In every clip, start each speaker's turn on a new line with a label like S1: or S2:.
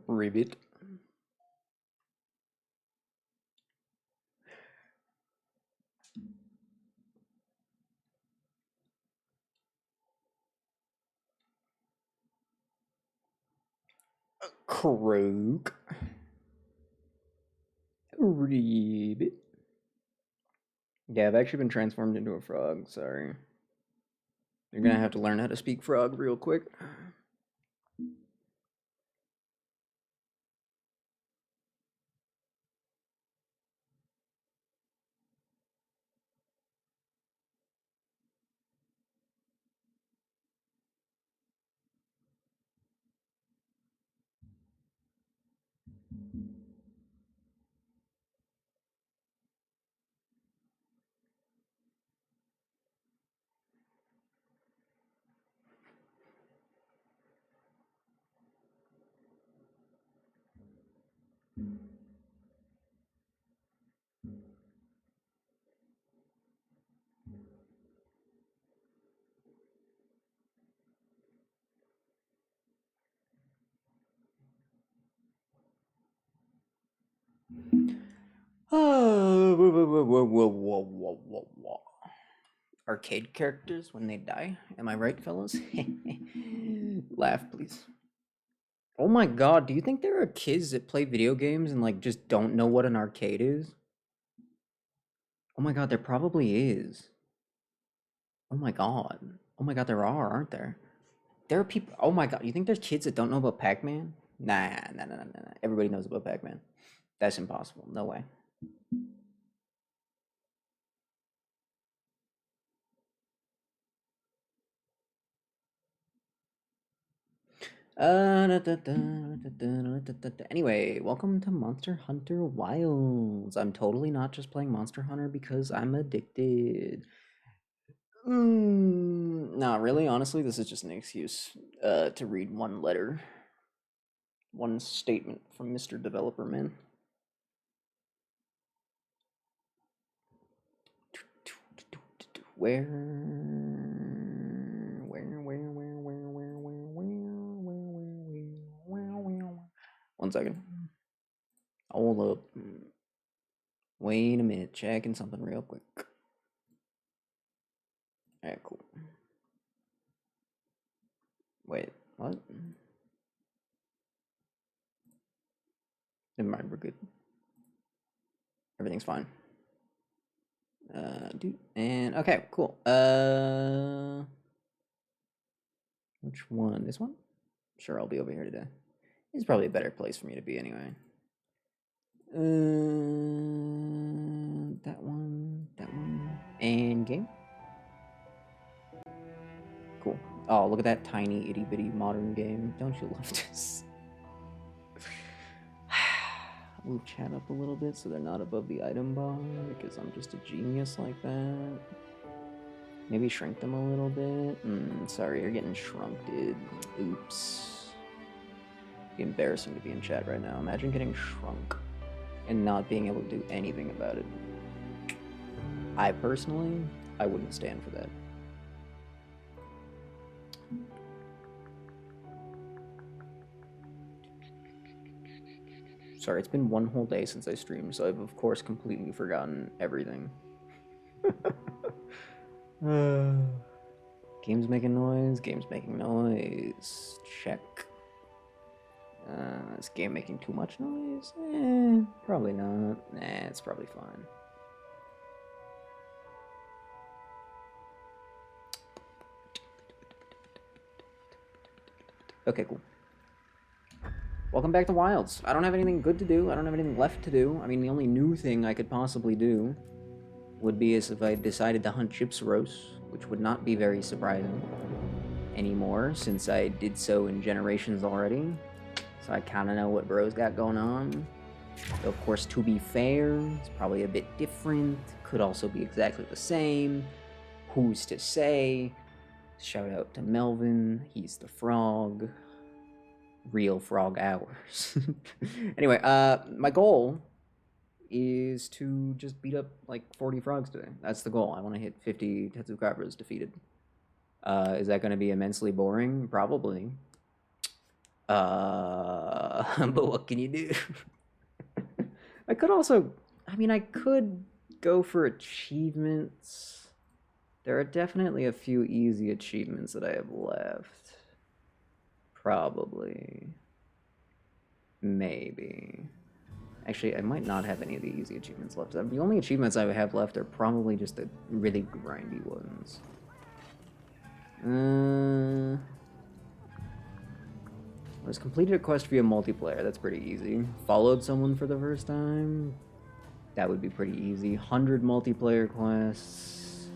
S1: Ribbit. Croak. Ribbit. Yeah, I've actually been transformed into a frog, sorry. You're gonna have to learn how to speak frog real quick. Oh, whoa. Arcade characters when they die. Am I right, fellas? Laugh, please. Oh my god, do you think there are kids that play video games and like just don't know what an arcade is? Oh my god, there probably is. Oh my god. Oh my god, there are, aren't there? There are people. Oh my god, you think there's kids that don't know about Pac-Man? Nah. Everybody knows about Pac-Man. That's impossible. No way. Anyway, welcome to Monster Hunter Wilds. I'm totally not just playing Monster Hunter because I'm addicted. Nah, really, honestly, this is just an excuse to read one letter, one statement from Mr. Developer Man. Where? One second. Hold up. Wait a minute, checking something real quick. Alright, cool. Wait, what? Never mind, we're good. Everything's fine. And okay, cool. Which one? This one? Sure, I'll be over here today. It's probably a better place for me to be anyway. That one, and game. Cool. Oh, look at that tiny itty bitty modern game. Don't you love this? Move chat up a little bit so they're not above the item bar because I'm just a genius like that. Maybe shrink them a little bit. Sorry, you're getting shrunk, dude. Oops. It'd be embarrassing to be in chat right now. Imagine getting shrunk and not being able to do anything about it. I personally, I wouldn't stand for that. Sorry, it's been one whole day since I streamed, so I've of course completely forgotten everything. Game's making noise, check. Is game making too much noise? Probably not. It's probably fine. Okay, cool. Welcome back to Wilds. I don't have anything good to do. I don't have anything left to do. I mean, the only new thing I could possibly do would be as if I decided to hunt Gypsaros, which would not be very surprising anymore, since I did so in Generations already. So I kind of know what Bro's got going on. Though, of course, to be fair, it's probably a bit different. Could also be exactly the same. Who's to say? Shout out to Melvin. He's the frog. Real frog hours. Anyway, my goal is to just beat up like 40 frogs today. That's the goal. I want to hit 50 Tetsukabras defeated. Is that going to be immensely boring? Probably. But what can you do? I could also, I mean, I could go for achievements. There are definitely a few easy achievements that I have left. Probably. Maybe. Actually, I might not have any of the easy achievements left. The only achievements I have left are probably just the really grindy ones. Was completed a quest via multiplayer. That's pretty easy. Followed someone for the first time. That would be pretty easy. 100 multiplayer quests.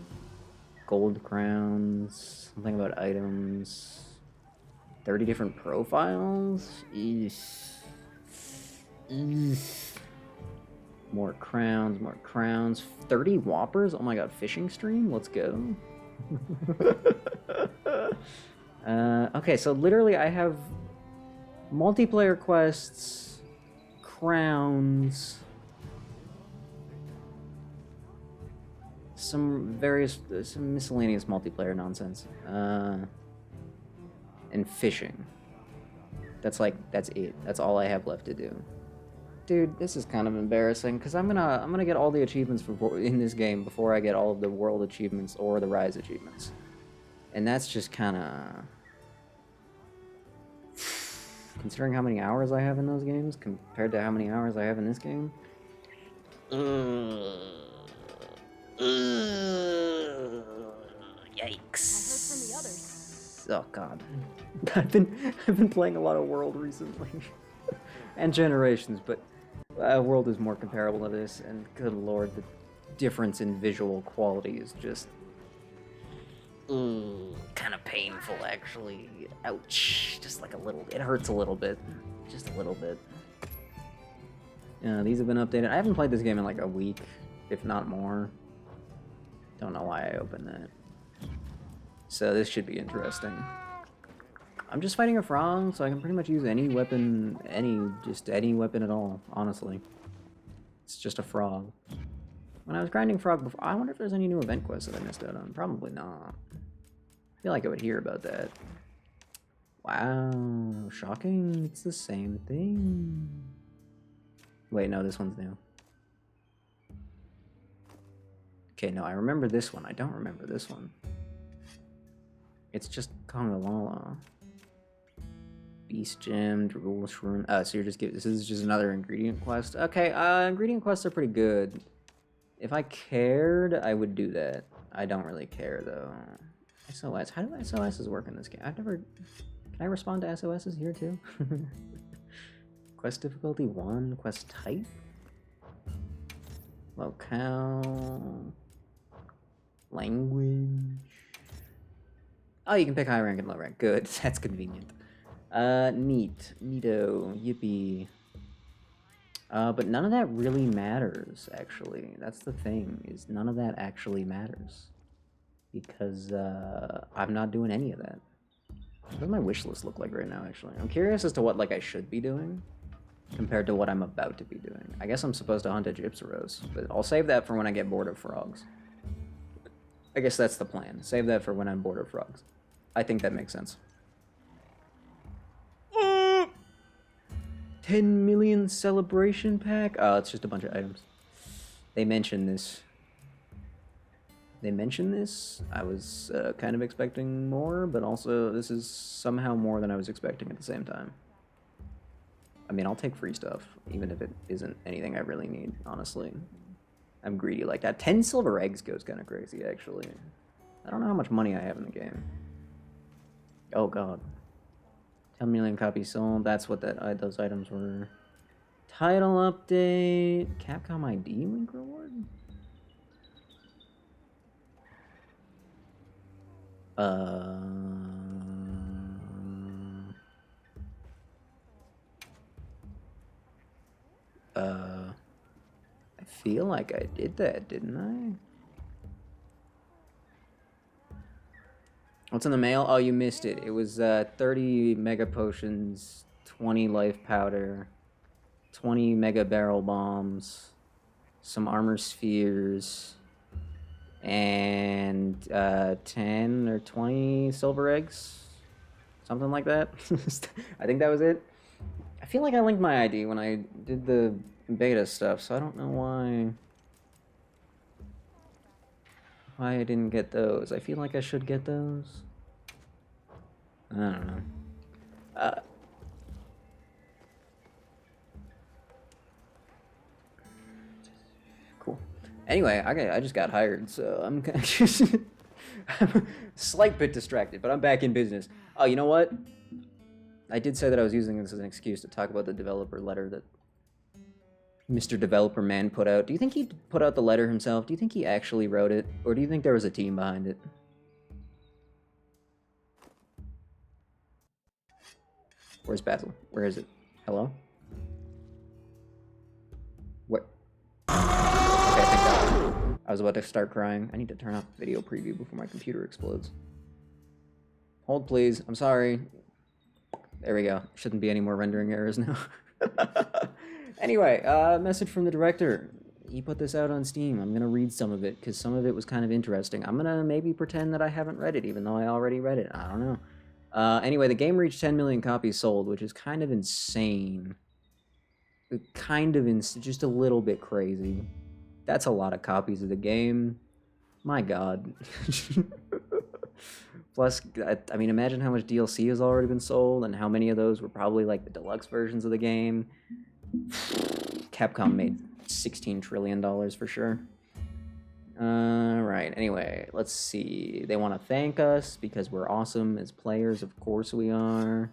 S1: Gold crowns. Something about items. 30 different profiles. Eesh. More crowns, more crowns. 30 whoppers? Oh my god, fishing stream? Let's go. Okay, so literally I have multiplayer quests, crowns, some miscellaneous multiplayer nonsense, and fishing. That's it. That's all I have left to do. Dude, this is kind of embarrassing because I'm gonna get all the achievements in this game before I get all of the world achievements or the Rise achievements, and that's just kind of, considering how many hours I have in those games compared to how many hours I have in this game. Yikes! Oh god, I've been playing a lot of World recently, and Generations, but World is more comparable to this, and good lord, the difference in visual quality is just kind of painful, actually. Ouch. Just like a little. It hurts a little bit. Just a little bit. These have been updated. I haven't played this game in like a week, if not more. Don't know why I opened that. So this should be interesting. I'm just fighting a frog, so I can pretty much use any weapon, just any weapon at all, honestly. It's just a frog. When I was grinding frog before, I wonder if there's any new event quests that I missed out on. Probably not. I feel like I would hear about that. Wow, shocking. It's the same thing. Wait, no, this one's new. Okay, no, I remember this one. I don't remember this one. It's just Kongalala. Beast Gem, Drool Shroom. So you're just giving, this is just another ingredient quest. Okay, ingredient quests are pretty good. If I cared, I would do that. I don't really care though. SOS. How do SOSs work in this game? I've never. Can I respond to SOSs here too? Quest difficulty 1. Quest type. Locale. Language. Oh, you can pick high rank and low rank. Good. That's convenient. Neat. Neato. Yippee. But none of that really matters, actually. That's the thing, is none of that actually matters. Because, I'm not doing any of that. What does my wish list look like right now, actually? I'm curious as to what, like, I should be doing compared to what I'm about to be doing. I guess I'm supposed to hunt a Gypsyros, but I'll save that for when I get bored of frogs. I guess that's the plan. Save that for when I'm bored of frogs. I think that makes sense. 10 million celebration pack? Oh, it's just a bunch of items. They mentioned this. I was kind of expecting more, but also this is somehow more than I was expecting at the same time. I mean, I'll take free stuff, even if it isn't anything I really need, honestly. I'm greedy like that. 10 silver eggs goes kind of crazy, actually. I don't know how much money I have in the game. Oh, God. 10 million copies sold. That's what those items were. Title update. Capcom ID link reward? I feel like I did that, didn't I? What's in the mail? Oh, you missed it. It was 30 mega potions, 20 life powder, 20 mega barrel bombs, some armor spheres, and 10 or 20 silver eggs. Something like that. I think that was it. I feel like I linked my ID when I did the beta stuff, so I don't know why I didn't get those. I feel like I should get those. I don't know. Cool. Anyway, I just got hired, so I'm I'm a slight bit distracted, but I'm back in business. Oh, you know what? I did say that I was using this as an excuse to talk about the developer letter that Mr. Developer Man put out. Do you think he put out the letter himself? Do you think he actually wrote it? Or do you think there was a team behind it? Where's Basil? Where is it? Hello? What? Okay, thank God. I was about to start crying. I need to turn off video preview before my computer explodes. Hold, please. I'm sorry. There we go. Shouldn't be any more rendering errors now. Anyway, message from the director. He put this out on Steam. I'm going to read some of it, because some of it was kind of interesting. I'm going to maybe pretend that I haven't read it, even though I already read it. I don't know. Anyway, the game reached 10 million copies sold, which is kind of insane. Just a little bit crazy. That's a lot of copies of the game. My God. Plus, I mean, imagine how much DLC has already been sold, and how many of those were probably like the deluxe versions of the game. Capcom made $16 trillion for sure. Right, anyway, let's see. They want to thank us because we're awesome as players. Of course we are.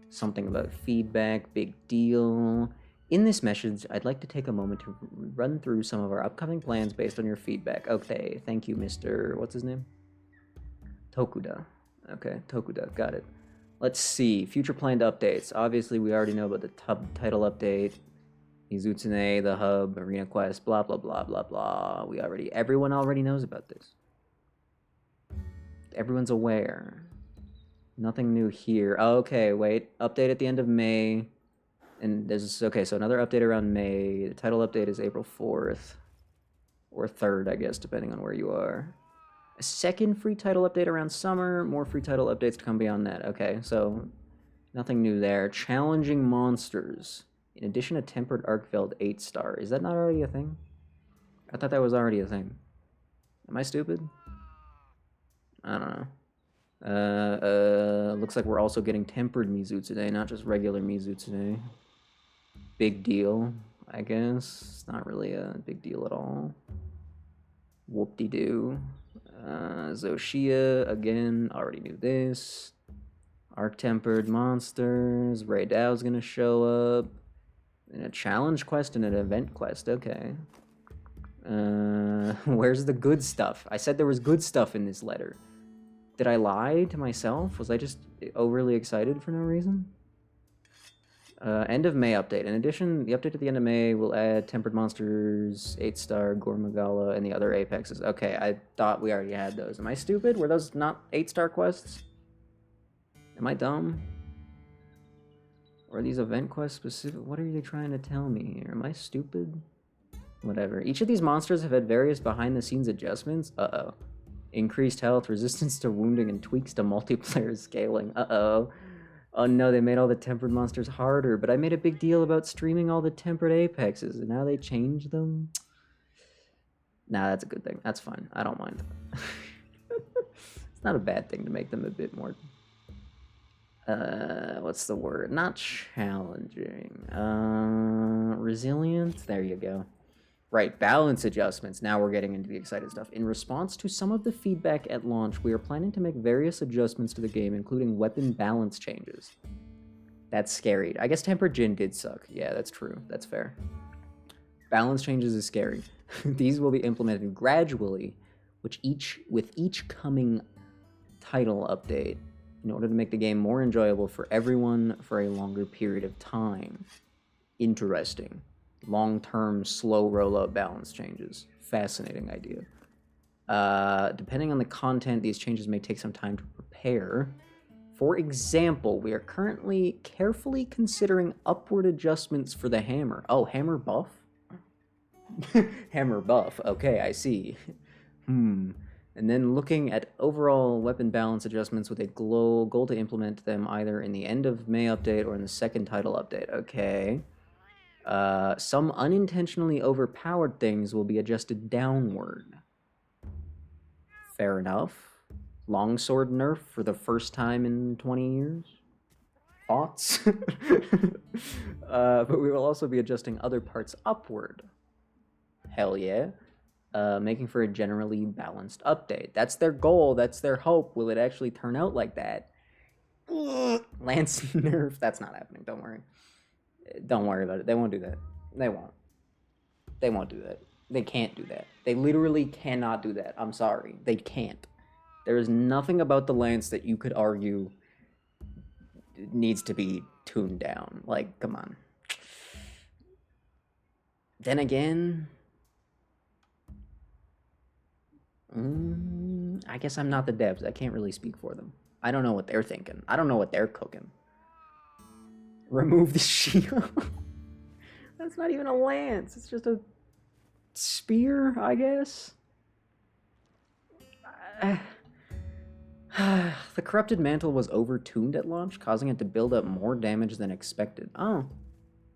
S1: Something about feedback, big deal. In this message, I'd like to take a moment to run through some of our upcoming plans based on your feedback. Okay, thank you, Mr. What's his name? Tokuda. Okay, Tokuda, got it. Let's see, future planned updates. Obviously, we already know about the title update. Mizutsune, the hub, Arena Quest, blah, blah, blah, blah, blah. Everyone already knows about this. Everyone's aware. Nothing new here. Okay, wait. Update at the end of May. And there's, okay, so another update around May. The title update is April 4th. Or 3rd, I guess, depending on where you are. A second free title update around summer. More free title updates to come beyond that. Okay, so nothing new there. Challenging monsters. In addition to Tempered Arkfeld 8-star. Is that not already a thing? I thought that was already a thing. Am I stupid? I don't know. Looks like we're also getting Tempered Mizutsune, not just regular Mizutsune. Big deal, I guess. It's not really a big deal at all. Whoop-de-doo. Zoshia, again, already knew this. Arc-Tempered Monsters. Ray Dow's gonna show up. And a challenge quest and an event quest, okay. Where's the good stuff? I said there was good stuff in this letter. Did I lie to myself? Was I just overly excited for no reason? End of May update. In addition, the update at the end of May will add Tempered Monsters, 8-star, Gormagala, and the other Apexes. Okay, I thought we already had those. Am I stupid? Were those not 8-star quests? Am I dumb? Or are these event quests specific? What are they trying to tell me here? Am I stupid? Whatever. Each of these monsters have had various behind-the-scenes adjustments. Uh-oh. Increased health, resistance to wounding, and tweaks to multiplayer scaling. Uh-oh. Oh no, they made all the tempered monsters harder, but I made a big deal about streaming all the tempered apexes, and now they changed them? Nah, that's a good thing. That's fine. I don't mind. It's not a bad thing to make them a bit more... what's the word? Not challenging. Resilient? There you go. Right, balance adjustments. Now we're getting into the exciting stuff. In response to some of the feedback at launch, we are planning to make various adjustments to the game, including weapon balance changes. That's scary. I guess Tempered Jin did suck. Yeah, that's true. That's fair. Balance changes is scary. These will be implemented gradually, with each coming title update, in order to make the game more enjoyable for everyone for a longer period of time. Interesting. Long-term, slow rollout balance changes. Fascinating idea. Depending on the content, these changes may take some time to prepare. For example, we are currently carefully considering upward adjustments for the hammer. Oh, hammer buff? Hammer buff. Okay, I see. And then looking at overall weapon balance adjustments with a goal to implement them either in the end of May update or in the second title update. Okay. Some unintentionally overpowered things will be adjusted downward. Fair enough. Longsword nerf for the first time in 20 years. Thoughts? But we will also be adjusting other parts upward. Hell yeah. Making for a generally balanced update. That's their goal. That's their hope. Will it actually turn out like that? Lance nerf. That's not happening. Don't worry. Don't worry about it. They won't do that. They won't. They won't do that. They can't do that. They literally cannot do that. I'm sorry. They can't. There is nothing about the Lance that you could argue needs to be tuned down. Like, come on. Then again, I guess I'm not the devs. I can't really speak for them. I don't know what they're thinking. I don't know what they're cooking. Remove the shield. That's not even a lance. It's just a spear, I guess. The corrupted mantle was overtuned at launch, causing it to build up more damage than expected. Oh.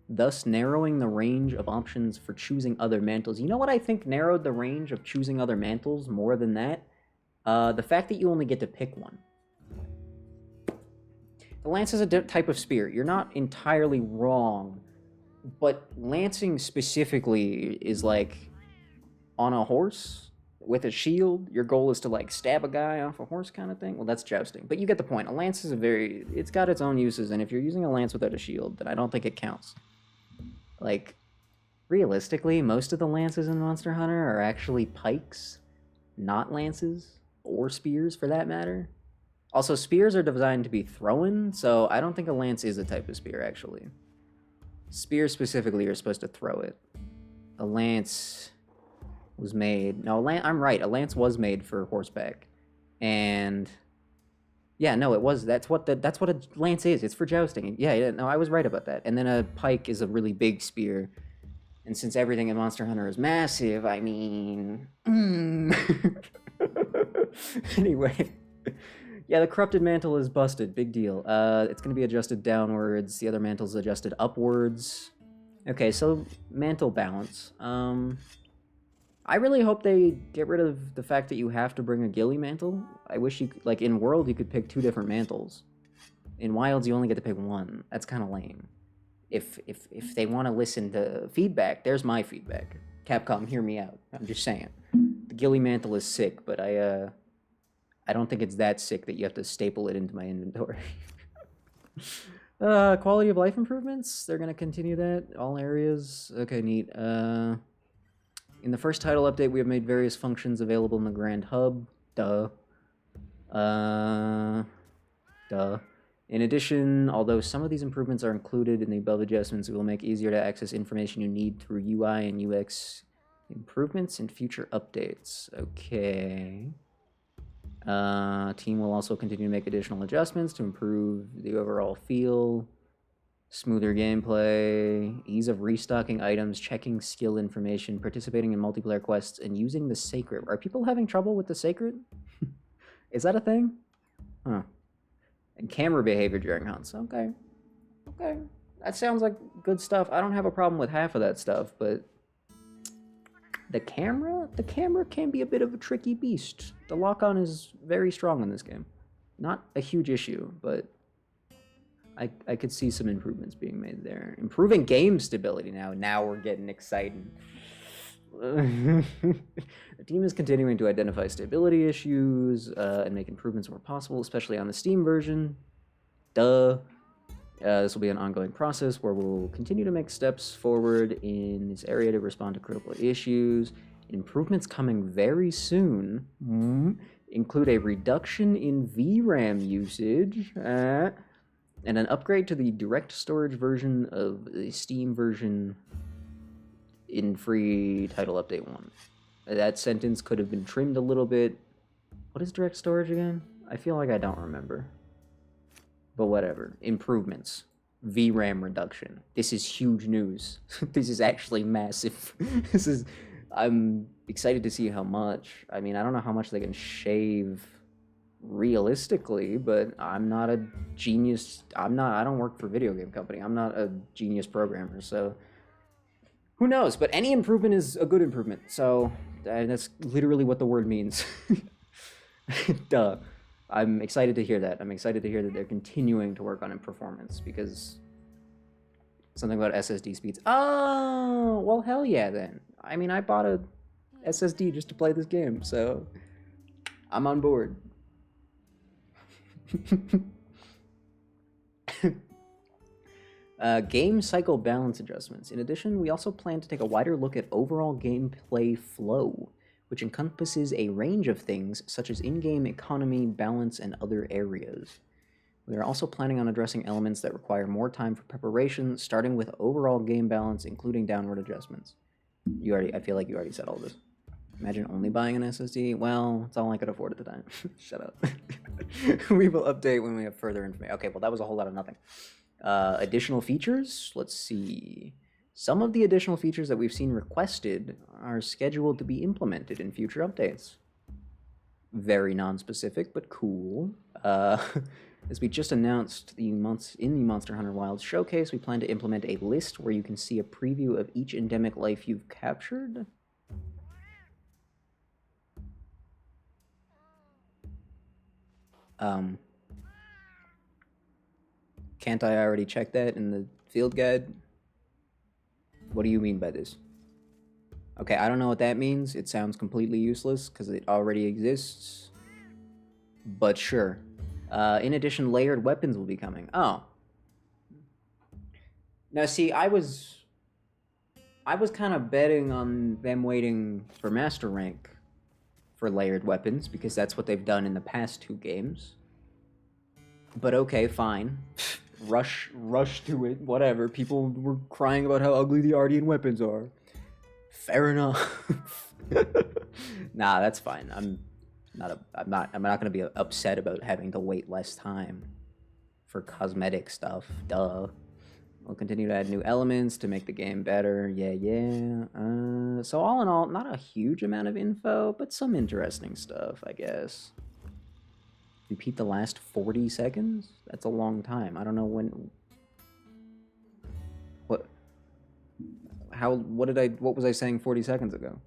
S1: Thus narrowing the range of options for choosing other mantles. You know what I think narrowed the range of choosing other mantles more than that? The fact that you only get to pick one. The lance is a type of spear. You're not entirely wrong, but lancing specifically is like on a horse with a shield. Your goal is to like stab a guy off a horse kind of thing. Well, that's jousting, but you get the point. A lance is it's got its own uses, and if you're using a lance without a shield, then I don't think it counts. Like, realistically, most of the lances in Monster Hunter are actually pikes, not lances, or spears for that matter. Also, spears are designed to be thrown, so I don't think a lance is a type of spear, actually. Spears specifically are supposed to throw it. A lance was made... No, I'm right, a lance was made for horseback. And... yeah, no, it was. That's what a lance is. It's for jousting. Yeah, no, I was right about that. And then a pike is a really big spear. And since everything in Monster Hunter is massive, I mean... Anyway... yeah, the corrupted mantle is busted. Big deal. It's going to be adjusted downwards. The other mantle's adjusted upwards. Okay, so mantle balance. I really hope they get rid of the fact that you have to bring a ghillie mantle. I wish you could, like, in World, you could pick 2 different mantles. In Wilds, you only get to pick 1. That's kind of lame. If they want to listen to feedback, there's my feedback. Capcom, hear me out. I'm just saying. The ghillie mantle is sick, but I don't think it's that sick that you have to staple it into my inventory. Quality of life improvements. They're going to continue that. All areas. Okay, neat. In the first title update, we have made various functions available in the Grand Hub. Duh. In addition, although some of these improvements are included in the above adjustments, it will make easier to access information you need through UI and UX improvements in future updates. Okay. Team will also continue to make additional adjustments to improve the overall feel, smoother gameplay, ease of restocking items, checking skill information, participating in multiplayer quests, and using the Sacred. Are people having trouble with the Sacred? Is that a thing? Huh. And camera behavior during hunts. Okay. Okay. That sounds like good stuff. I don't have a problem with half of that stuff, but the camera can be a bit of a tricky beast. The lock-on is very strong in this game. Not a huge issue, but I could see some improvements being made there. Improving game stability now. Now we're getting excited. The team is continuing to identify stability issues and make improvements where possible, especially on the Steam version. Duh. This will be an ongoing process where we'll continue to make steps forward in this area to respond to critical issues. Improvements coming very soon include a reduction in VRAM usage and an upgrade to the direct storage version of the Steam version in free title update 1. That sentence could have been trimmed a little bit. What is direct storage again? I feel like I don't remember. But whatever. Improvements. VRAM reduction. This is huge news. This is actually massive. This is... I'm excited to see how much. I mean, I don't know how much they can shave realistically, but I'm not a genius. I don't work for a video game company. I'm not a genius programmer, so who knows? But any improvement is a good improvement. So that's literally what the word means. Duh. I'm excited to hear that. I'm excited to hear that they're continuing to work on performance because something about SSD speeds. Oh, well, hell yeah, then. I mean, I bought a SSD just to play this game, so I'm on board. Game cycle balance adjustments. In addition, we also plan to take a wider look at overall gameplay flow, which encompasses a range of things such as in-game economy, balance, and other areas. We are also planning on addressing elements that require more time for preparation, starting with overall game balance, including downward adjustments. I feel like you already said all this. Imagine only buying an SSD. Well, it's all I could afford at the time. Shut up. We will update when we have further information. Okay, well, that was a whole lot of nothing. Additional features? Let's see. Some of the additional features that we've seen requested are scheduled to be implemented in future updates. Very non-specific, but cool. As we just announced in the Monster Hunter Wilds showcase, we plan to implement a list where you can see a preview of each endemic life you've captured. Can't I already check that in the field guide? What do you mean by this? Okay, I don't know what that means. It sounds completely useless because it already exists. But sure. In addition, layered weapons will be coming. Oh. Now, see, I was kind of betting on them waiting for Master Rank for layered weapons because that's what they've done in the past 2 games. But okay, fine. Rush to it, whatever. People were crying about how ugly the Ardean weapons are. Fair enough. Nah, that's fine. I'm not gonna be upset about having to wait less time for cosmetic stuff. Duh. We'll continue to add new elements to make the game better. Yeah. So all in all, not a huge amount of info, but some interesting stuff, I guess. Repeat the last 40 seconds? That's a long time. I don't know when... What was I saying 40 seconds ago?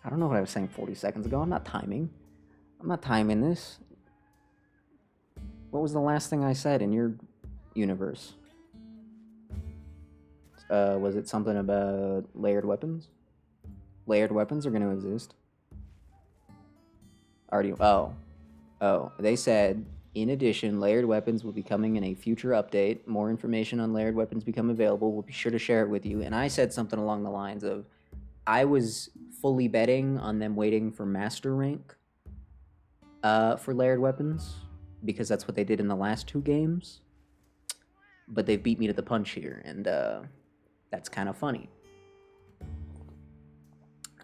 S1: I don't know what I was saying 40 seconds ago. I'm not timing this. What was the last thing I said in your universe? Was it something about layered weapons? Layered weapons are going to exist. They said, in addition, layered weapons will be coming in a future update. More information on layered weapons become available. We'll be sure to share it with you. And I said something along the lines of, I was fully betting on them waiting for Master Rank for layered weapons, because that's what they did in the last 2 games. But they beat me to the punch here, and that's kind of funny.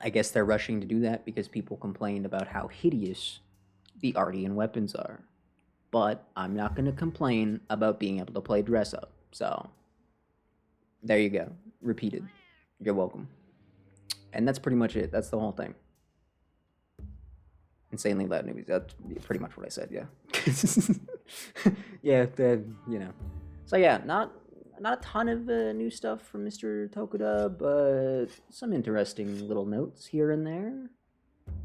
S1: I guess they're rushing to do that because people complained about how hideous the Ardean weapons are. But I'm not going to complain about being able to play dress up. So, there you go. Repeated. You're welcome. And that's pretty much it. That's the whole thing. Insanely loud newbies. That's pretty much what I said, yeah. Yeah, you know. So yeah, not a ton of new stuff from Mr. Tokuda, but some interesting little notes here and there.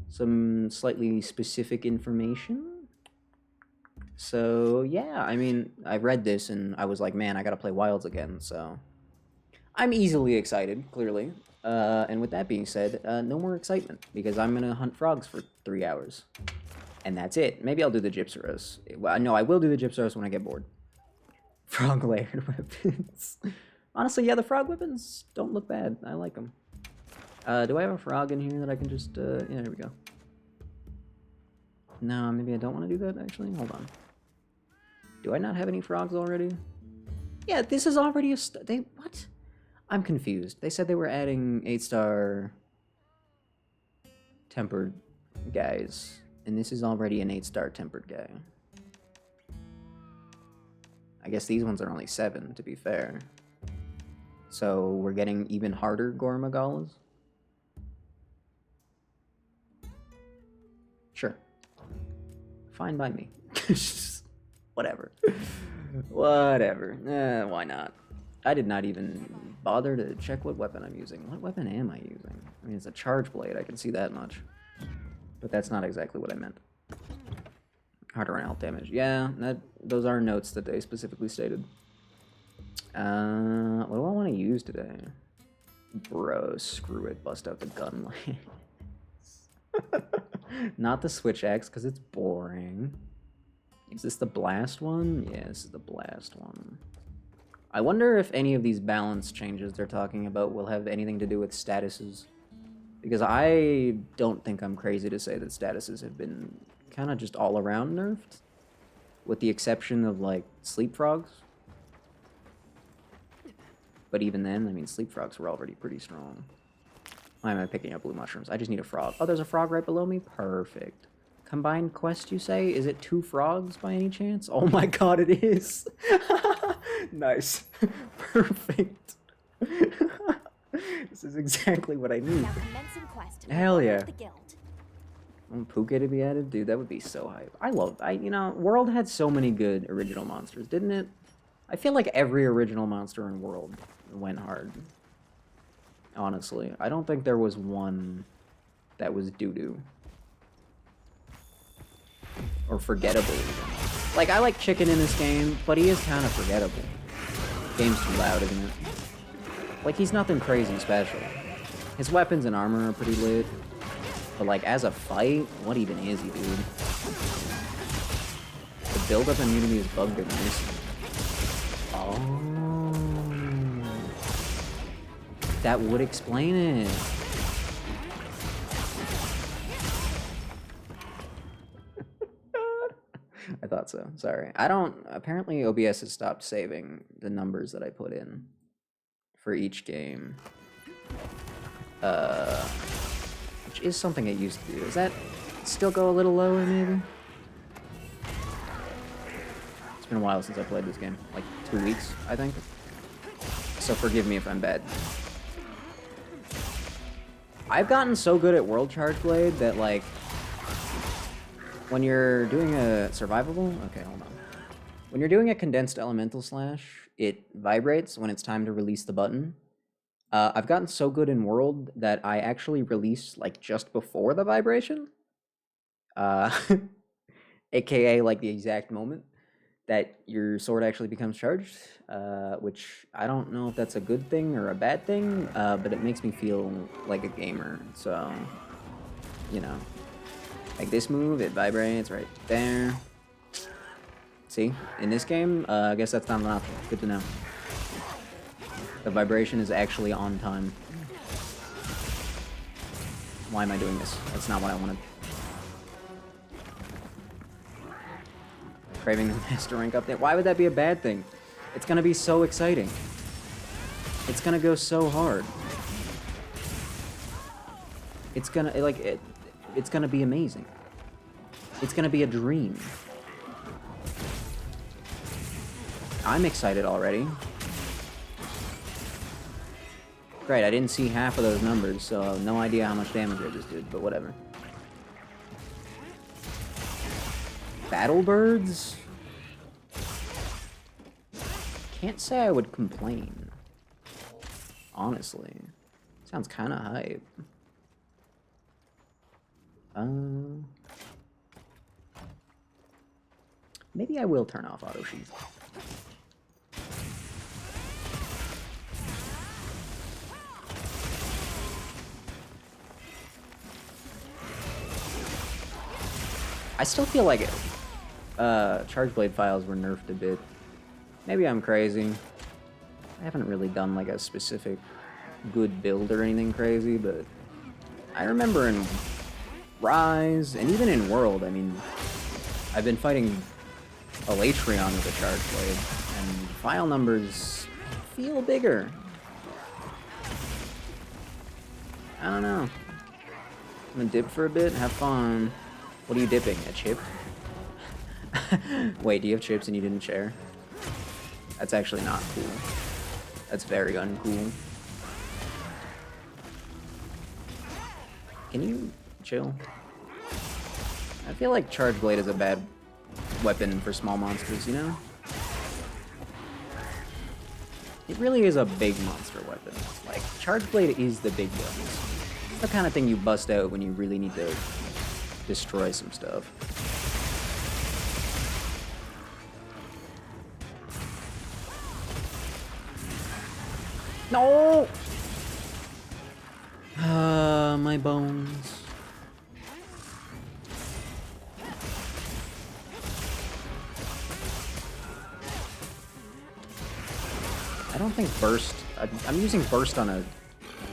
S1: Some slightly specific information. So yeah, I mean, I read this and I was like, man, I gotta play Wilds again, so... I'm easily excited, clearly. And with that being said, no more excitement, because I'm gonna hunt frogs for 3 hours. And that's it. Maybe I'll do the Gypsaros. Well, no, I will do the Gypsaros when I get bored. Frog layered weapons. Honestly, yeah, the frog weapons don't look bad. I like them. Do I have a frog in here that I can just, yeah, there we go. No, maybe I don't want to do that, actually. Hold on. Do I not have any frogs already? Yeah, this is already a... What? I'm confused. They said they were adding 8-star tempered guys, and this is already an 8-star tempered guy. I guess these ones are only 7, to be fair. So we're getting even harder Gormagalas? Sure. Fine by me. Whatever. Whatever. Why not? I did not even bother to check what weapon I'm using. What weapon am I using? I mean, it's a charge blade, I can see that much. But that's not exactly what I meant. Harder on health damage. Yeah, those are notes that they specifically stated. What do I want to use today? Bro, screw it. Bust out the gun lance. Not the switch axe, because it's boring. Is this the blast one? Yeah, this is the blast one. I wonder if any of these balance changes they're talking about will have anything to do with statuses. Because I don't think I'm crazy to say that statuses have been kind of just all around nerfed. With the exception of, like, sleep frogs. But even then, I mean, sleep frogs were already pretty strong. Why am I picking up blue mushrooms? I just need a frog. Oh, there's a frog right below me? Perfect. Combined quest, you say? Is it 2 frogs by any chance? Oh my god, it is! Nice. Perfect. This is exactly what I need. Hell yeah. Puka to be added? Dude, that would be so hype. You know, World had so many good original monsters, didn't it? I feel like every original monster in World went hard. Honestly. I don't think there was one that was doo-doo. Or forgettable, even. Like, I like Chicken in this game, but he is kind of forgettable. Game's too loud, isn't it? Like, he's nothing crazy special. His weapons and armor are pretty lit. But, like, as a fight, what even is he, dude? The build-up immunity is bugged and missing. Oh. That would explain it. I thought so. Sorry. Apparently OBS has stopped saving the numbers that I put in for each game. Which is something it used to do. Does that still go a little lower, maybe? It's been a while since I played this game. Like 2 weeks, I think. So forgive me if I'm bad. I've gotten so good at World Charge Blade that, like, when you're doing a survivable... Okay, hold on. When you're doing a condensed elemental slash, it vibrates when it's time to release the button. I've gotten so good in World that I actually release, like, just before the vibration. AKA, like, the exact moment that your sword actually becomes charged, which I don't know if that's a good thing or a bad thing, but it makes me feel like a gamer, so, you know. Like this move, it vibrates right there. See, in this game, I guess that's not an option. Good to know. The vibration is actually on time. Why am I doing this? That's not what I wanted. Craving the master rank update. Why would that be a bad thing? It's gonna be so exciting. It's gonna go so hard. It's gonna, like, it's gonna be amazing. It's gonna be a dream. I'm excited already. Great, I didn't see half of those numbers, so no idea how much damage I just did, but whatever. Battle birds? Can't say I would complain. Honestly. Sounds kinda hype. Maybe I will turn off auto sheath. I still feel like Charge Blade files were nerfed a bit. Maybe I'm crazy. I haven't really done like a specific good build or anything crazy, but I remember in Rise, and even in World, I mean, I've been fighting Alatreon with a Charge Blade, and file numbers feel bigger. I don't know. I'm gonna dip for a bit, have fun. What are you dipping? A chip? Wait, do you have chips and you didn't share? That's actually not cool. That's very uncool. Can you chill? I feel like Charge Blade is a bad weapon for small monsters, you know? It really is a big monster weapon. Like, Charge Blade is the big guns. It's the kind of thing you bust out when you really need to destroy some stuff. No! My bones. I don't think burst... I'm using burst on a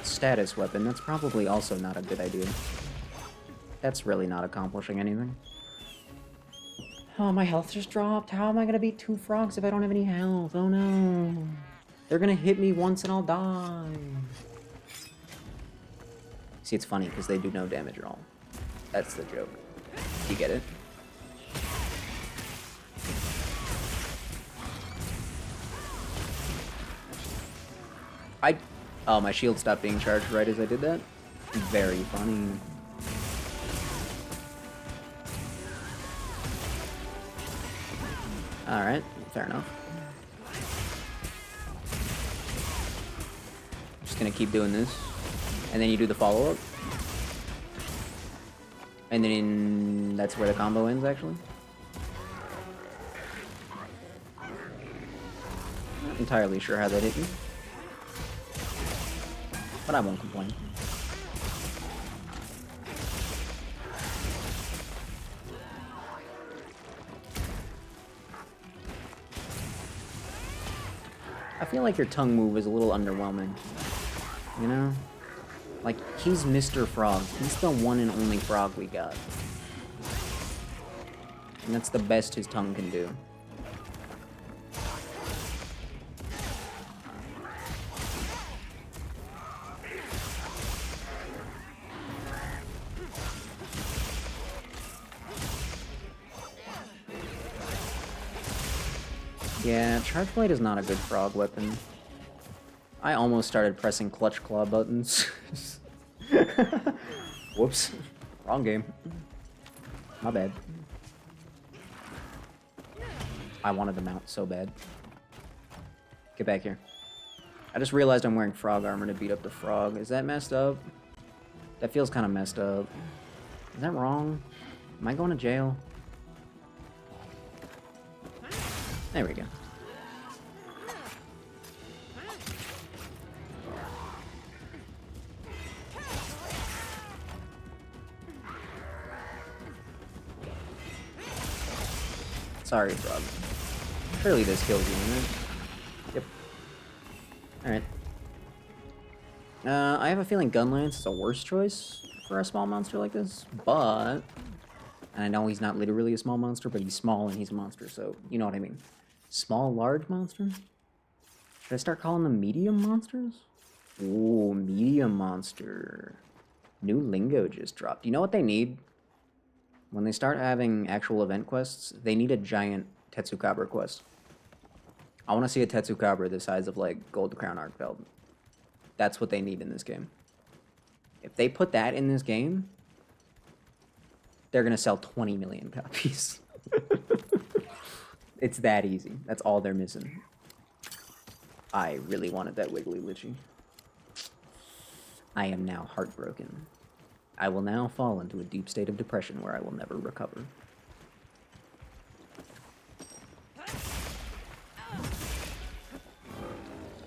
S1: status weapon. That's probably also not a good idea. That's really not accomplishing anything. Oh, my health just dropped. How am I gonna beat 2 frogs if I don't have any health? Oh no. They're gonna hit me once and I'll die. See, it's funny because they do no damage at all. That's the joke. You get it? Oh, my shield stopped being charged right as I did that? Very funny. Alright, fair enough. Just gonna keep doing this. And then you do the follow-up. And then that's where the combo ends, actually. Not entirely sure how that hit me. But I won't complain. I feel like your tongue move is a little underwhelming. You know? Like, he's Mr. Frog. He's the one and only frog we got. And that's the best his tongue can do. Yeah, Charge Blade is not a good frog weapon. I almost started pressing clutch claw buttons. Whoops. Wrong game. My bad. I wanted to mount so bad. Get back here. I just realized I'm wearing frog armor to beat up the frog. Is that messed up? That feels kind of messed up. Is that wrong? Am I going to jail? There we go. Sorry, frog. Surely this kills you, isn't it? Yep. Alright. I have a feeling Gunlance is a worse choice for a small monster like this, but... And I know he's not literally a small monster, but he's small and he's a monster, so you know what I mean. Small, large monster? Should I start calling them medium monsters? Ooh, medium monster. New lingo just dropped. You know what they need? When they start having actual event quests, they need a giant Tetsukabra quest. I want to see a Tetsukabra the size of, like, Gold Crown Arkfeld. That's what they need in this game. If they put that in this game, they're going to sell 20 million copies. It's that easy. That's all they're missing. I really wanted that Wiggly Litchi. I am now heartbroken. I will now fall into a deep state of depression where I will never recover.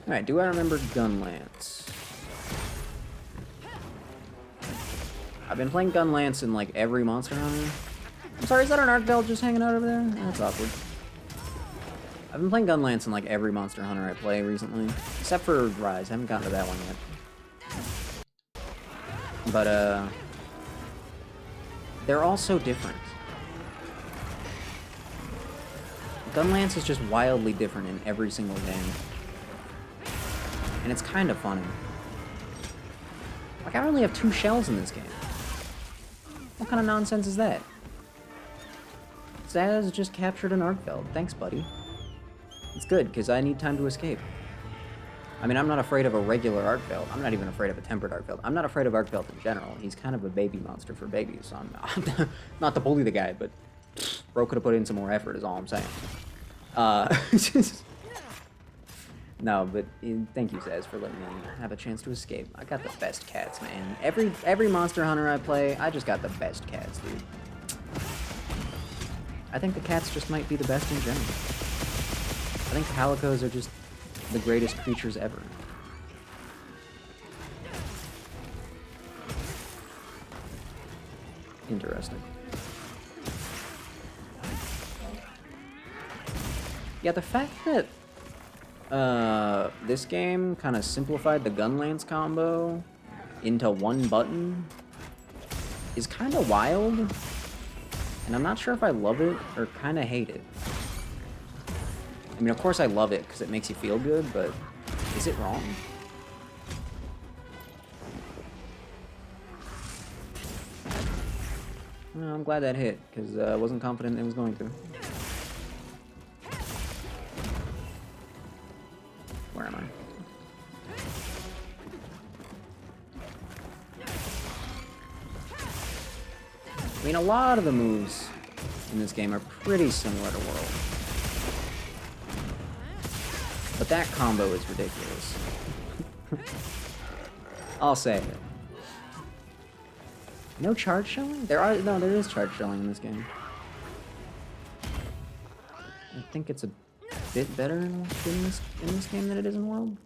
S1: Alright, do I remember Gunlance? I've been playing Gunlance in like every Monster Hunter. I'm sorry, is that an Arkfeld just hanging out over there? That's awkward. I've been playing Gunlance in like every Monster Hunter I play recently. Except for Rise, I haven't gotten to that one yet. But, they're all so different. Gunlance is just wildly different in every single game. And it's kind of funny. Like, I only have 2 shells in this game. What kind of nonsense is that? Zaz just captured an Arkfeld. Thanks, buddy. It's good, because I need time to escape. I mean, I'm not afraid of a regular Arcveld. I'm not even afraid of a tempered Arcveld. I'm not afraid of Arcveld in general. He's kind of a baby monster for babies, so I'm not to bully the guy, but bro could have put in some more effort is all I'm saying. No, but thank you, Zaz, for letting me have a chance to escape. I got the best cats, man. Every Monster Hunter I play, I just got the best cats, dude. I think the cats just might be the best in general. I think calicos are just the greatest creatures ever. Interesting. Yeah, the fact that this game kind of simplified the gun lance combo into one button is kind of wild, and I'm not sure if I love it or kind of hate it. I mean, of course I love it because it makes you feel good, but is it wrong? Well, I'm glad that hit, because I wasn't confident it was going to. Where am I? I mean, a lot of the moves in this game are pretty similar to World. But that combo is ridiculous. I'll say it. No charge shelling? There is charge shelling in this game. I think it's a bit better in this game than it is in World.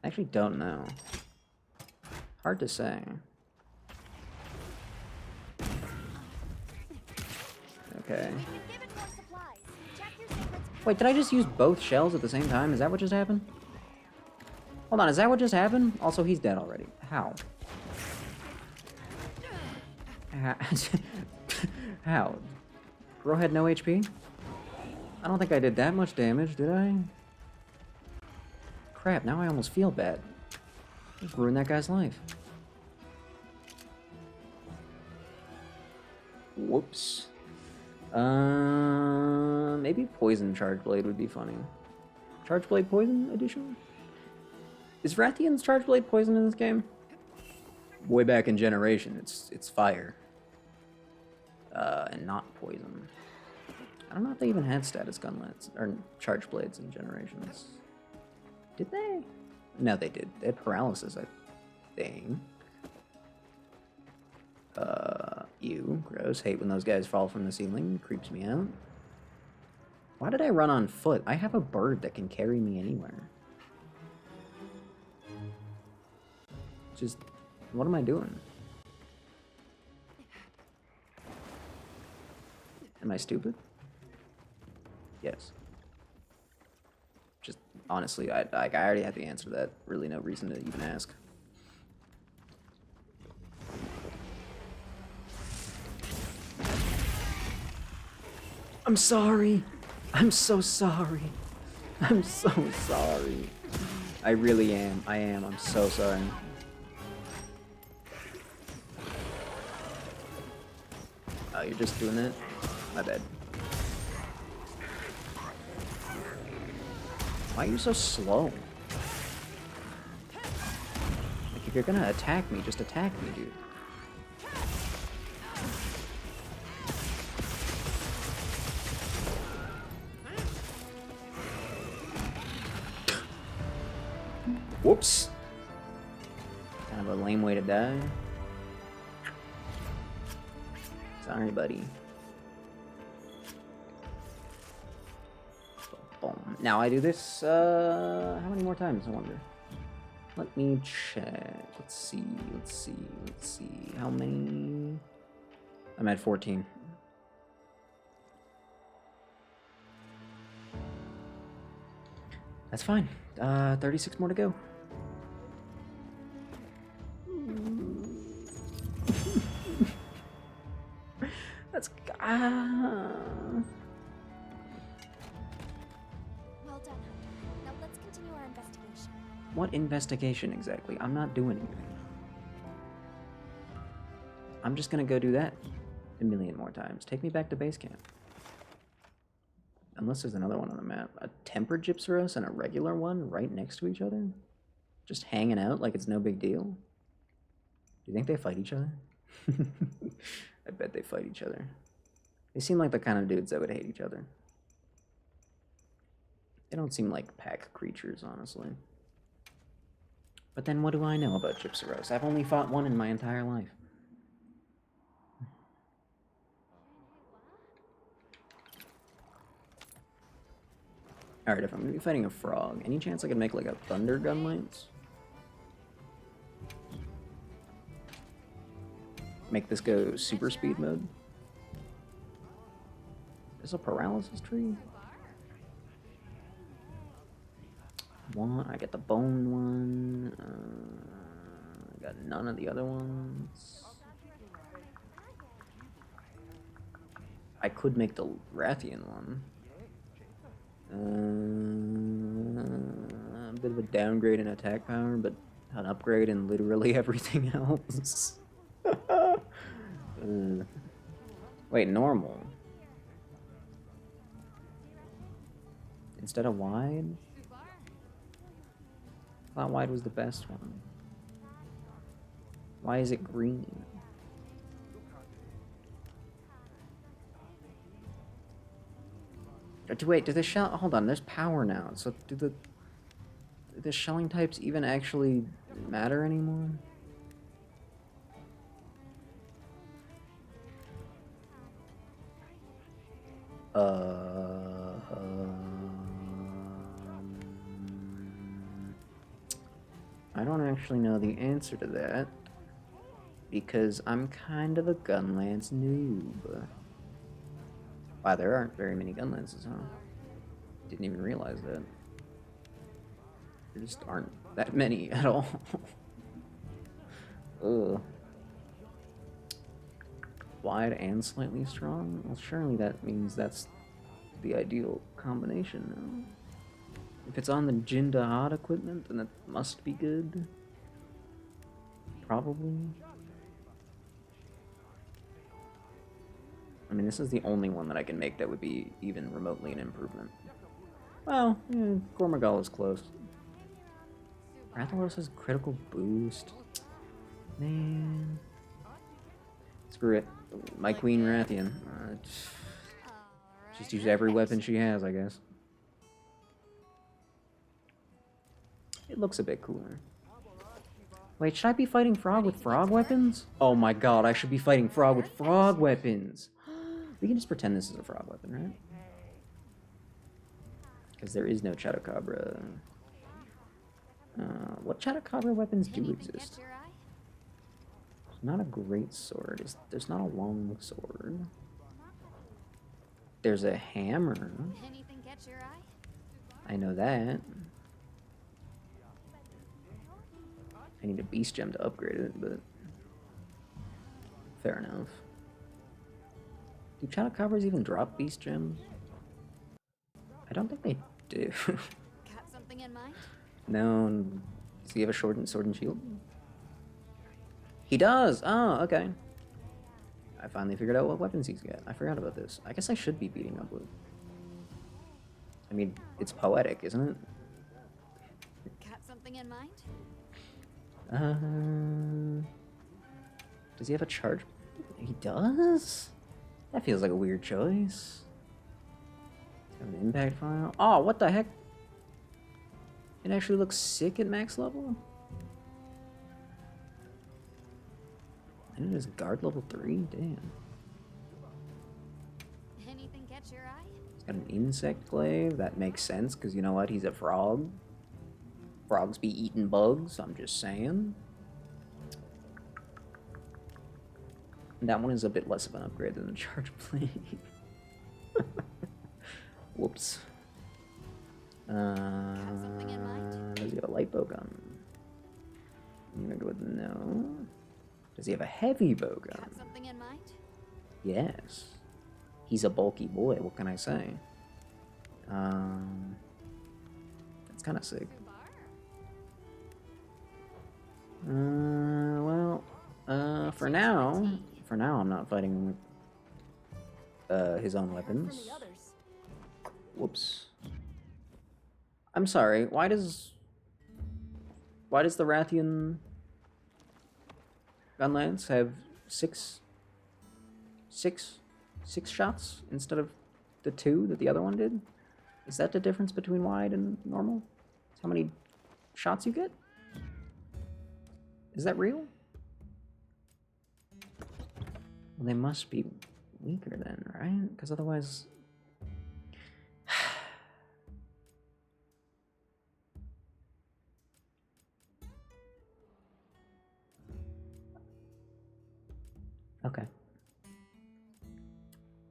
S1: I actually don't know. Hard to say. Okay. Wait, did I just use both shells at the same time? Is that what just happened? Hold on, is that what just happened? Also, he's dead already. How? How? Bro had no HP? I don't think I did that much damage, did I? Crap, now I almost feel bad. Just ruined that guy's life. Whoops. Maybe Poison Charge Blade would be funny. Charge Blade Poison Edition? Is Rathian's Charge Blade poison in this game? Way back in Generation, it's fire. And not poison. I don't know if they even had status gunlets or charge blades in Generations. Did they? No, they did. They had paralysis, I think. Ew, gross. Hate when those guys fall from the ceiling. Creeps me out. Why did I run on foot? I have a bird that can carry me anywhere. Just, what am I doing? Am I stupid? Yes. Just, honestly, I already had the answer to that. Really no reason to even ask. I'm sorry. I'm so sorry. I'm so sorry. I really am. I am. I'm so sorry. Oh, you're just doing that? My bad. Why are you so slow? Like, if you're gonna attack me, just attack me, dude. Whoops. Kind of a lame way to die. Sorry, buddy. Boom. Now I do this, how many more times, I wonder? Let me check. Let's see. How many? I'm at 14. That's fine. 36 more to go. That's
S2: Well done, Hunter. Now let's continue our investigation.
S1: What investigation exactly? I'm not doing anything. I'm just gonna go do that a million more times. Take me back to base camp. Unless there's another one on the map. A tempered Gypsaros and a regular one right next to each other? Just hanging out like it's no big deal? Do you think they fight each other? I bet they fight each other. They seem like the kind of dudes that would hate each other. They don't seem like pack creatures, honestly. But then what do I know about Gypsaros? I've only fought one in my entire life. Alright, if I'm gonna be fighting a frog, any chance I could make like a thunder gun lance? Make this go super speed mode? Is a paralysis tree? One, I get the bone one. I got none of the other ones. I could make the Rathian one. A bit of a downgrade in attack power, but an upgrade in literally everything else. Wait, normal. Instead of wide? I thought wide was the best one. Why is it green? Wait, do the shell... Hold on, there's power now. So do the shelling types even actually matter anymore? I don't actually know the answer to that, because I'm kind of a gun lance noob. Wow, there aren't very many gun lances, huh? Didn't even realize that. There just aren't that many at all. Ugh. Wide and slightly strong? Well, surely that means that's the ideal combination now. If it's on the Jindahad equipment, then it must be good. Probably. I mean, this is the only one that I can make that would be even remotely an improvement. Well, yeah, Gormagal is close. Rathalos has critical boost. Man. Screw it. My Queen Rathian. Just use every weapon she has, I guess. It looks a bit cooler. Wait, should I be fighting Frog with frog weapons? Oh my god, I should be fighting Frog with frog weapons! We can just pretend this is a frog weapon, right? Because there is no Chatocabra. What Chatocabra weapons do exist? There's not a great sword. There's not a long sword. There's a hammer.
S2: Anything catch your eye?
S1: I know that. I need a beast gem to upgrade it, but fair enough. Do Chatocabras even drop beast gems? I don't think they do.
S2: Got something in mind?
S1: No. Does he have a sword and shield? He does! Oh, okay. I finally figured out what weapons he's got. I forgot about this. I guess I should be beating up with. I mean, it's poetic, isn't it?
S2: Got something in mind?
S1: Does he have a charge? He does? That feels like a weird choice. Got an impact file. Oh, what the heck? It actually looks sick at max level? And it is guard level 3? Damn.
S2: Anything catch your eye?
S1: He's got an insect glaive. That makes sense, because you know what? He's a frog. Frogs be eating bugs, I'm just saying. That one is a bit less of an upgrade than the charge blade. Whoops. Does he have a light bow gun? I'm gonna go with no. Does he have a heavy bow gun?
S2: Got something in mind?
S1: Yes. He's a bulky boy, what can I say? That's kind of sick. For now I'm not fighting him with his own weapons. Whoops. I'm sorry, why does the Rathian Gunlance have six shots instead of the 2 that the other one did? Is that the difference between wide and normal? That's how many shots you get? Is that real? Well, they must be weaker then, right? Because otherwise... Okay.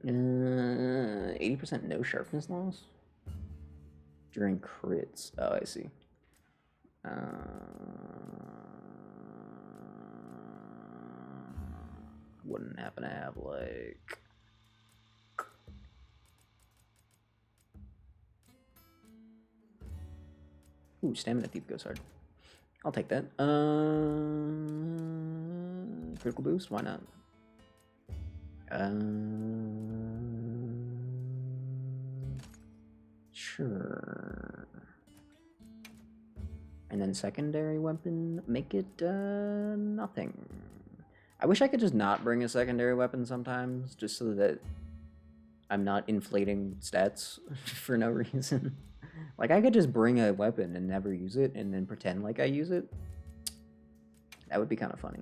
S1: 80% no sharpness loss? During crits. Oh, I see. Wouldn't happen to have, like... Ooh, Stamina Thief goes hard. I'll take that. Critical boost? Why not? Sure. And then secondary weapon, make it nothing. I wish I could just not bring a secondary weapon sometimes, just so that I'm not inflating stats for no reason. Like, I could just bring a weapon and never use it, and then pretend like I use it. That would be kind of funny.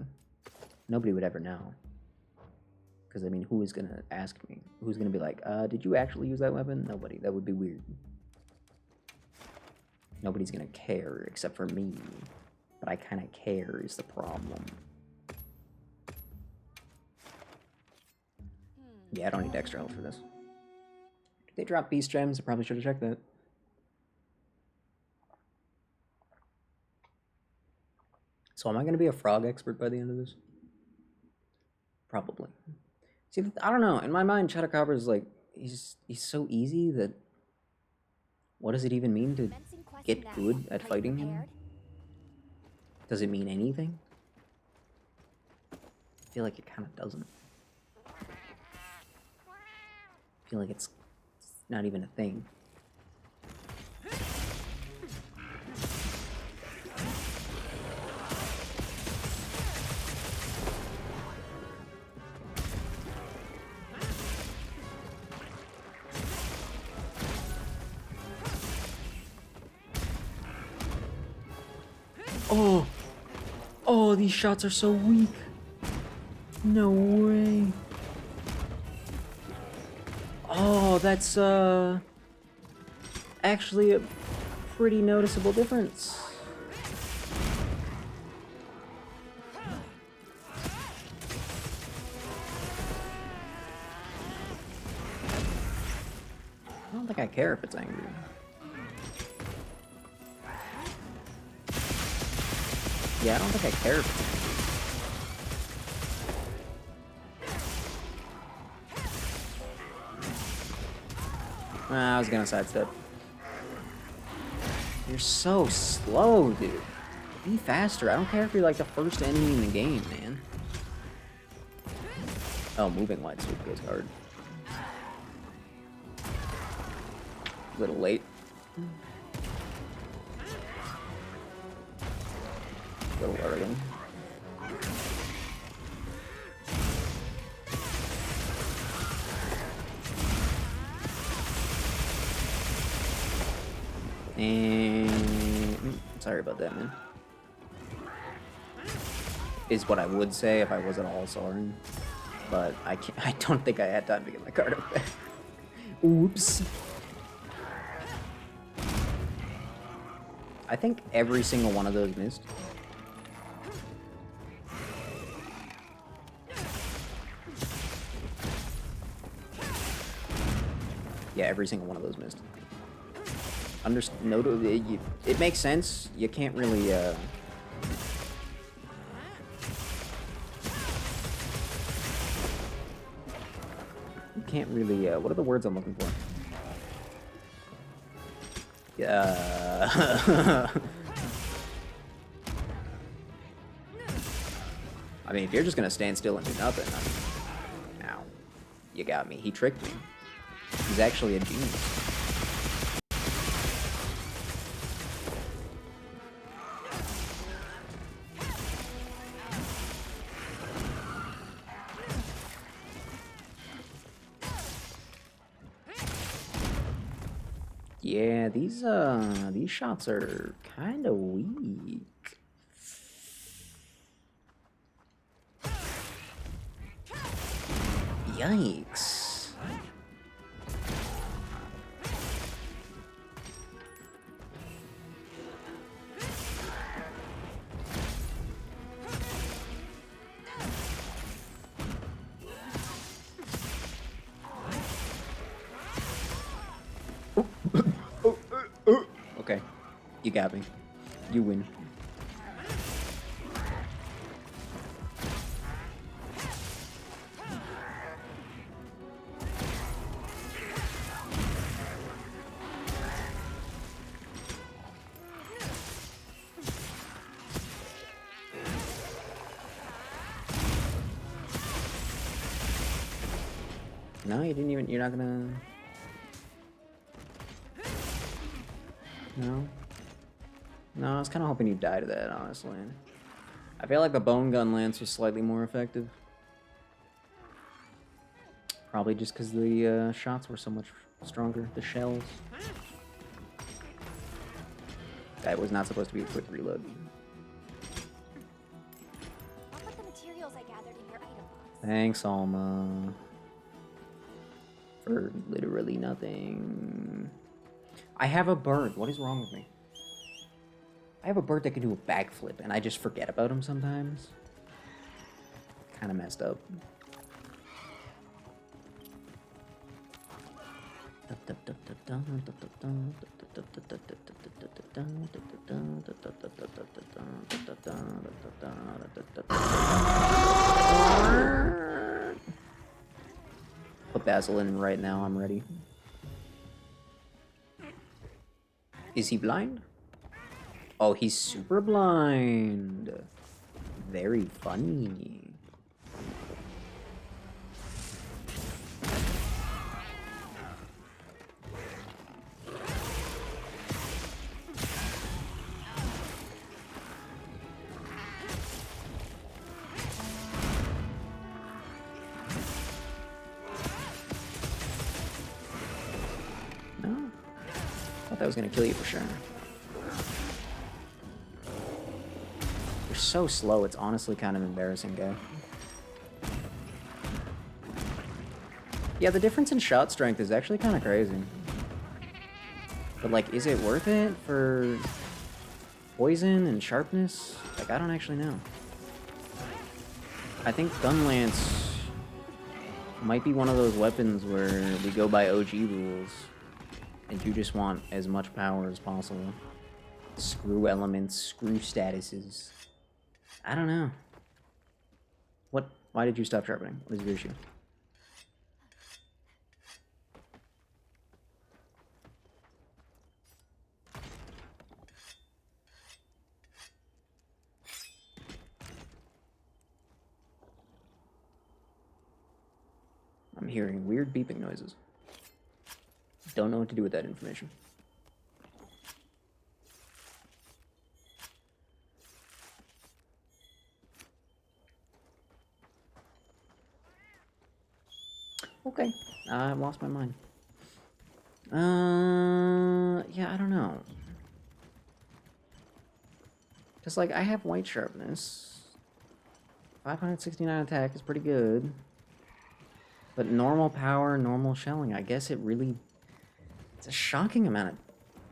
S1: Nobody would ever know. Because, I mean, who is going to ask me? Who's going to be like, did you actually use that weapon? Nobody. That would be weird. Nobody's going to care except for me. But I kind of care is the problem. Yeah, I don't need extra health for this. Did they drop beast gems? I probably should have checked that. So am I going to be a frog expert by the end of this? Probably. See, I don't know. In my mind, Chupacabra is like, he's so easy that... What does it even mean to get good at fighting him? Does it mean anything? I feel like it kind of doesn't. I feel like it's not even a thing. Oh! Oh, these shots are so weak. No way. Oh, that's, actually a pretty noticeable difference. I don't think I care if it's angry. Yeah, I don't think I care if it's angry. I was gonna sidestep. You're so slow, dude. Be faster. I don't care if you're like the first enemy in the game, man. Oh, moving light sweep goes hard. A little late. A little early. And sorry about that, man. Is what I would say if I wasn't all sorry, but I can't. I don't think I had time to get my card up there. Oops. I think every single one of those missed. Yeah, every single one of those missed. It makes sense. You can't really, you can't really, what are the words I'm looking for? Yeah. I mean, if you're just gonna stand still and do nothing, I mean, ow. You got me. He tricked me. He's actually a genius. Yeah, these shots are kind of weak. Yikes. Okay, you got me. You win. No, you didn't even. You're not gonna. No. No, I was kind of hoping you'd die to that, honestly. I feel like the bone gun lance was slightly more effective. Probably just because the shots were so much stronger. The shells. That was not supposed to be a quick reload.
S2: I'll put the materials I gathered in your item box.
S1: Thanks, Alma. For literally nothing. I have a bird. What is wrong with me? I have a bird that can do a backflip, and I just forget about him sometimes. Kind of messed up. Put Basil in right now, I'm ready. Is he blind? Oh, he's super blind. Very funny. No? Thought that was gonna kill you for sure. You're so slow, it's honestly kind of embarrassing, guy. Yeah, the difference in shot strength is actually kind of crazy. But, like, is it worth it for poison and sharpness? Like, I don't actually know. I think Gun Lance might be one of those weapons where we go by OG rules and you just want as much power as possible. Screw elements, screw statuses. I don't know. What? Why did you stop sharpening? What is your issue? I'm hearing weird beeping noises. Don't know what to do with that information. Okay, I lost my mind. Yeah, I don't know. Just like, I have white sharpness. 569 attack is pretty good. But normal power, normal shelling, I guess it really... It's a shocking amount of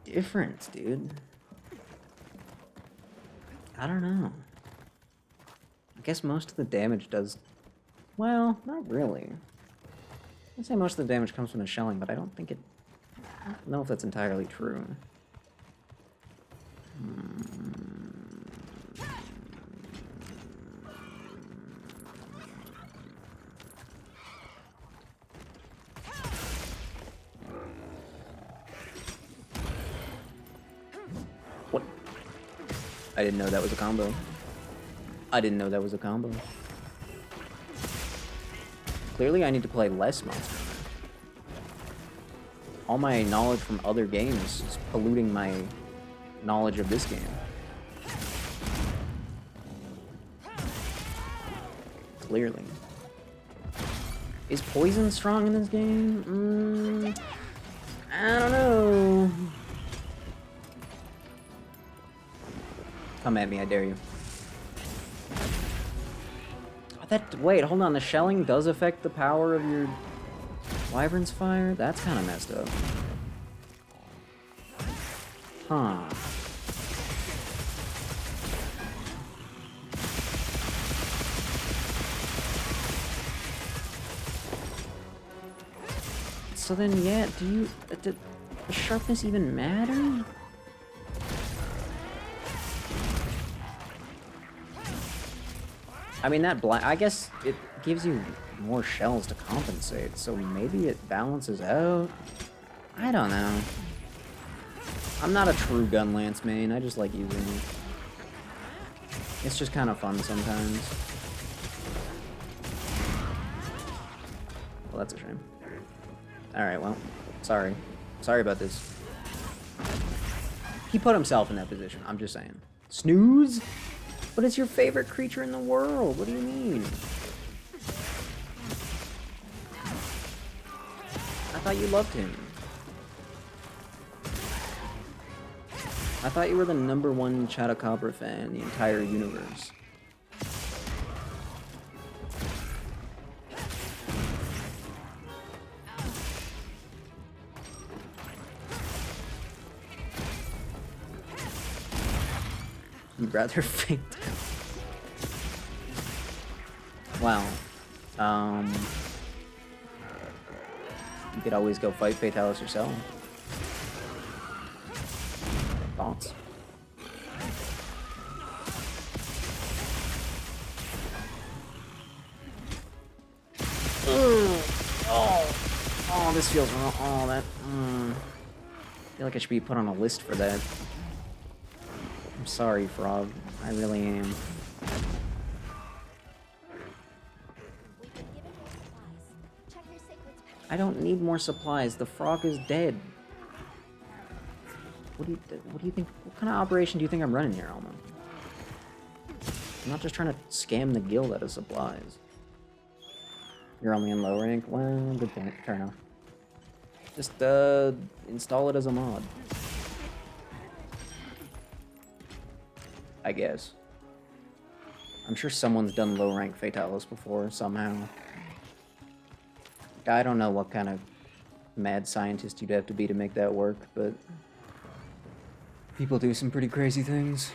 S1: difference, dude. I don't know. I guess most of the damage does... Well, not really. I'd say most of the damage comes from the shelling, but I don't think it... I don't know if that's entirely true. What? I didn't know that was a combo. I didn't know that was a combo. Clearly I need to play less Monster Hunter. All my knowledge from other games is polluting my knowledge of this game. Clearly. Is poison strong in this game? I don't know. Come at me, I dare you. Oh, wait, hold on. The shelling does affect the power of your Wyvern's Fire? That's kind of messed up. Huh. So then, yeah, does sharpness even matter? I mean, I guess it gives you more shells to compensate, so maybe it balances out? I don't know. I'm not a true gun lance main, I just like using it. It's just kind of fun sometimes. Well, that's a shame. Alright, well, sorry. Sorry about this. He put himself in that position, I'm just saying. Snooze? But it's your favorite creature in the world, what do you mean? I thought you loved him. I thought you were the #1 Chotacabra fan in the entire universe. You'd rather faint. Wow. You could always go fight Fatalis yourself. Thoughts? Oh, this feels wrong. Oh, that. I feel like I should be put on a list for that. I'm sorry, Frog. I really am.
S2: We've been given more supplies. Check your sacred spell.
S1: I don't need more supplies. The frog is dead. What do you think? What kind of operation do you think I'm running here, Alma? I'm not just trying to scam the guild out of supplies. You're only in low rank? Well, good point. Fair enough. Just, install it as a mod. I guess. I'm sure someone's done low rank Fatalis before, somehow. I don't know what kind of mad scientist you'd have to be to make that work, but people do some pretty crazy things.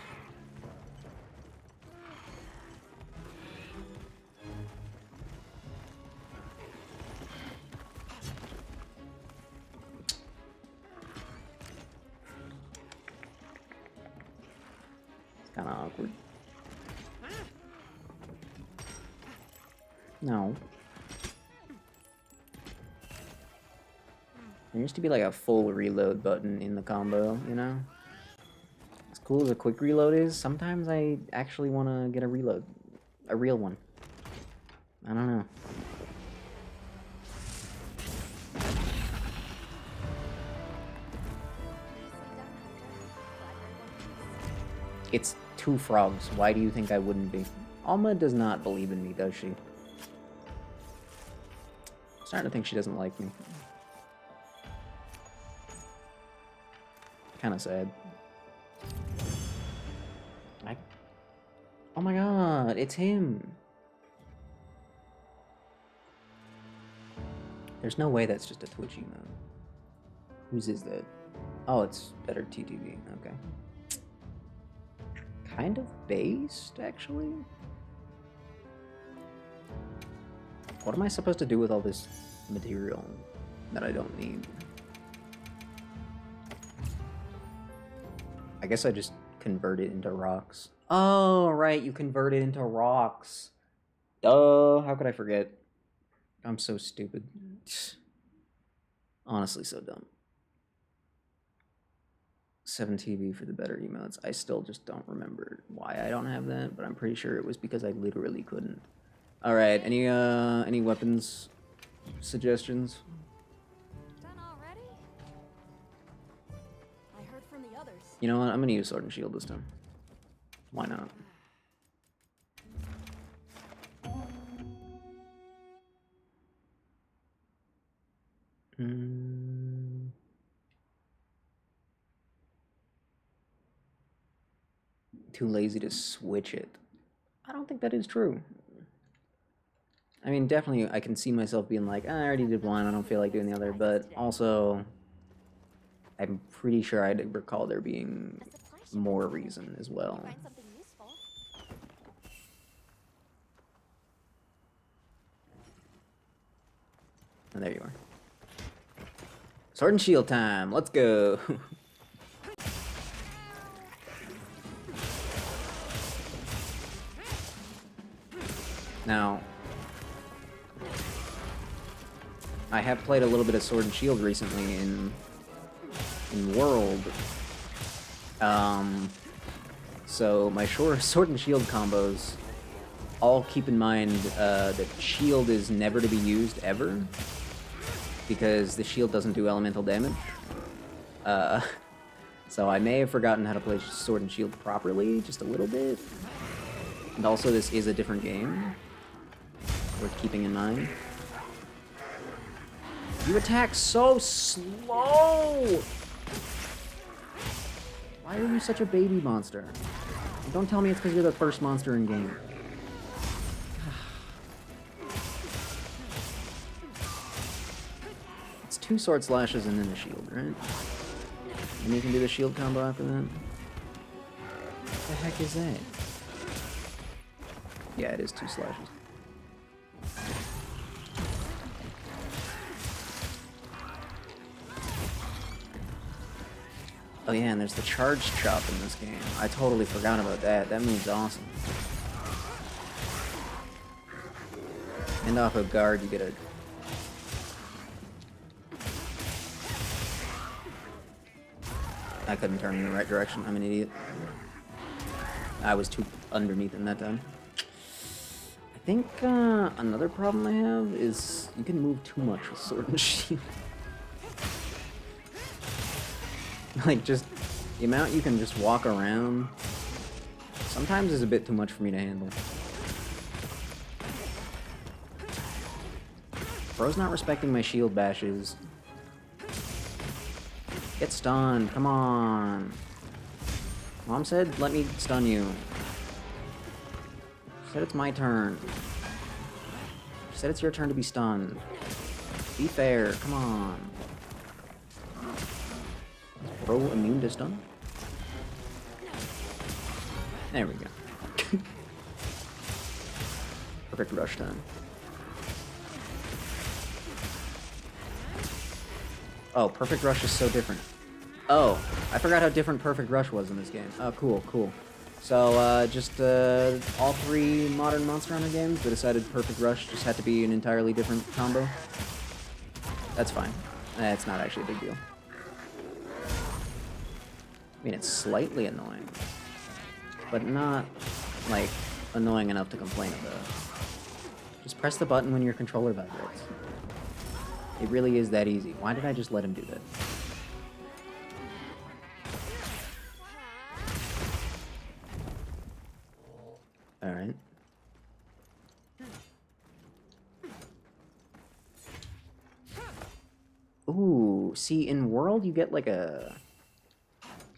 S1: It's kind of awkward. No. There used to be like a full reload button in the combo, you know? As cool as a quick reload is, sometimes I actually want to get a reload. A real one. I don't know. It's 2 frogs. Why do you think I wouldn't be? Alma does not believe in me, does she? I'm starting to think she doesn't like me. Kind of sad. Oh my god, it's him! There's no way that's just a Twitch emote. Whose is that? Oh, it's better TTV. Okay. Kind of based, actually? What am I supposed to do with all this material that I don't need? I guess I just convert it into rocks. Oh, right, you convert it into rocks. Duh, how could I forget? I'm so stupid. Honestly, so dumb. 7TV for the better emotes. I still just don't remember why I don't have that, but I'm pretty sure it was because I literally couldn't. Alright, any weapons suggestions?
S2: Done already? I heard from the others.
S1: You know what? I'm gonna use Sword and Shield this time. Why not? too lazy to switch it. I don't think that is true. I mean, definitely I can see myself being like, I already did one, I don't feel like doing the other, but also I'm pretty sure I'd recall there being more reason as well.
S2: Find something useful.
S1: Oh, there you are. Sword and shield time, let's go. Now, I have played a little bit of Sword and Shield recently in World. So my Sword and Shield combos all keep in mind that shield is never to be used ever because the shield doesn't do elemental damage. So I may have forgotten how to play Sword and Shield properly just a little bit. And also this is a different game, worth keeping in mind. You attack so slow! Why are you such a baby monster? And don't tell me it's because you're the first monster in game. It's 2 sword slashes and then the shield, right? And you can do the shield combo after that? What the heck is that? Yeah, it is 2 slashes. Oh yeah, and there's the charge chop in this game. I totally forgot about that. That move's awesome. And off of guard, you get a... I couldn't turn in the right direction. I'm an idiot. I was too underneath in that time. I think another problem I have is you can move too much with Sword and Shield. Like, just the amount you can just walk around sometimes is a bit too much for me to handle. Bro's not respecting my shield bashes. Get stunned, come on. Mom said, let me stun you. She said it's my turn. She said it's your turn to be stunned. Be fair, come on. Bro immune to stun? There we go. Perfect rush time. Oh, perfect rush is so different. Oh, I forgot how different perfect rush was in this game. Oh, cool, cool. So, just all 3 modern Monster Hunter games, they decided perfect rush just had to be an entirely different combo. That's fine. It's not actually a big deal. I mean, it's slightly annoying, but not, like, annoying enough to complain about. Just press the button when your controller vibrates. It really is that easy. Why did I just let him do that? Alright. Ooh, see, in World you get like a...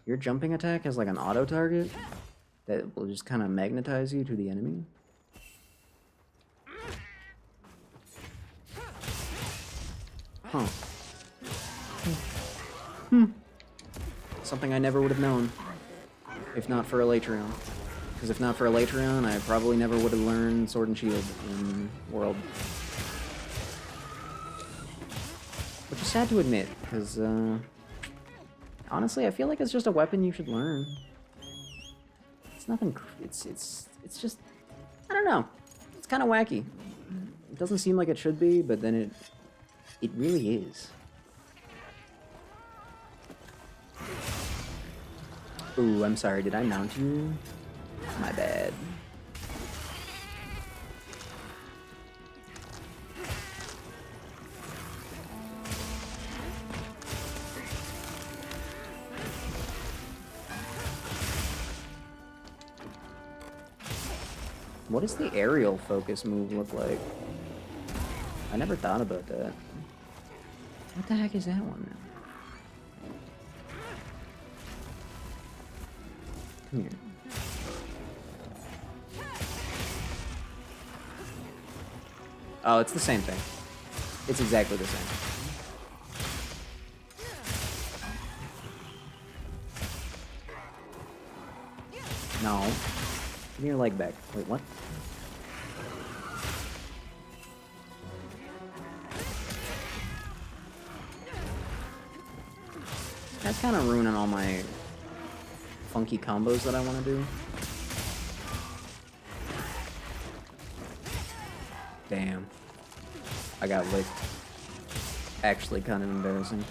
S1: Your jumping attack has like an auto target that will just kind of magnetize you to the enemy. Huh. Something I never would have known if not for Elytrion. Because if not for Elytrion, I probably never would have learned Sword and Shield in World. Which is sad to admit, because honestly, I feel like it's just a weapon you should learn. It's nothing. It's just, I don't know. It's kind of wacky. It doesn't seem like it should be, but then it really is. Ooh, I'm sorry. Did I mount you? My bad. What does the aerial focus move look like? I never thought about that. What the heck is that one now? Come here. Oh, it's the same thing. It's exactly the same. No. Give me your leg back. Wait, what? That's kind of ruining all my funky combos that I want to do. Damn. I got licked. Actually kind of embarrassing.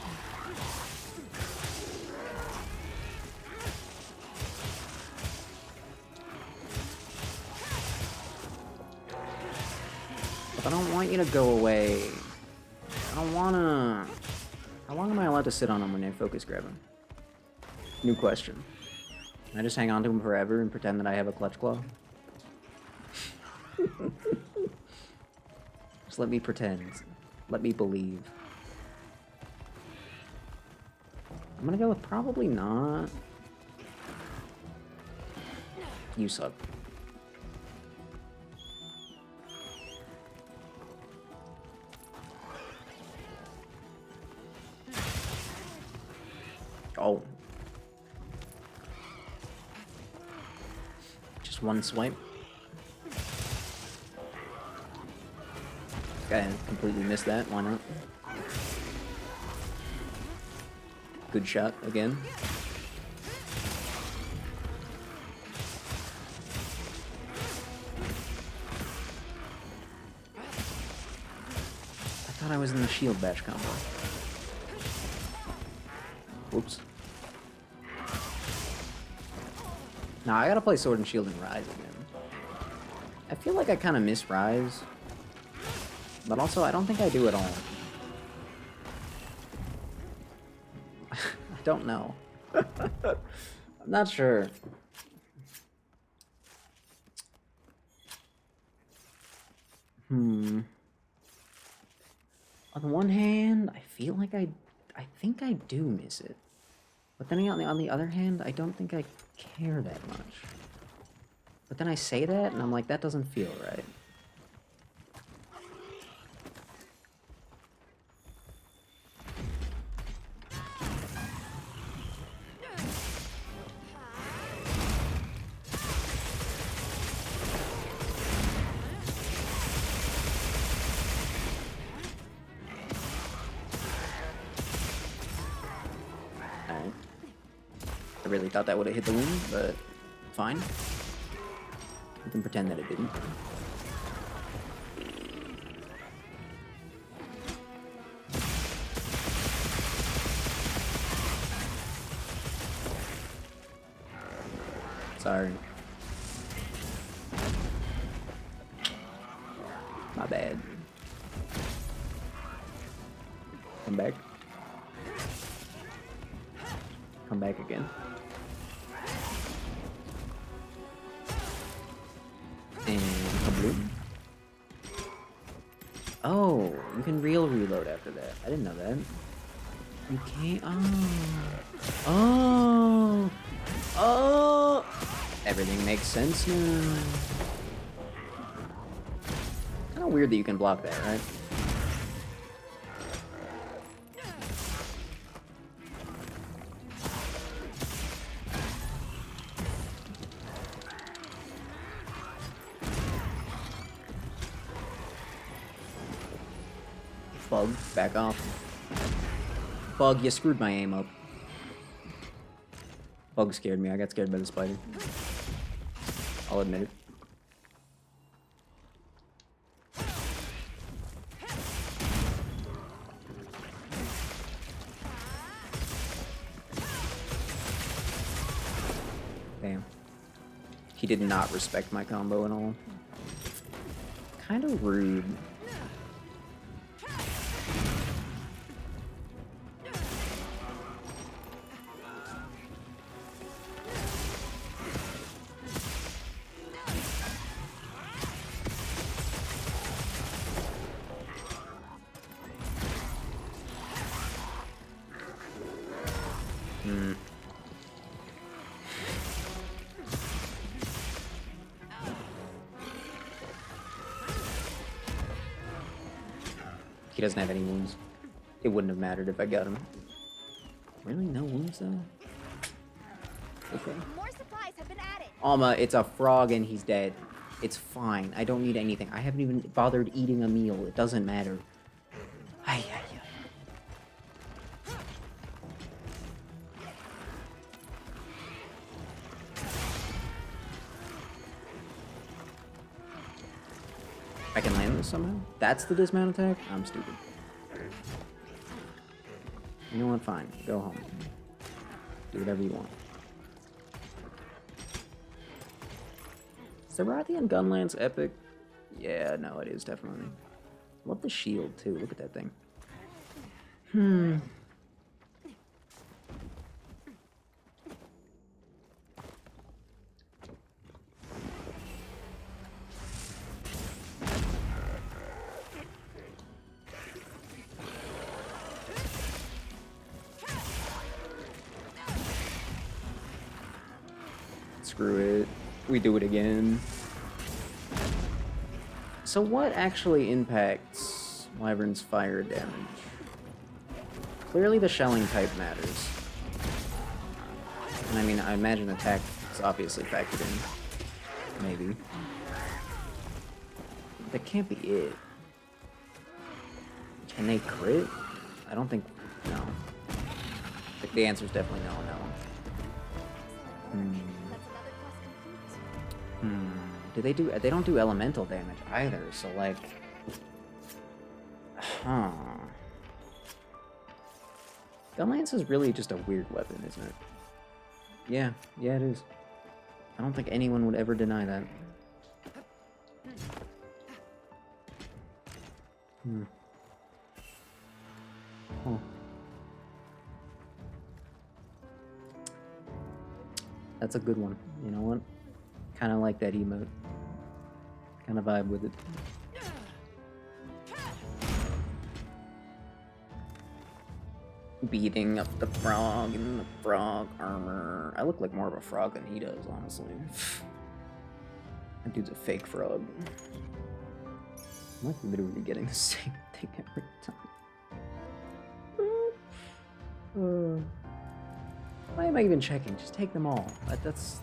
S1: But I don't want you to go away. I don't wanna... How long am I allowed to sit on him when I focus grab him? New question. Can I just hang on to him forever and pretend that I have a clutch claw? Just let me pretend. Let me believe. I'm gonna go with probably not. You suck. Oh. Just one swipe. Okay, completely missed that. Why not? Good shot again. I thought I was in the shield bash combo. Whoops. Nah, I gotta play Sword and Shield and Rise again. I feel like I kind of miss Rise. But also, I don't think I do at all. I don't know. I'm not sure. On the one hand, I feel like I think I do miss it. But then on the other hand, I don't think I care that much. But then I say that, and I'm like, that doesn't feel right. Alright. I really thought that would have hit the wing, but fine. We can pretend that it didn't. Sorry. My bad. Come back. Come back again. And kaboom. Oh, you can reload after that. I didn't know that. You can't. Oh. Oh. Everything makes sense now. Kind of weird that you can block that, right? Bug, back off. Bug, you screwed my aim up. Bug scared me. I got scared by the spider. I'll admit it. Damn. He did not respect my combo at all. Kind of rude. He doesn't have any wounds. It wouldn't have mattered if I got him. Really? No wounds, though? Okay.
S2: More supplies have been added.
S1: Alma, it's a frog and he's dead. It's fine. I don't need anything. I haven't even bothered eating a meal. It doesn't matter. Ay, ay, ay. I can land this somehow? That's the dismount attack? I'm stupid. You know what? Fine. Go home. Do whatever you want. Is the Rathian Gunlance epic? Yeah, no, it is definitely. Love the shield too. Look at that thing. Screw it. We do it again. So what actually impacts Wyvern's fire damage? Clearly the shelling type matters. And I mean, I imagine attack is obviously factored in. Maybe. That can't be it. Can they crit? I don't think... No. The answer is definitely no, no.
S2: That's another quest complete.
S1: Do they do... They don't do elemental damage either, so like... Huh. Gunlance is really just a weird weapon, isn't it? Yeah, it is. I don't think anyone would ever deny that. Huh. That's a good one. You know what? Kind of like that emote. Kind of vibe with it. Beating up the frog in the frog armor. I look like more of a frog than he does, honestly. That dude's a fake frog. I'm like literally getting the same thing every time. Why am I even checking? Just take them all. That's...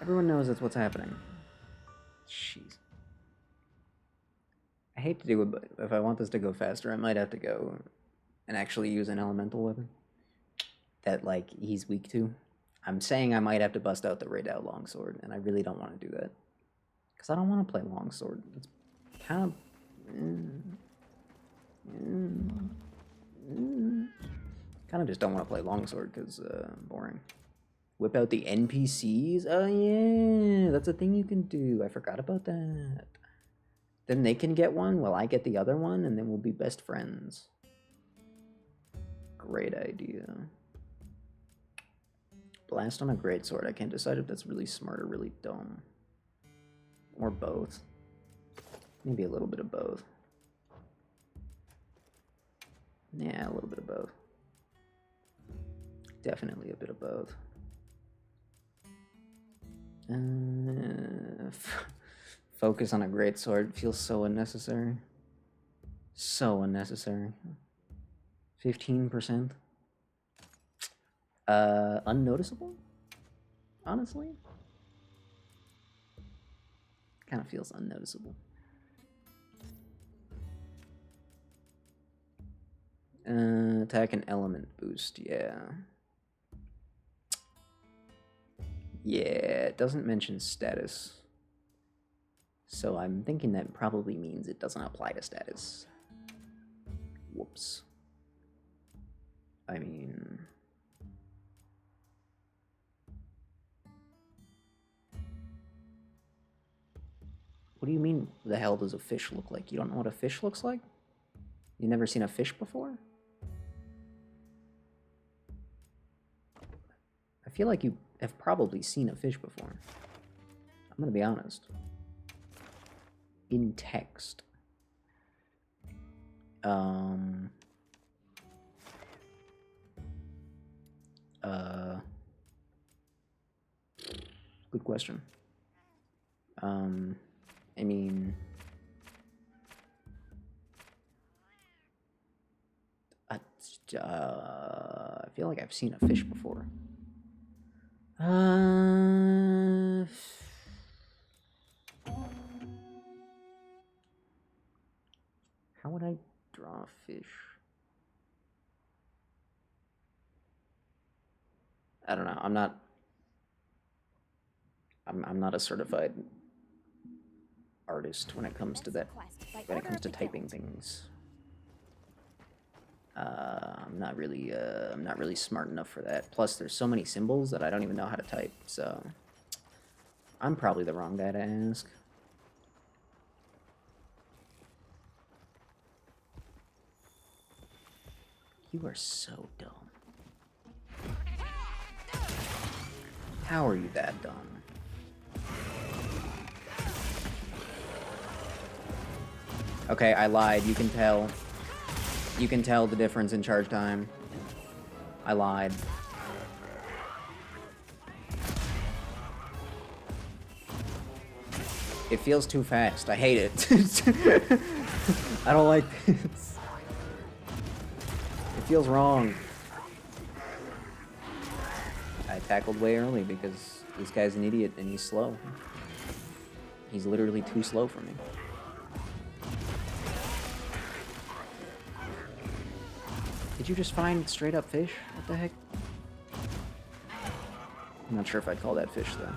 S1: Everyone knows that's what's happening. Jeez. I hate to do it, but if I want this to go faster, I might have to go and actually use an elemental weapon that, like, he's weak to. I'm saying I might have to bust out the Raidou Longsword, and I really don't want to do that. Because I don't want to play Longsword. It's kind of... Kind of just don't want to play Longsword because boring. Whip out the NPCs? Oh yeah, that's a thing you can do. I forgot about that. Then they can get one while I get the other one, and then we'll be best friends. Great idea. Blast on a greatsword. I can't decide if that's really smart or really dumb. Or both. Maybe a little bit of both. Yeah, a little bit of both. Definitely a bit of both. Focus on a greatsword feels so unnecessary. So unnecessary. 15%. Unnoticeable? Honestly? Kind of feels unnoticeable. Attack and element boost, yeah. Yeah, it doesn't mention status. So I'm thinking that probably means it doesn't apply to status. Whoops. I mean... What do you mean, the hell does a fish look like? You don't know what a fish looks like? You never seen a fish before? I feel like you have probably seen a fish before. I'm gonna be honest. In text. Good question. I mean... I feel like I've seen a fish before. How would I draw a fish? I don't know. I'm not a certified artist when it comes to that. When it comes to typing things, I'm not really smart enough for that. Plus, there's so many symbols that I don't even know how to type. So, I'm probably the wrong guy to ask. You are so dumb. How are you that dumb? Okay, I lied. You can tell. You can tell the difference in charge time. I lied. It feels too fast. I hate it. I don't like this. It feels wrong. I tackled way early because this guy's an idiot and he's slow. He's literally too slow for me. Did you just find straight up fish? What the heck? I'm not sure if I'd call that fish though.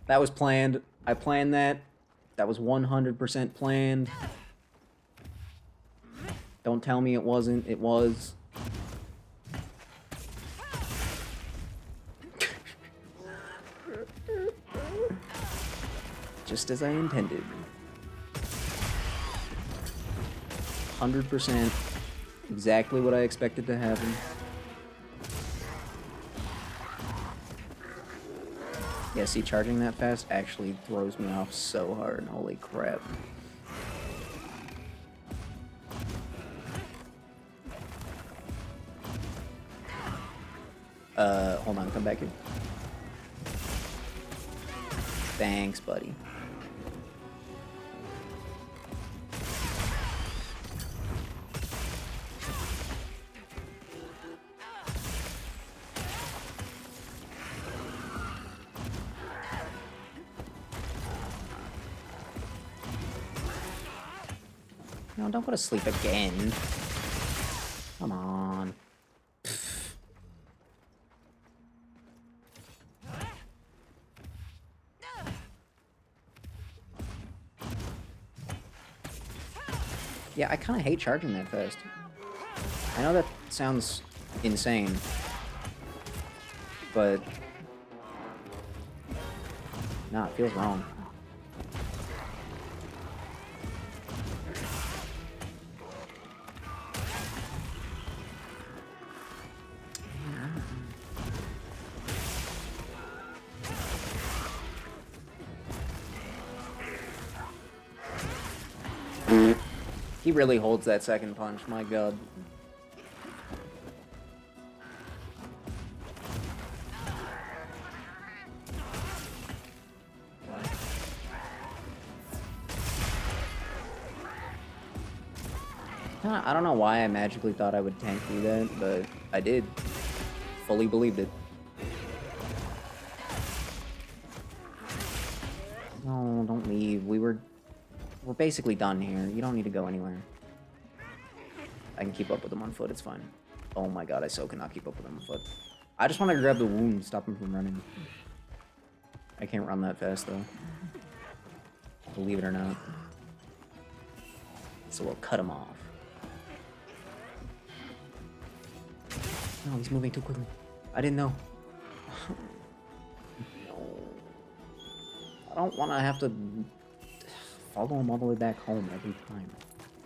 S1: That was planned. I planned that. That was 100% planned. Don't tell me it wasn't. It was. Just as I intended. 100%. Exactly what I expected to happen. Yeah, see, charging that fast actually throws me off so hard. Holy crap. Hold on, come back here. Thanks, buddy. No, don't go to sleep again. Come on. Yeah, I kind of hate charging that fast. I know that sounds insane, but nah, it feels wrong. He really holds that second punch, my god. I don't know why I magically thought I would tank through that, but I did. Fully believed it. No, don't leave. We're basically done here. You don't need to go anywhere. I can keep up with him on foot, it's fine. Oh my god, I so cannot keep up with him on foot. I just want to grab the wound and stop him from running. I can't run that fast, though. Believe it or not. So we'll cut him off. No, he's moving too quickly. I didn't know. No. I don't want to have to follow him all the way back home every time.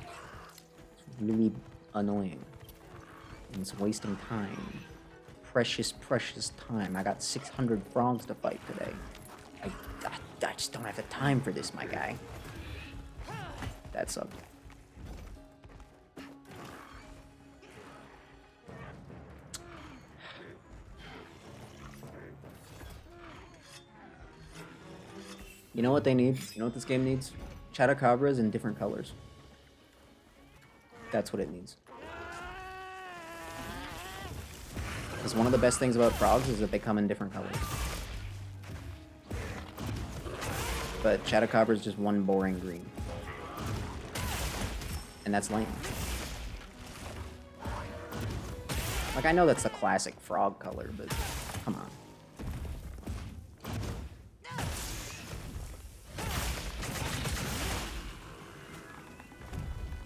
S1: It's really annoying. And it's wasting time. Precious, precious time. I got 600 frogs to fight today. I just don't have the time for this, my guy. That sucked. You know what they need? You know what this game needs? Chadacabras in different colors. That's what it needs. Because one of the best things about frogs is that they come in different colors. But Chadacabra is just one boring green. And that's lame. Like, I know that's the classic frog color, but come on.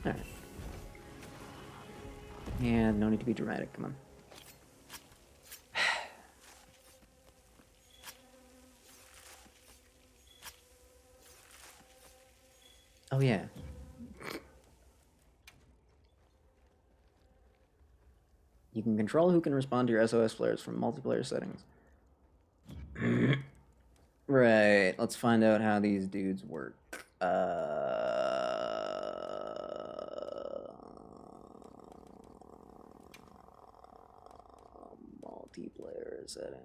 S1: Alright. Yeah, no need to be dramatic, come on. Oh yeah. You can control who can respond to your SOS flares from multiplayer settings. Right, let's find out how these dudes work. Multiplayer settings.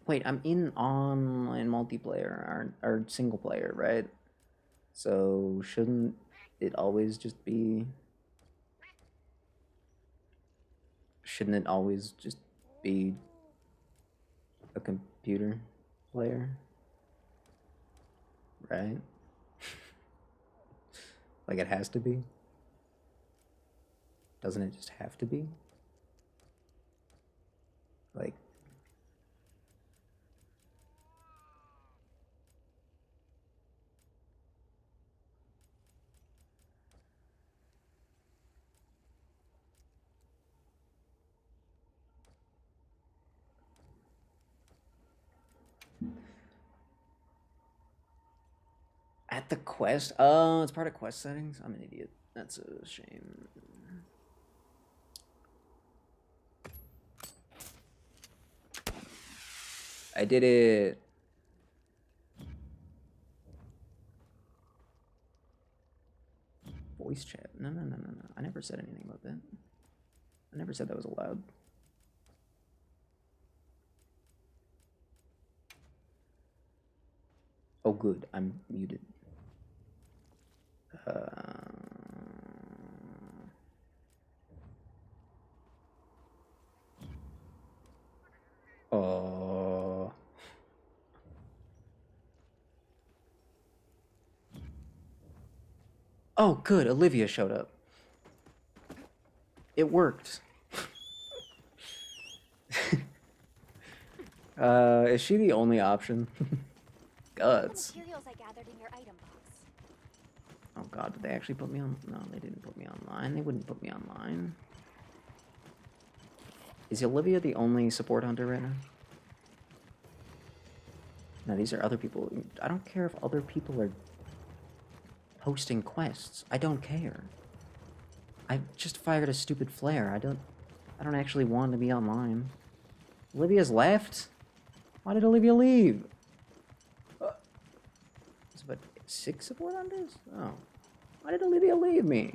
S1: Wait, I'm in online multiplayer or single player, right? So shouldn't it always just be... Shouldn't it always just be a computer player? Right? Like it has to be? Doesn't it just have to be? Like... At the quest? Oh, it's part of quest settings? I'm an idiot. That's a shame. I did it. Voice chat. No. I never said anything about that. I never said that was allowed. Oh, good. I'm muted. Oh. Oh, good. Olivia showed up. It worked. Is she the only option? Guts.
S2: Materials I gathered in your item box.
S1: Oh god, did they actually put me on? No, they didn't put me online. They wouldn't put me online. Is Olivia the only support hunter right now? No, these are other people. I don't care if other people are posting quests. I don't care. I just fired a stupid flare. I don't actually want to be online. Olivia's left? Why did Olivia leave? It's about 6 support hunters? Oh. Why did Olivia leave me?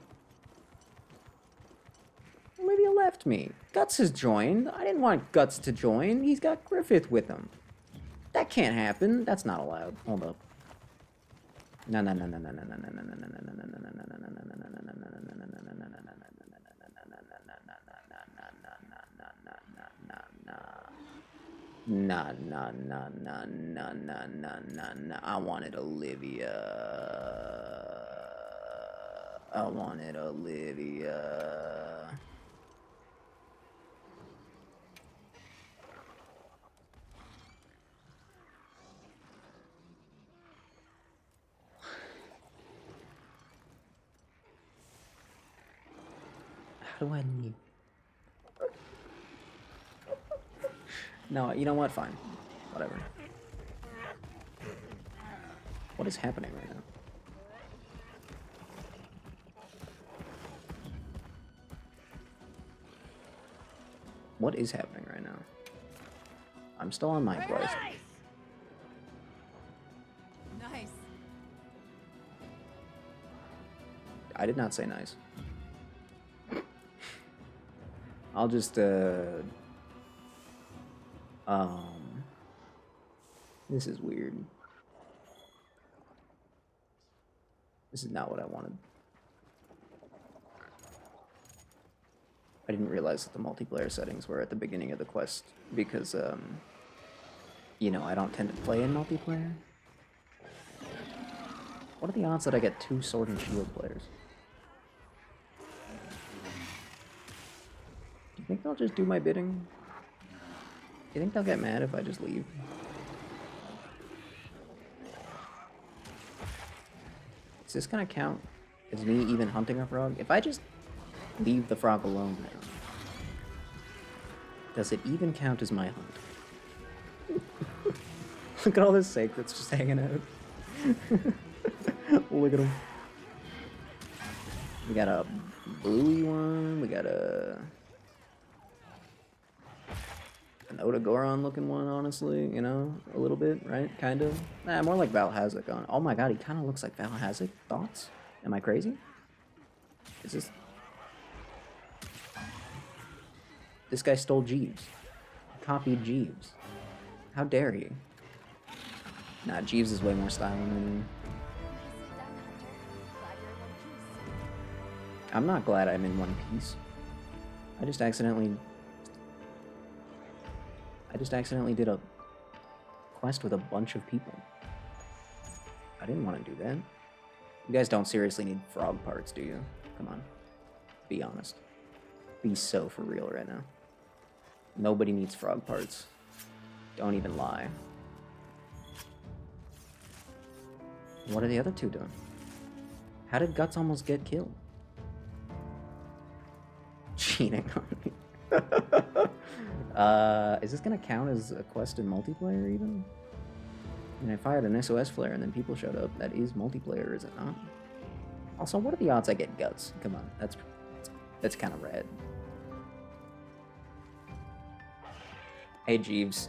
S1: Olivia left me. Guts has joined. I didn't want Guts to join. He's got Griffith with him. That can't happen. That's not allowed. Hold up. No. I wanted Olivia. I wanted Olivia. How do I leave? No, you know what? Fine. Whatever. What is happening right now? What is happening right now? I'm still on my quest.
S3: Nice.
S1: I did not say nice. I'll just, this is weird. This is not what I wanted. I didn't realize that the multiplayer settings were at the beginning of the quest because, you know, I don't tend to play in multiplayer. What are the odds that I get 2 Sword and Shield players? Do you think they'll just do my bidding? Do you think they'll get mad if I just leave? Is this gonna count as me even hunting a frog? If I just leave the frog alone now, does it even count as my hunt? Look at all this sacrets just hanging out. Look at them. We got a bluey one, we got an Otagoron looking one, honestly, you know, a little bit, right? Kind of. Nah, more like Valhazak on. Oh my god, he kind of looks like Valhazak. Thoughts? Am I crazy? Is this... This guy stole Jeeves. Copied Jeeves. How dare he? Nah, Jeeves is way more styling than me. I'm not glad I'm in one piece. I just accidentally did a quest with a bunch of people. I didn't want to do that. You guys don't seriously need frog parts, do you? Come on. Be honest. Be so for real right now. Nobody needs frog parts. Don't even lie. What are the other two doing? How did Guts almost get killed? Cheating on me. Is this gonna count as a quest in multiplayer even? I mean, I fired an SOS flare and then people showed up. That is multiplayer, is it not? Also, what are the odds I get Guts? Come on, that's kind of rad. Hey, Jeeves.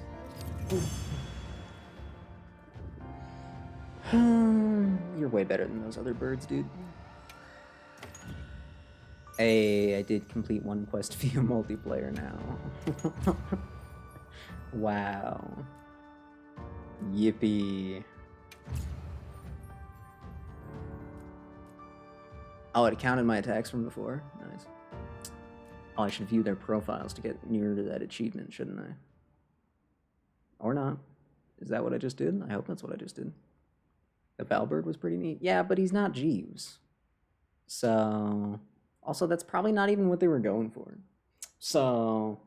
S1: You're way better than those other birds, dude. Hey, I did complete one quest via multiplayer now. Wow. Yippee. Oh, it counted my attacks from before? Nice. Oh, I should view their profiles to get nearer to that achievement, shouldn't I? Or not. Is that what I just did? I hope that's what I just did. The Valbird was pretty neat. Yeah, but he's not Jeeves. So... Also, that's probably not even what they were going for. So...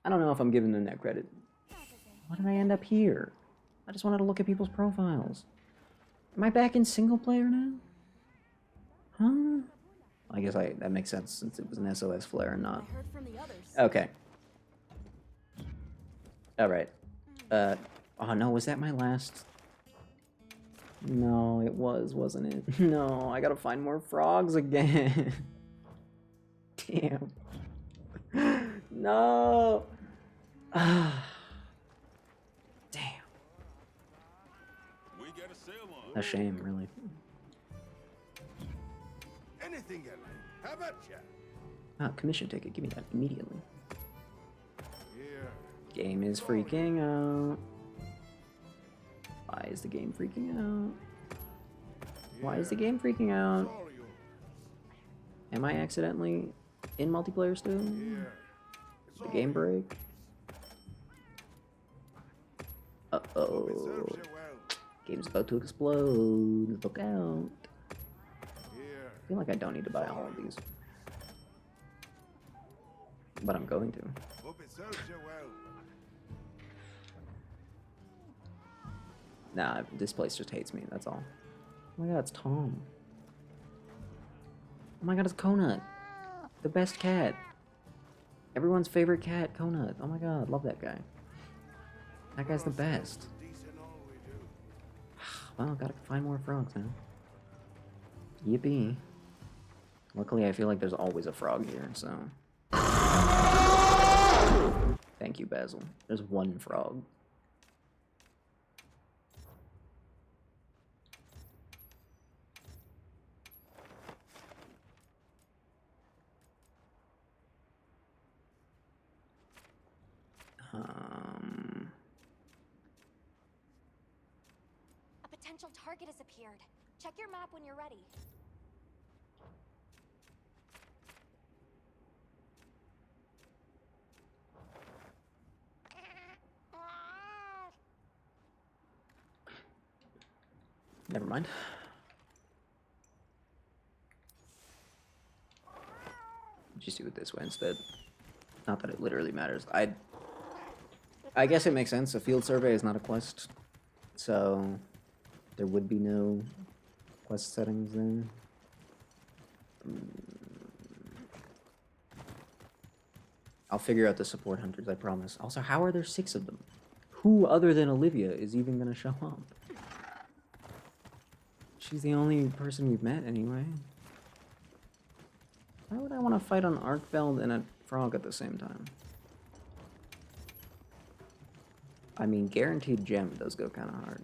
S1: I don't know if I'm giving them that credit. Why did I end up here? I just wanted to look at people's profiles. Am I back in single player now? Huh? I guess that makes sense since it was an SOS flare and not... Okay. Alright. Oh no, was that my last... No, it wasn't it? No, I gotta find more frogs again. Damn. No! Damn.
S4: We get a sale on.
S1: A shame, really.
S4: Anything else? How about ya?
S1: Ah, commission ticket. Give me that immediately.
S4: Here.
S1: Game is freaking out. Why is the game freaking out? Why is the game freaking out?
S4: All yours.
S1: Am I accidentally in multiplayer still?
S4: Here. It's
S1: The
S4: all
S1: game
S4: yours.
S1: break?
S4: Hope it
S1: Uh-oh.
S4: serves you well.
S1: Game's about to explode. Look out.
S4: Here.
S1: I feel like I don't need to buy all of these. But I'm going to.
S4: Hope it serves you well.
S1: Nah, this place just hates me, that's all. Oh my god, it's Tom. Oh my god, it's Conut. The best cat. Everyone's favorite cat, Conut. Oh my god, love that guy. That guy's the best.
S4: Decent all we do.
S1: Well, gotta find more frogs now. Yippee. Luckily, I feel like there's always a frog here, so... Basil. There's one frog.
S2: A potential target has appeared. Check your map when you're ready.
S1: Never mind. Just do it this way instead. Not that it literally matters. I guess it makes sense. A field survey is not a quest, so there would be no quest settings there. I'll figure out the support hunters, I promise. Also, how are there 6 of them? Who other than Olivia is even gonna show up? She's the only person we've met anyway. Why would I want to fight an Arkveld and a frog at the same time? I mean, guaranteed gem does go kind of hard.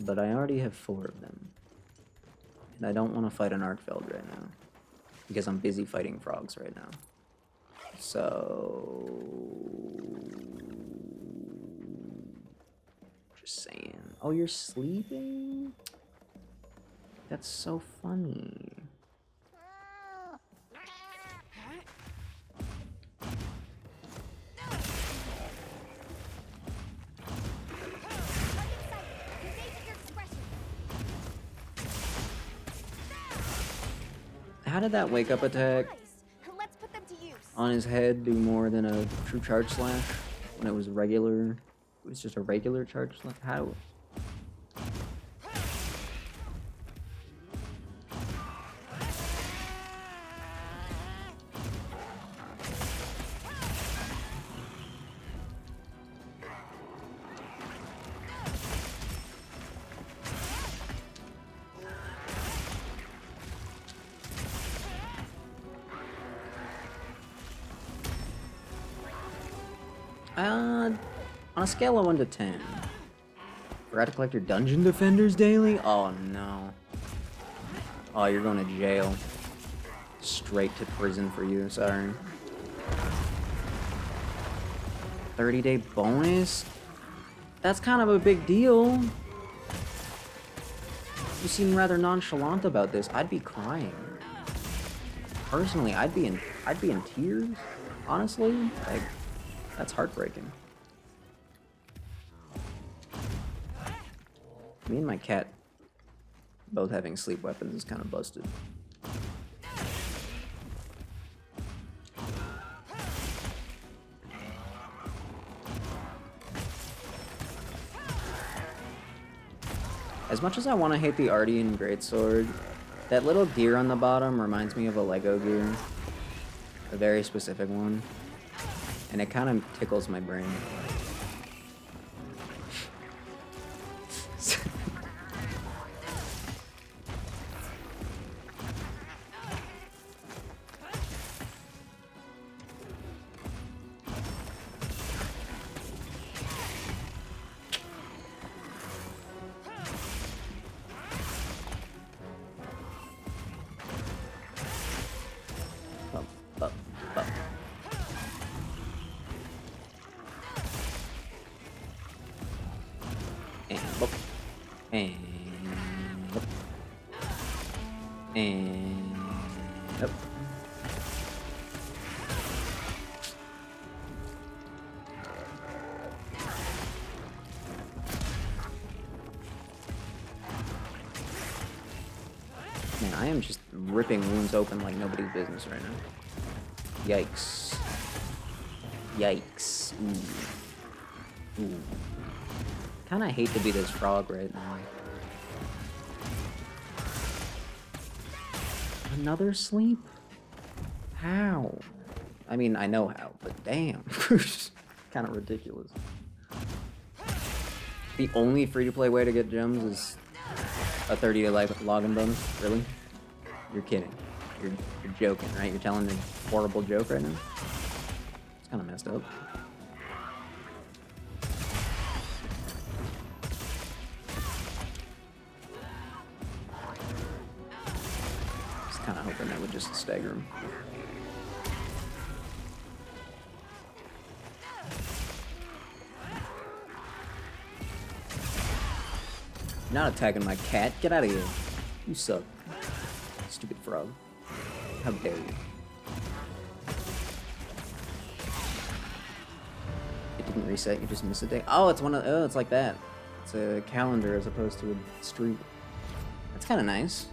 S1: But I already have 4 of them. And I don't want to fight an Arkveld right now. Because I'm busy fighting frogs right now. So... just saying. Oh, you're sleeping? That's so funny. How did that wake up attack
S2: Let's put them to use.
S1: on his head do more than a true charge slash when it was regular? It was just a regular charge slash? How? On a scale of 1 to 10. Forgot to collect your dungeon defenders daily? Oh no. Oh, you're going to jail. Straight to prison for you, sorry. 30-day bonus? That's kind of a big deal. You seem rather nonchalant about this. I'd be crying. Personally, I'd be in tears. Honestly, like, that's heartbreaking. Me and my cat both having sleep weapons is kind of busted. As much as I want to hate the Ardean Greatsword, that little gear on the bottom reminds me of a Lego gear. A very specific one. And it kind of tickles my brain. Man, I am just ripping wounds open like nobody's business right now. Yikes. Yikes. Ooh. Ooh. Kinda hate to be this frog right now. Another sleep? How? I mean, I know how, but damn. Kinda ridiculous. The only free-to-play way to get gems is a 30-day login bonus? Really? You're kidding. You're joking, right? You're telling a horrible joke right now? It's kind of messed up. then that would just stagger him. You're not attacking my cat. Get out of here. You suck. Stupid frog. How dare you. It didn't reset, you just missed a day. Oh, it's it's like that. It's a calendar as opposed to a streak. That's kind of nice.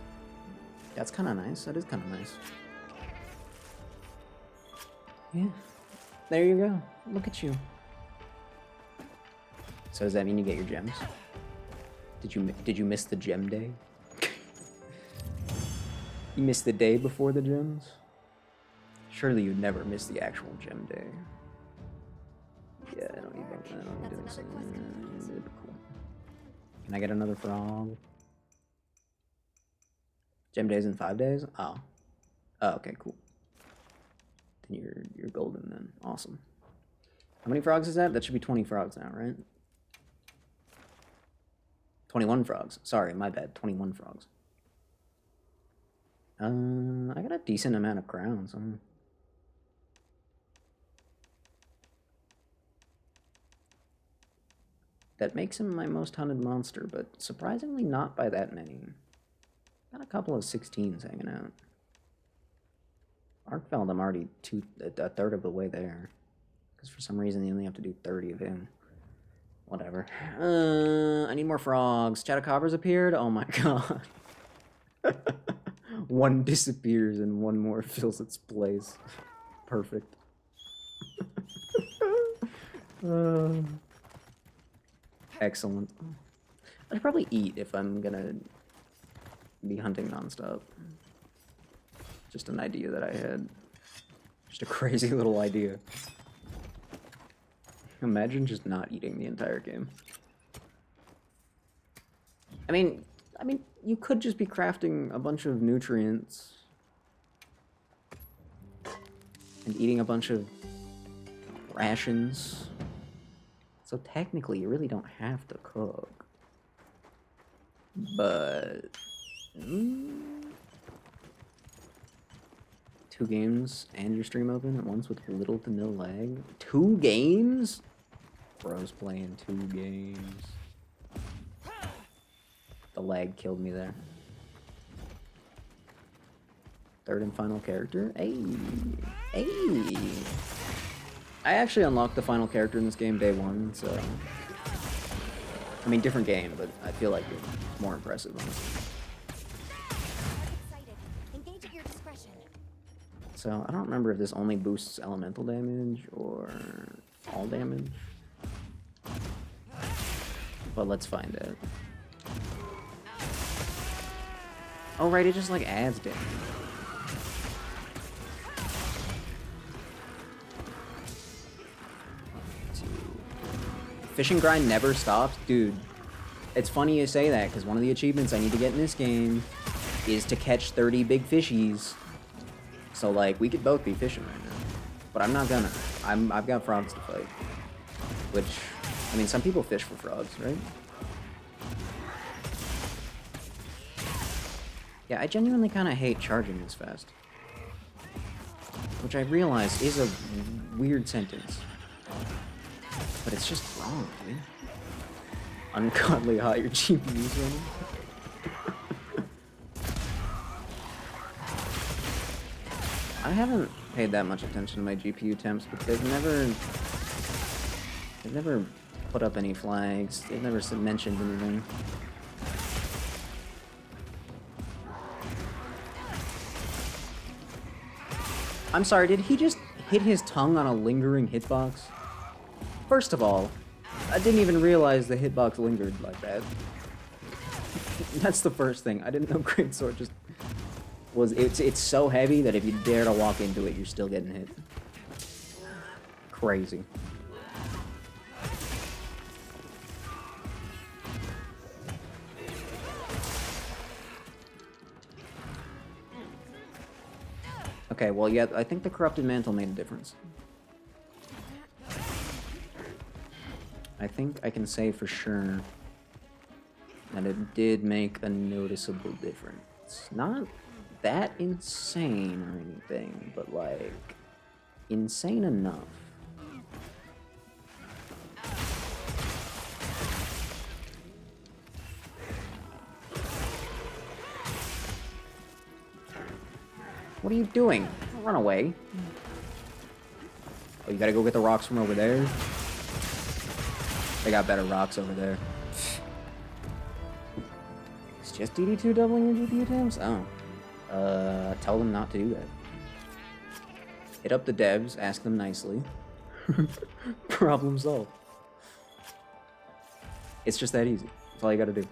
S1: That's kind of nice. That is kind of nice. Yeah. There you go. Look at you. So does that mean you get your gems? Did you miss the gem day? You missed the day before the gems? Surely you'd never miss the actual gem day. Yeah, I don't need this. Cool. Can I get another frog? Gem days in 5 days? Oh. Oh, okay, cool. Then you're golden then. Awesome. How many frogs is that? That should be 20 frogs now, right? 21 frogs. Sorry, my bad. 21 frogs. I got a decent amount of crowns. That makes him my most hunted monster, but surprisingly not by that many. Got a couple of 16s hanging out. Arkfeld, I'm already a third of the way there. Because for some reason you only have to do 30 of him. Whatever. I need more frogs. Chatacabra's appeared? Oh my god. One disappears and one more fills its place. Perfect. Excellent. I should probably eat if I'm gonna be hunting nonstop. Just an idea that I had. Just a crazy little idea. Imagine just not eating the entire game. I mean, you could just be crafting a bunch of nutrients and eating a bunch of rations. So technically, you really don't have to cook. But 2 games and your stream open at once with little to no lag. 2 games? Bro's playing 2 games. The lag killed me there. 3rd and final character? Hey! Hey! I actually unlocked the final character in this game day 1, so... I mean, different game, but I feel like it's more impressive, honestly.
S2: Engage at your discretion.
S1: So, I don't remember if this only boosts elemental damage or all damage. But let's find out. Oh, right, it just, like, adds damage. Fishing grind never stops? Dude, it's funny you say that, because one of the achievements I need to get in this game is to catch 30 big fishies. So, like, we could both be fishing right now. But I'm not gonna. I've got frogs to fight. Which, I mean, some people fish for frogs, right? Yeah, I genuinely kind of hate charging this fast. Which I realize is a weird sentence. But it's just wrong, dude. Ungodly hot your GPU's running. I haven't paid that much attention to my GPU temps, but they've never put up any flags. They've never mentioned anything. I'm sorry, did he just hit his tongue on a lingering hitbox? First of all, I didn't even realize the hitbox lingered like that. That's the first thing. I didn't know Greatsword just was... It's so heavy that if you dare to walk into it, you're still getting hit. Crazy. Okay, well, yeah, I think the Corrupted Mantle made a difference. I think I can say for sure that it did make a noticeable difference. Not that insane or anything, but like insane enough. What are you doing? Don't run away. Oh, you gotta go get the rocks from over there? They got better rocks over there. It's just DD2 doubling your GPU temps? Oh. Tell them not to do that. Hit up the devs, ask them nicely. Problem solved. It's just that easy. That's all you gotta do.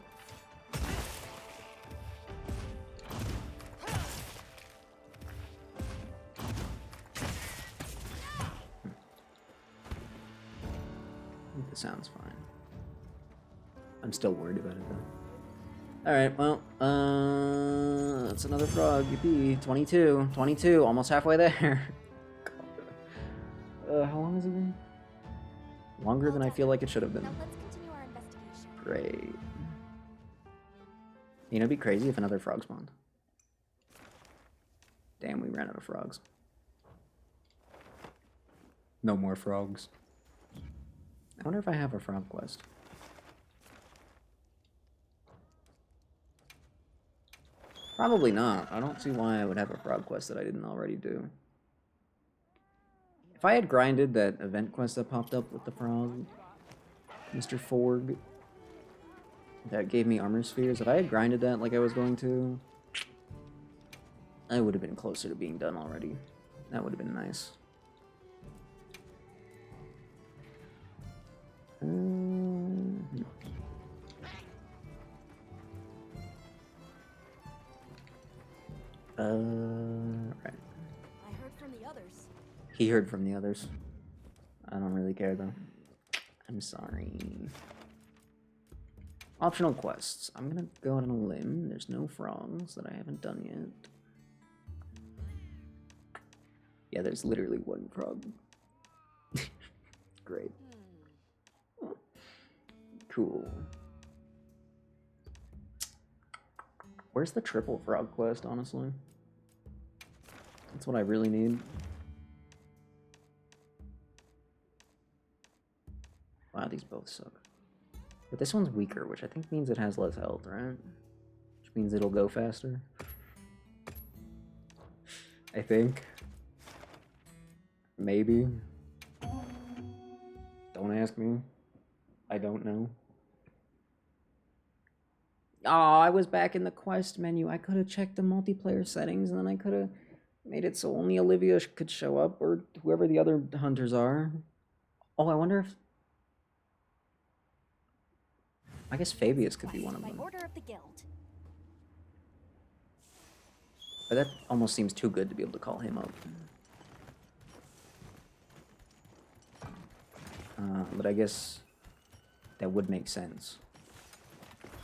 S1: The sound's fine. I'm still worried about it though. Alright, well, that's another frog. Yippee. 22. 22. Almost halfway there. How long has it been? Longer than I feel like it should have been.
S2: Now let's continue our investigation.
S1: Great. You know, it'd be crazy if another frog spawned. Damn, we ran out of frogs. No more frogs. I wonder if I have a frog quest. Probably not. I don't see why I would have a frog quest that I didn't already do. If I had grinded that event quest that popped up with the frog, Mr. Forg, that gave me armor spheres, if I had grinded that like I was going to, I would have been closer to being done already. That would have been nice. Right.
S2: I heard from the others.
S1: He heard from the others. I don't really care though. I'm sorry. Optional quests. I'm gonna go out on a limb. There's no frogs that I haven't done yet. Yeah, there's literally one frog. Great. Cool. Where's the triple frog quest, honestly? That's what I really need. Wow, these both suck. But this one's weaker, which I think means it has less health, right? Which means it'll go faster. I think. Maybe. Don't ask me. I don't know. Oh, I was back in the quest menu. I could have checked the multiplayer settings, and then I could have made it so only Olivia could show up, or whoever the other hunters are. Oh, I wonder if... I guess Fabius could be one of
S2: By
S1: them.
S2: order of the guild.
S1: But that almost seems too good to be able to call him up. But I guess that would make sense.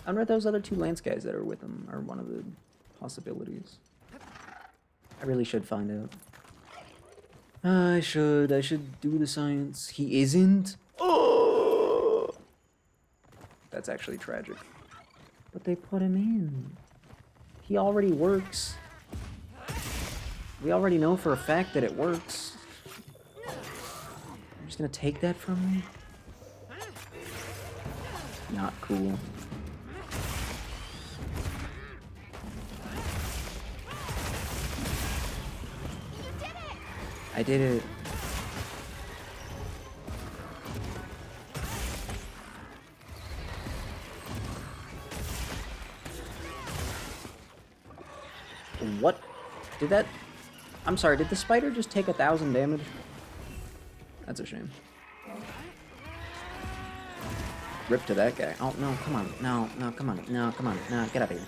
S1: I wonder if those other two Lance guys that are with him are one of the possibilities. I really should find out. I should do the science. He isn't? Oh! That's actually tragic. But they put him in. He already works. We already know for a fact that it works. I'm just gonna take that from me? Not cool. I did it. What? Did that... I'm sorry, did the spider just take 1,000 damage? That's a shame. Rip to that guy. Oh, no, come on. No, no, come on. No, come on. No, get up here.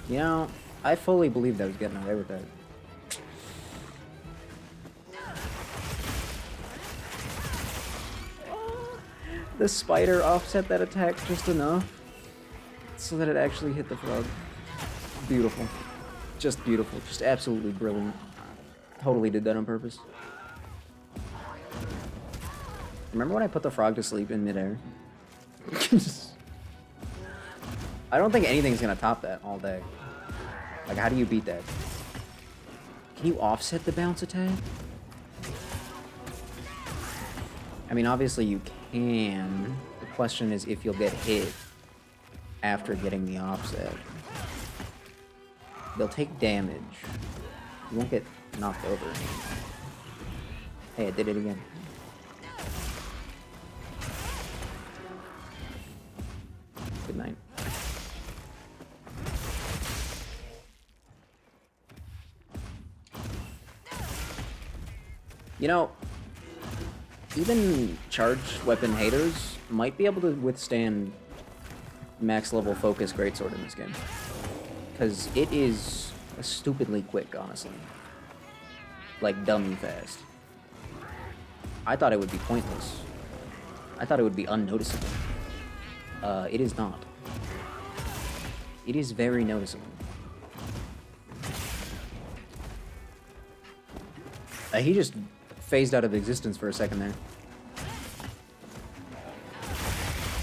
S1: You know, I fully believed I was getting away with that. The spider offset that attack just enough so that it actually hit the frog. Beautiful. Just beautiful. Just absolutely brilliant. Totally did that on purpose. Remember when I put the frog to sleep in midair? I don't think anything's gonna top that all day. Like, how do you beat that? Can you offset the bounce attack? I mean, obviously you can. The question is if you'll get hit after getting the offset. They'll take damage. You won't get knocked over. Hey, I did it again. Good night. You know, even charged weapon haters might be able to withstand max level focus greatsword in this game. Because it is stupidly quick, honestly. Like, dummy fast. I thought it would be pointless. I thought it would be unnoticeable. It is not. It is very noticeable. He just phased out of existence for a second there.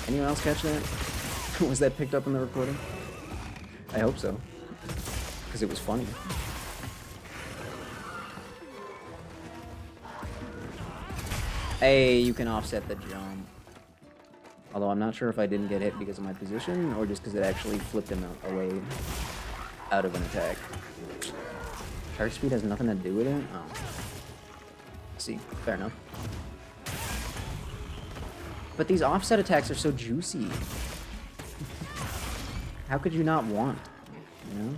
S1: Anyone else catch that? Was that picked up in the recording? I hope so. Because it was funny. Hey, you can offset the jump. Although I'm not sure if I didn't get hit because of my position or just because it actually flipped him away out of an attack. Charge speed has nothing to do with it? Oh. See, fair enough. But these offset attacks are so juicy. How could you not want, you know?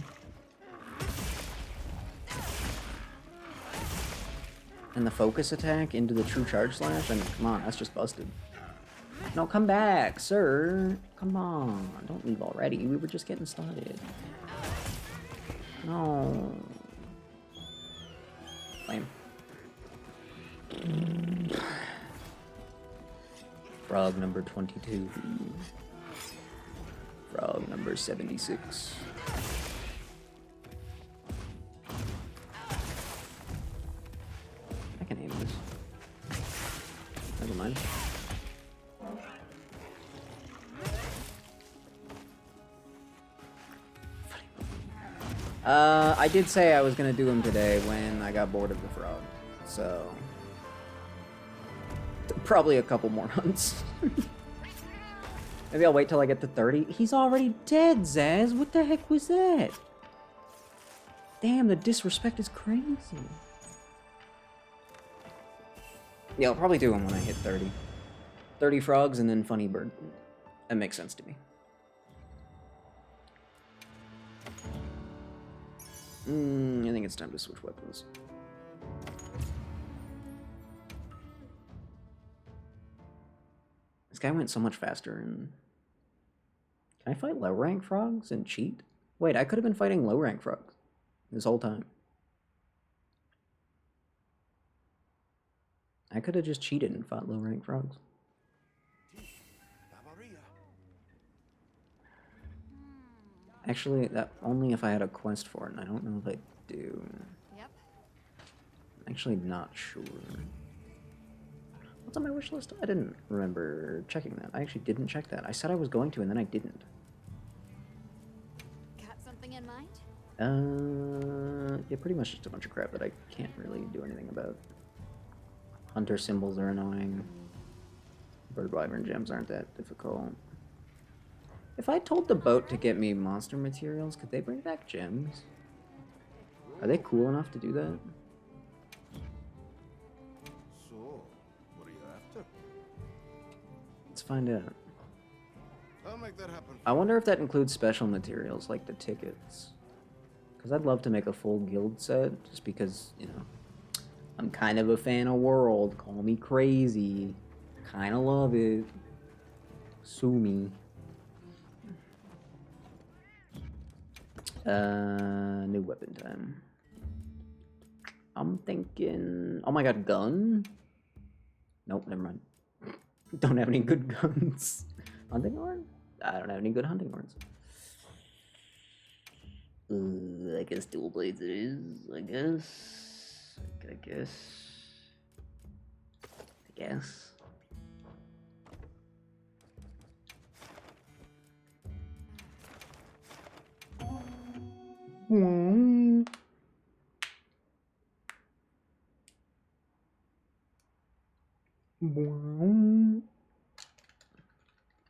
S1: And the focus attack into the true charge slash? I mean, come on, that's just busted. No, come back, sir. Come on, don't leave already. We were just getting started. No. Lame. Frog number 22. Frog number 76. I can aim this. Never mind. I did say I was gonna do him today when I got bored of the frog, so probably a couple more hunts. Maybe I'll wait till I get to 30. He's already dead, Zaz. What the heck was that? Damn, the disrespect is crazy. Yeah, I'll probably do him when I hit 30. 30 frogs and then funny bird. That makes sense to me. I think it's time to switch weapons. This guy went so much faster and... Can I fight low rank frogs and cheat? Wait, I could have been fighting low rank frogs this whole time. I could have just cheated and fought low rank frogs. Actually, that only if I had a quest for it, and I don't know if I do.
S2: Yep.
S1: I'm actually not sure. What's on my wish list? I didn't remember checking that. I actually didn't check that. I said I was going to, and then I didn't.
S2: Got something in mind?
S1: Yeah, pretty much just a bunch of crap that I can't really do anything about. Hunter symbols are annoying. Bird wyvern gems aren't that difficult. If I told the boat to get me monster materials, could they bring back gems? Are they cool enough to do that?
S4: So, what are you after?
S1: Let's find out.
S4: I'll make that happen.
S1: I wonder if that includes special materials like the tickets. Because I'd love to make a full guild set, just because, you know, I'm kind of a fan of World. Call me crazy. Kind of love it. Sue me. New weapon time. I'm thinking... Oh my god, gun? Nope, never mind. Don't have any good guns. Hunting horn? I don't have any good hunting horns. I guess dual blades it is, I guess. Wow. Wow.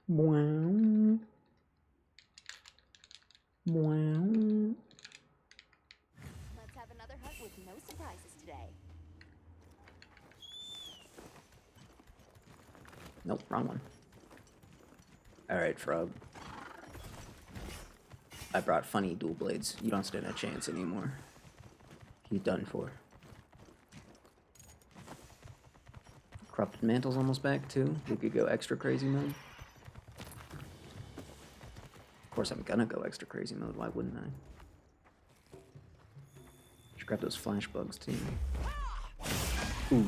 S1: Wow. Wow.
S2: Let's have another hunt with no surprises today.
S1: Nope, wrong one. Alright, Frog. I brought funny dual blades. You don't stand a chance anymore. He's done for. Corrupted Mantle's almost back, too. We could go extra crazy mode. Of course, I'm gonna go extra crazy mode. Why wouldn't I? Should grab those flash bugs, too. Ooh.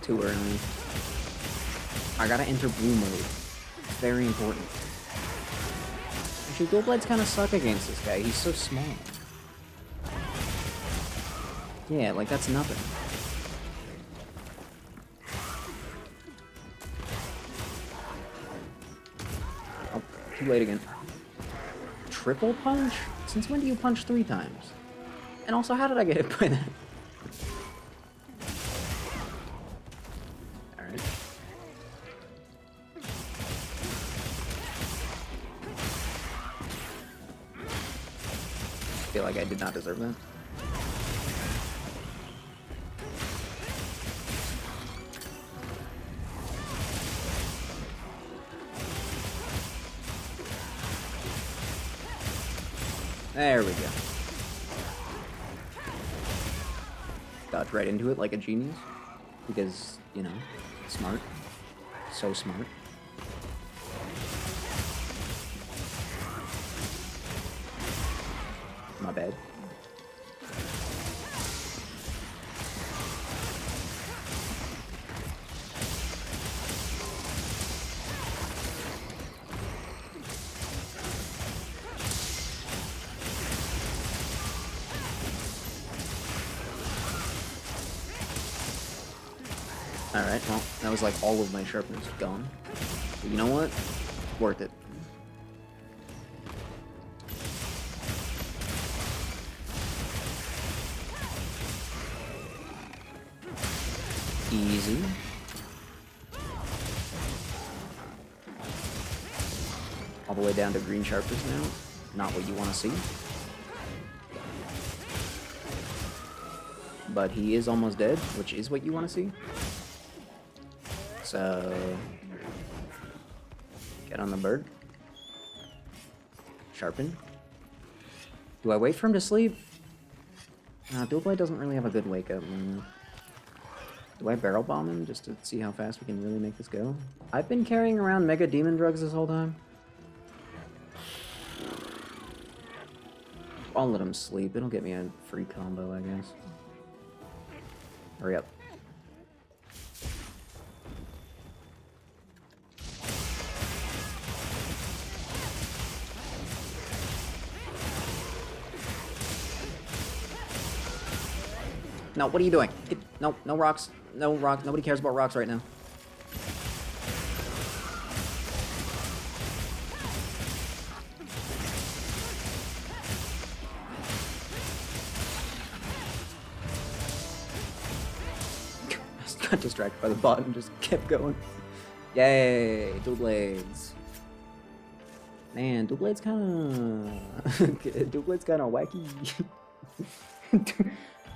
S1: Too early. I gotta enter blue mode. Very important. Actually, dual blades kind of suck against this guy. He's so small. Yeah, like that's nothing. Oh, too late again. Triple punch? Since when do you punch 3 times? And also, how did I get hit by that? Alright. I feel like I did not deserve that. There we go. Dodge right into it like a genius. Because, you know, smart. So smart. My bad. Alright, well, that was like all of my sharpness gone. But you know what? Worth it. Easy. All the way down to green sharpness now. Not what you want to see. But he is almost dead, which is what you want to see. So, get on the bird. Sharpen. Do I wait for him to sleep? Dual Blade doesn't really have a good wake up. Do I barrel bomb him just to see how fast we can really make this go? I've been carrying around Mega Demon Drugs this whole time. I'll let him sleep. It'll get me a free combo, I guess. Hurry up. No, what are you doing? No, no rocks. No rocks. Nobody cares about rocks right now. I got distracted by the bot and just kept going. Yay, dual blades. Man, dual blades kind of dual blades kind of wacky.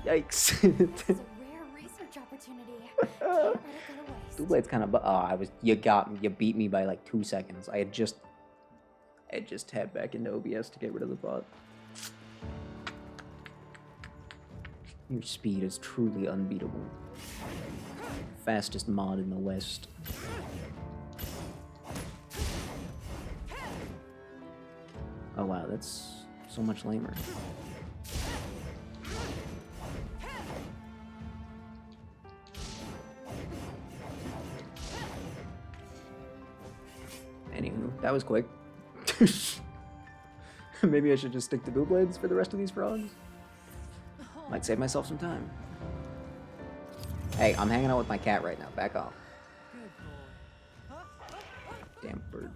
S1: Yikes.
S2: It's a rare research opportunity. Can't let it go to waste.
S1: Dual blades kind of you beat me by like 2 seconds. I had just tapped back into OBS to get rid of the bot. Your speed is truly unbeatable. Fastest mod in the West. Oh wow, that's so much lamer. Anywho, that was quick. Maybe I should just stick to Boo Blades for the rest of these frogs. Might save myself some time. Hey, I'm hanging out with my cat right now. Back off. Damn bird.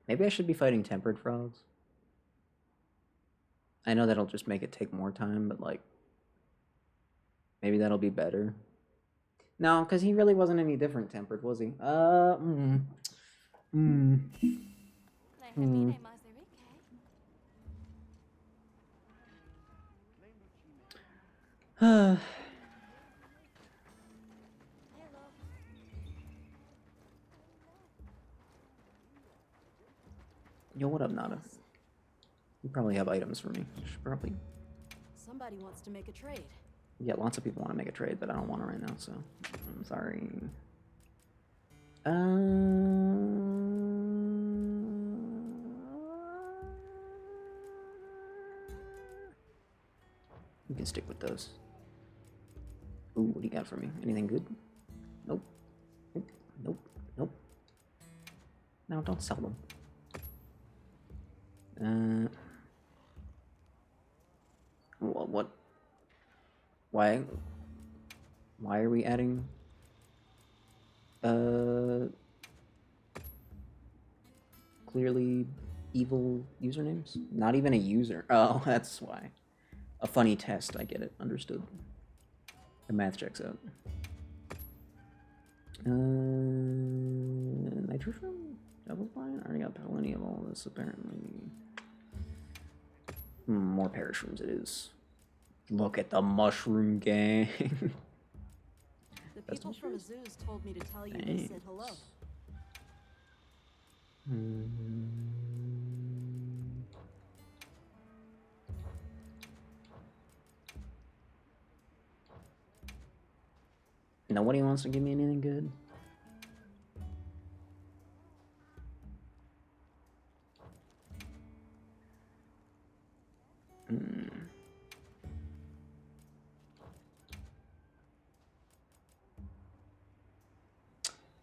S1: Maybe I should be fighting tempered frogs. I know that'll just make it take more time, but like, maybe that'll be better. No, because he really wasn't any different tempered, was he? Yo, what up, Nada? You probably have items for me. You should probably.
S3: Somebody wants to make a trade.
S1: Yeah, lots of people want to make a trade, but I don't want to right now, so I'm sorry. You can stick with those. Ooh, what do you got for me? Anything good? Nope. Nope. Nope. Nope. No, don't sell them. What? Why are we adding clearly evil usernames? Not even a user. Oh, that's why. A funny test, I get it. Understood. The math checks out. Nitrogen? Double blind? I already got plenty of all this apparently. More parashrooms it is. Look at the mushroom gang.
S3: The people from Azuz told me to tell you they
S1: Thanks.
S3: said hello.
S1: Nobody wants to give me anything good.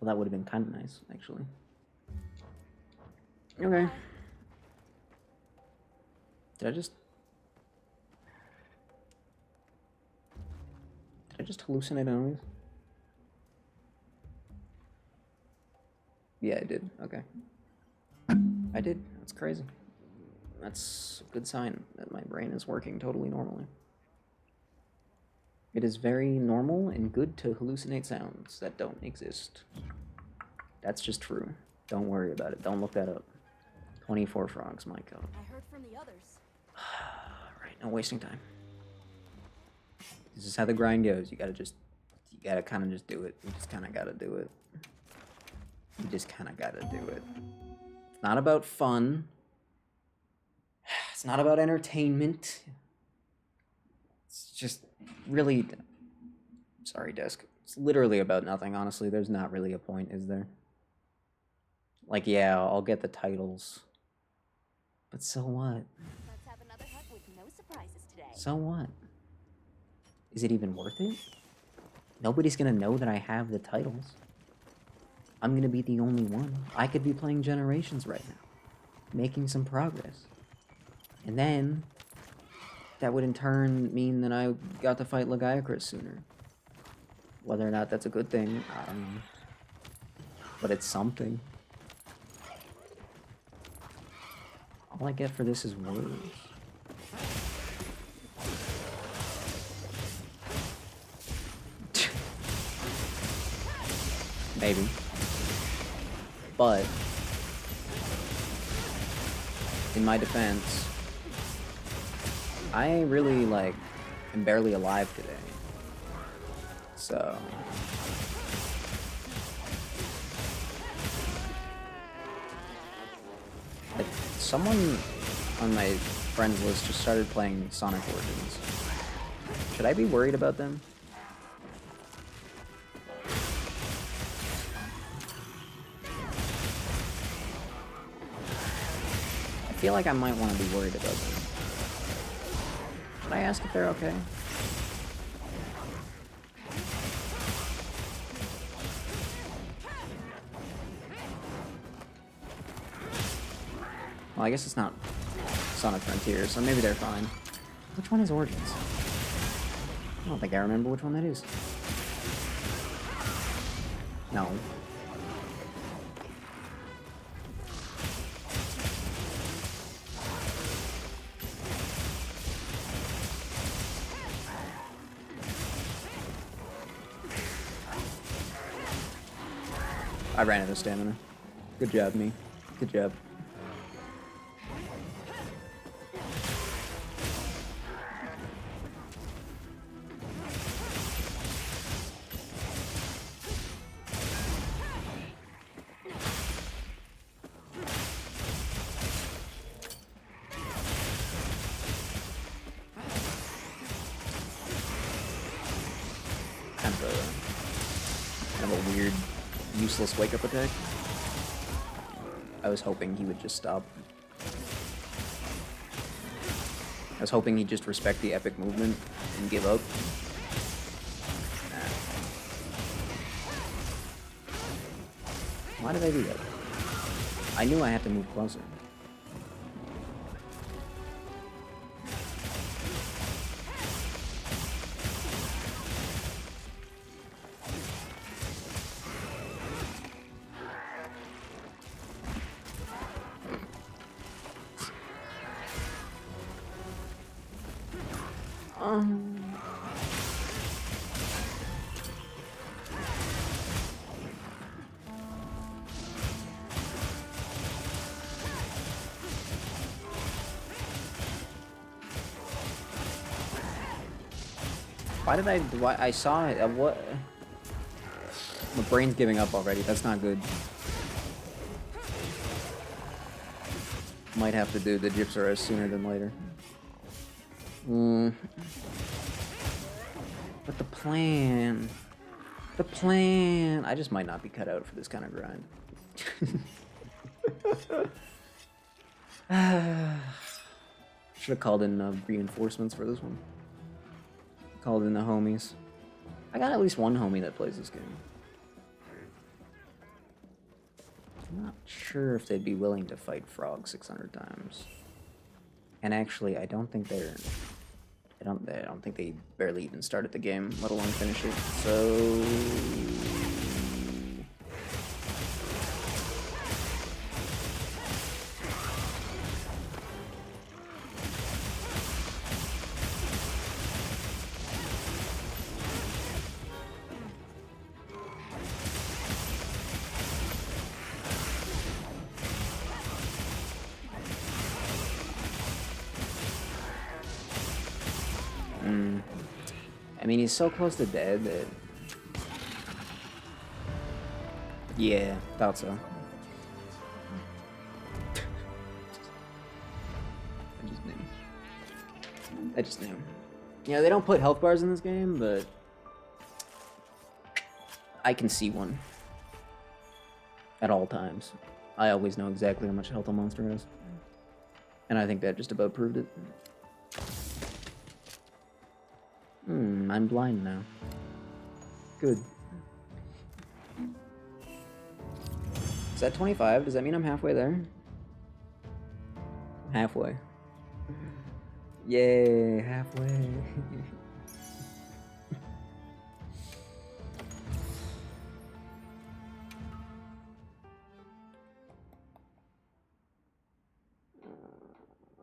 S1: Well, that would have been kind of nice, actually. Okay. Did I just hallucinate enemies? Yeah, I did. Okay. I did. That's crazy. That's a good sign that my brain is working totally normally. It is very normal and good to hallucinate sounds that don't exist. That's just true. Don't worry about it. Don't look that up. 24 frogs, my god.
S3: I heard from the others.
S1: Right, no wasting time. This is how the grind goes. You gotta kind of just do it. You just kind of gotta do it. You just kind of gotta do it. It's not about fun. It's not about entertainment. It's just really... Sorry, Desk. It's literally about nothing, honestly. There's not really a point, is there? Like, yeah, I'll get the titles. But so what?
S2: Let's have another hunt with no surprises today.
S1: So what? Is it even worth it? Nobody's gonna know that I have the titles. I'm gonna be the only one. I could be playing Generations right now, making some progress. And then, that would in turn mean that I got to fight Lagiacrus sooner. Whether or not that's a good thing, I don't know. But it's something. All I get for this is words. Maybe. But, in my defense, I really, like, am barely alive today. So... Like, someone on my friends list just started playing Sonic Origins. Should I be worried about them? I feel like I might want to be worried about them. Should I ask if they're okay? Well, I guess it's not Sonic Frontier, so maybe they're fine. Which one is Origins? I don't think I remember which one that is. No. I ran out of stamina. Good job, me. Good job. Kind of a weird, useless wake-up attack. I was hoping he would just stop. I was hoping he'd just respect the epic movement and give up. Nah. Why did I do that? I knew I had to move closer. Why did I saw it? What? My brain's giving up already. That's not good. Might have to do the Gypsaros sooner than later. But the plan... I just might not be cut out for this kind of grind. Should have called in reinforcements for this one. Called in the homies. I got at least one homie that plays this game. I'm not sure if they'd be willing to fight Frog 600 times. And actually, I don't think they're... I don't think they barely even started the game, let alone finish it. So... I mean, he's so close to dead that... Yeah, thought so. I just knew. You know, they don't put health bars in this game, but... I can see one. At all times. I always know exactly how much health a monster has. And I think that just about proved it. I'm blind now. Good. Is that 25? Does that mean I'm halfway there? Halfway. Yay, halfway.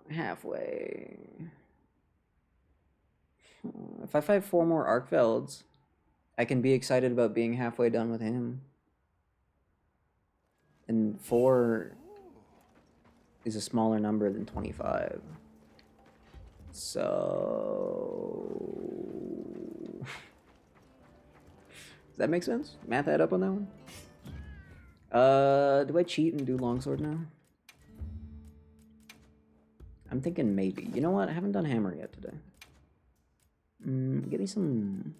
S1: Halfway. If I fight 4 more Arcvelds, I can be excited about being halfway done with him. And 4 is a smaller number than 25. So... Does that make sense? Math add up on that one? Do I cheat and do longsword now? I'm thinking maybe. You know what? I haven't done hammer yet today. Give me some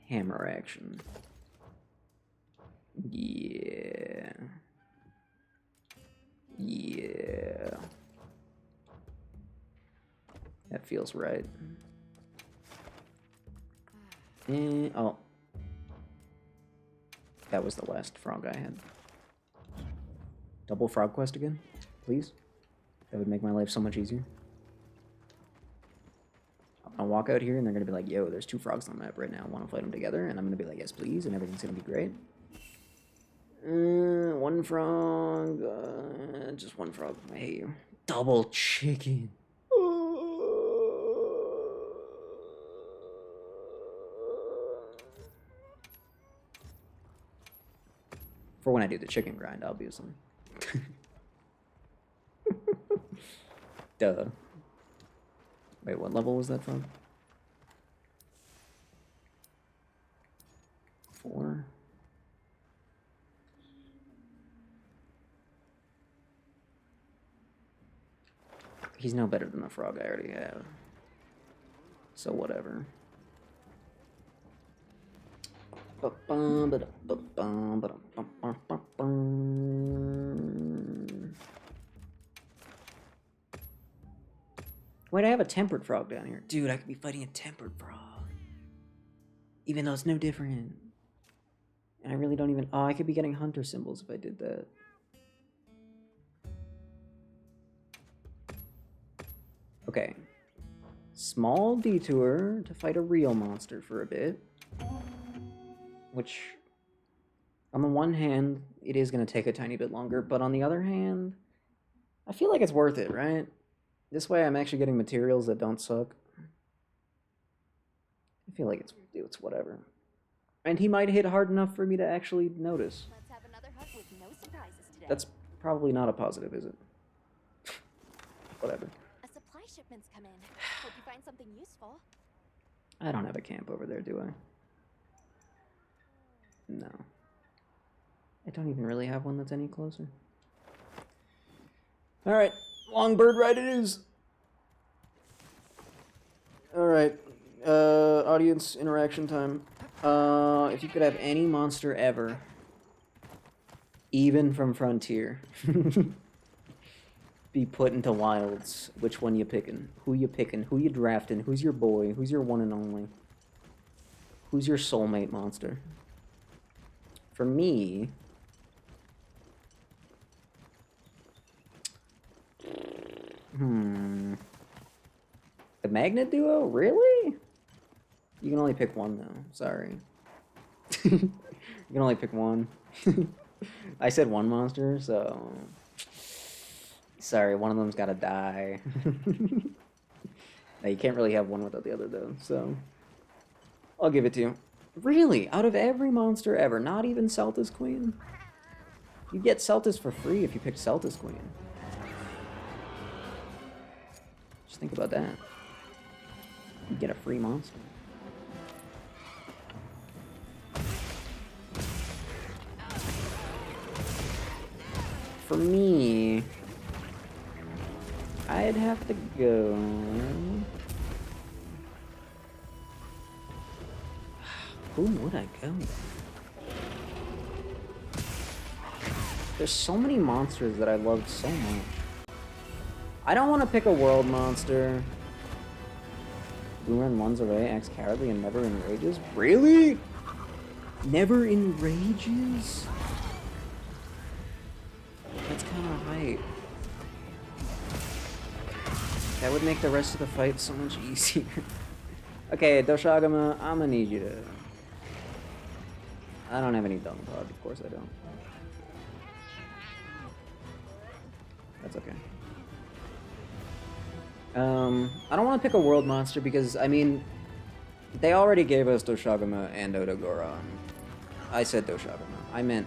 S1: hammer action. Yeah. Yeah. feels right. Oh. That was the last frog I had. Double frog quest again? Please? That would make my life so much easier. I'm gonna walk out here and they're gonna be like, yo, there's 2 frogs on the map right now. Wanna fight them together? And I'm gonna be like, yes, please, and everything's gonna be great. 1 frog. Just 1 frog. I hate you. Double chicken. For when I do the chicken grind, obviously. Duh. Wait, what level was that from? 4? He's no better than the frog I already have. So whatever. Wait, I have a tempered frog down here. Dude, I could be fighting a tempered frog. Even though it's no different. And I really don't even... Oh, I could be getting hunter symbols if I did that. Okay. Small detour to fight a real monster for a bit. Which, on the one hand, it is going to take a tiny bit longer, but on the other hand, I feel like it's worth it, right? This way I'm actually getting materials that don't suck. I feel like it's whatever. And he might hit hard enough for me to actually notice.
S2: Let's have another hunt with no surprises today.
S1: That's probably not a positive, is it? Whatever.
S2: A supply shipment's come in. Hope you find something useful.
S1: I don't have a camp over there, do I? No. I don't even really have one that's any closer. Alright, long bird ride it is! Alright, audience interaction time. If you could have any monster ever, even from Frontier, be put into Wilds, which one you picking? Who you picking? Who you drafting? Who's your boy? Who's your one and only? Who's your soulmate monster? For me... The Magnet Duo? Really? You can only pick one, though. Sorry. You can only pick one. I said one monster, so... Sorry, one of them's gotta die. Now, you can't really have one without the other, though, so... I'll give it to you. Really? Out of every monster ever, not even Celtis Queen? You get Celtis for free if you pick Celtis Queen. Just think about that. You get a free monster. For me, I'd have to go... Who would I go with? There's so many monsters that I loved so much. I don't want to pick a world monster. Boomerang runs away, acts cowardly, and never enrages? Really? Never enrages? That's kind of hype. That would make the rest of the fight so much easier. Okay, Doshagama, I'm gonna need you to... I don't have any Dung Pod, of course I don't. That's okay. I don't want to pick a world monster because, I mean, they already gave us Doshagama and Odogoron. I said Doshagama.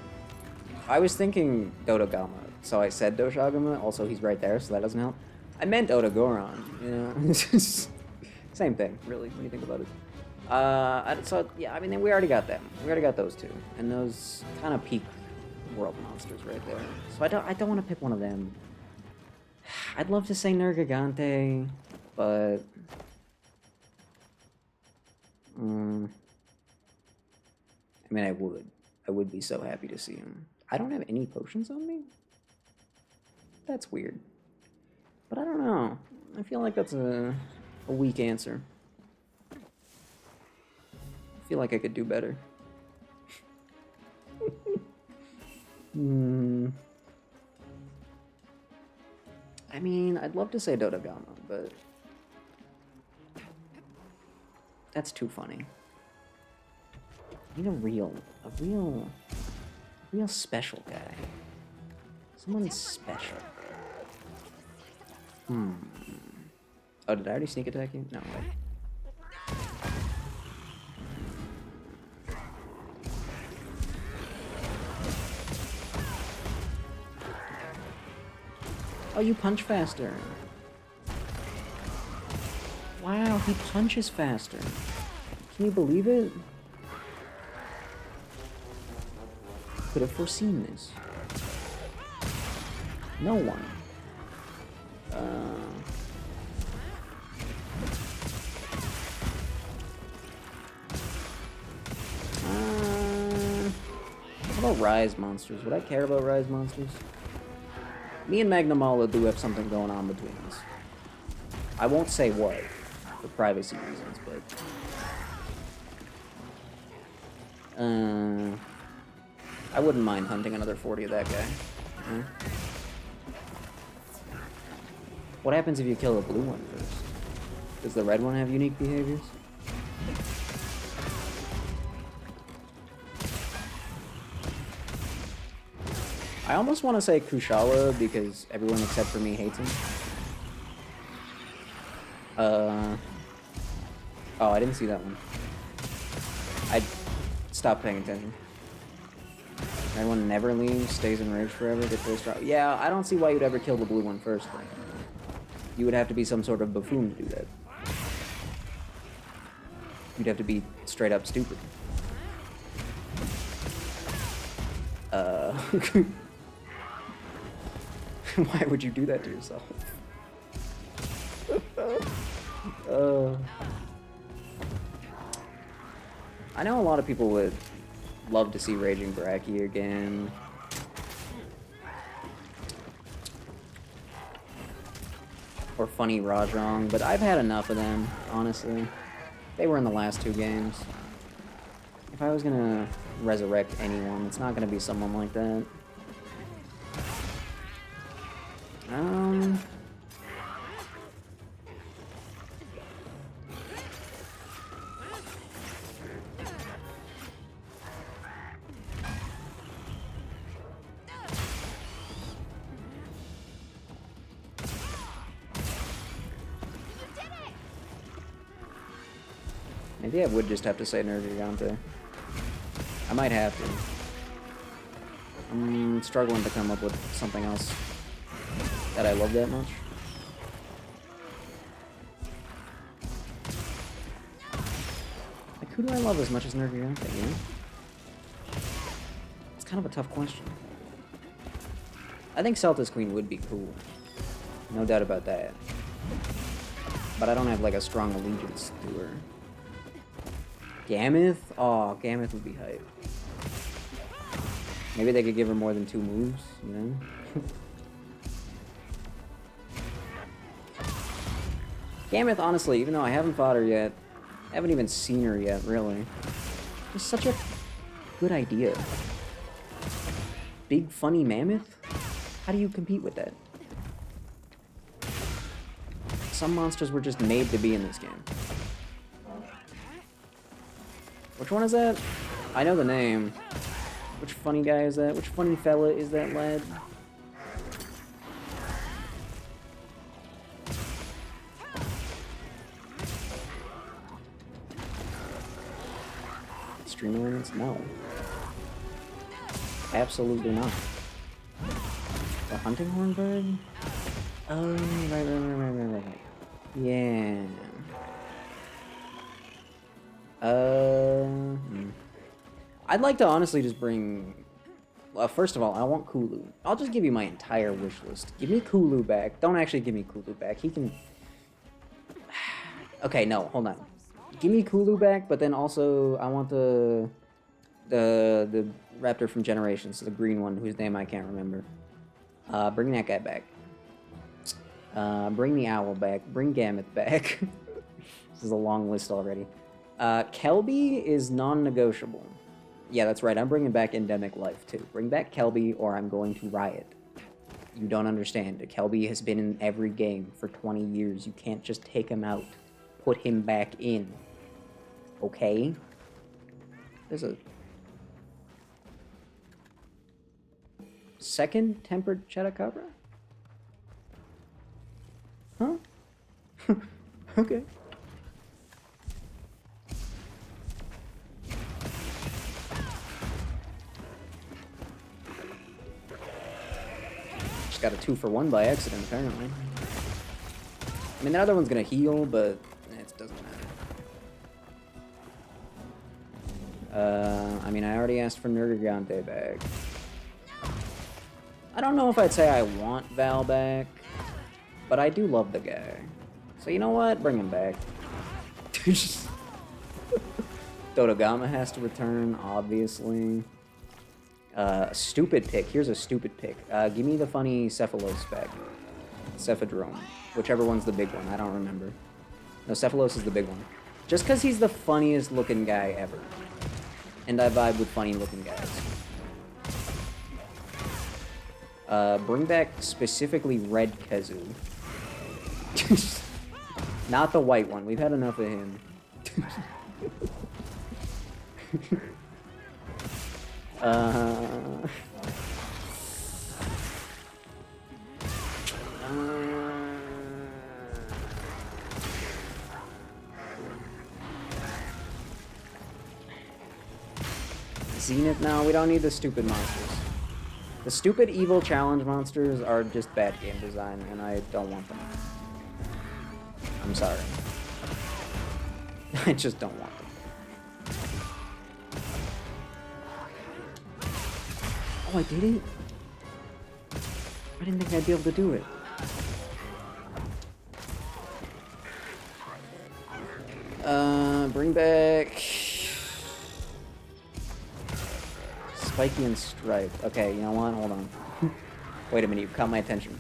S1: I was thinking Dodogama, so I said Doshagama. Also, he's right there, so that doesn't help. I meant Odogoron, you know? Same thing, really, when you think about it. So, yeah, I mean, we already got them. We already got those two. And those kind of peak world monsters right there. So I don't want to pick one of them. I'd love to say Nergigante, but... I mean, I would. I would be so happy to see him. I don't have any potions on me? That's weird. But I don't know. I feel like that's a A weak answer. I feel like I could do better. I mean, I'd love to say Dodogama, but that's too funny. I need a real special guy. Someone special. Oh, did I already sneak attack you? No, wait. Oh, you punch faster. Wow, he punches faster. Can you believe it? Could have foreseen this. No one. How about Rise Monsters? Would I care about Rise Monsters? Me and Magnamala do have something going on between us. I won't say what, for privacy reasons, but... I wouldn't mind hunting another 40 of that guy. Huh? What happens if you kill the blue one first? Does the red one have unique behaviors? I almost want to say Kushala because everyone except for me hates him. Oh, I didn't see that one. I stopped paying attention. Everyone never leaves, stays enraged forever, gets very strong. Yeah, I don't see why you'd ever kill the blue one first, though. You would have to be some sort of buffoon to do that. You'd have to be straight up stupid. Why would you do that to yourself? I know a lot of people would love to see Raging Bracky again. Or Funny Rajong, but I've had enough of them, honestly. They were in the last two games. If I was gonna resurrect anyone, it's not gonna be someone like that. Maybe I would just have to say Nergigante. I might have to. I'm struggling to come up with something else that I love that much. Like, who do I love as much as Nergigante, you know? It's kind of a tough question. I think Celta's Queen would be cool. No doubt about that. But I don't have, like, a strong allegiance to her. Gammoth? Oh, Gammoth would be hype. Maybe they could give her more than 2 moves, you know? Gammoth, honestly, even though I haven't fought her yet, I haven't even seen her yet, really. It's such a good idea. Big, funny mammoth? How do you compete with that? Some monsters were just made to be in this game. Which one is that? I know the name. Which funny guy is that? Which funny fella is that lad? Extreme Elements? No. Absolutely not. The Hunting Horn Bird? Oh, right. Yeah. I'd like to honestly just bring... first of all, I want Kulu. I'll just give you my entire wish list. Give me Kulu back. Don't actually give me Kulu back. He can... Okay, no, hold on. Give me Kulu back, but then also I want the raptor from Generations, the green one, whose name I can't remember. Bring that guy back. Bring the owl back. Bring Gammoth back. This is a long list already. Kelby is non-negotiable. Yeah, that's right. I'm bringing back Endemic Life, too. Bring back Kelby, or I'm going to riot. You don't understand. Kelby has been in every game for 20 years. You can't just take him out. Put him back in. Okay? There's a... second Tempered Chedacabra? Huh? Okay. Just got a 2-for-1 by accident, apparently. I mean, the other one's gonna heal, but it doesn't matter. I mean, I already asked for Nergigante back. I don't know if I'd say I want Val back, but I do love the guy. So you know what? Bring him back. Dodogama has to return, obviously. A stupid pick. Here's a stupid pick. Give me the funny Cephalos back. Cephadrome. Whichever one's the big one. I don't remember. No, Cephalos is the big one. Just because he's the funniest looking guy ever. And I vibe with funny looking guys. Bring back specifically Red Kezu. Not the white one. We've had enough of him. Zenith? No, we don't need the stupid monsters. The stupid evil challenge monsters are just bad game design, and I don't want them. I'm sorry. I just don't want them. Oh, I did it? I didn't think I'd be able to do it. Bring back... Spiky and Stripe. Okay, you know what? Hold on. Wait a minute, you've caught my attention.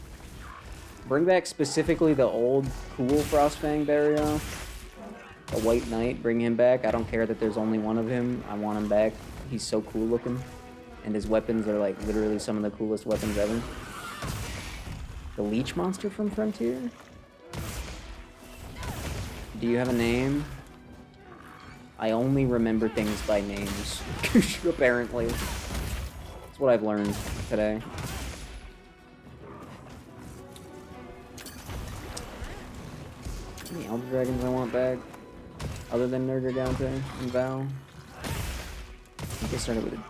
S1: Bring back specifically the old cool Frostfang Barrio. The White Knight, bring him back. I don't care that there's only one of him. I want him back. He's so cool looking. And his weapons are like literally some of the coolest weapons ever. The Leech monster from Frontier? Do you have a name? I only remember things by names, apparently. That's what I've learned today. Any Elder Dragons I want back? Other than Nergigante and Val? I think I started with a B.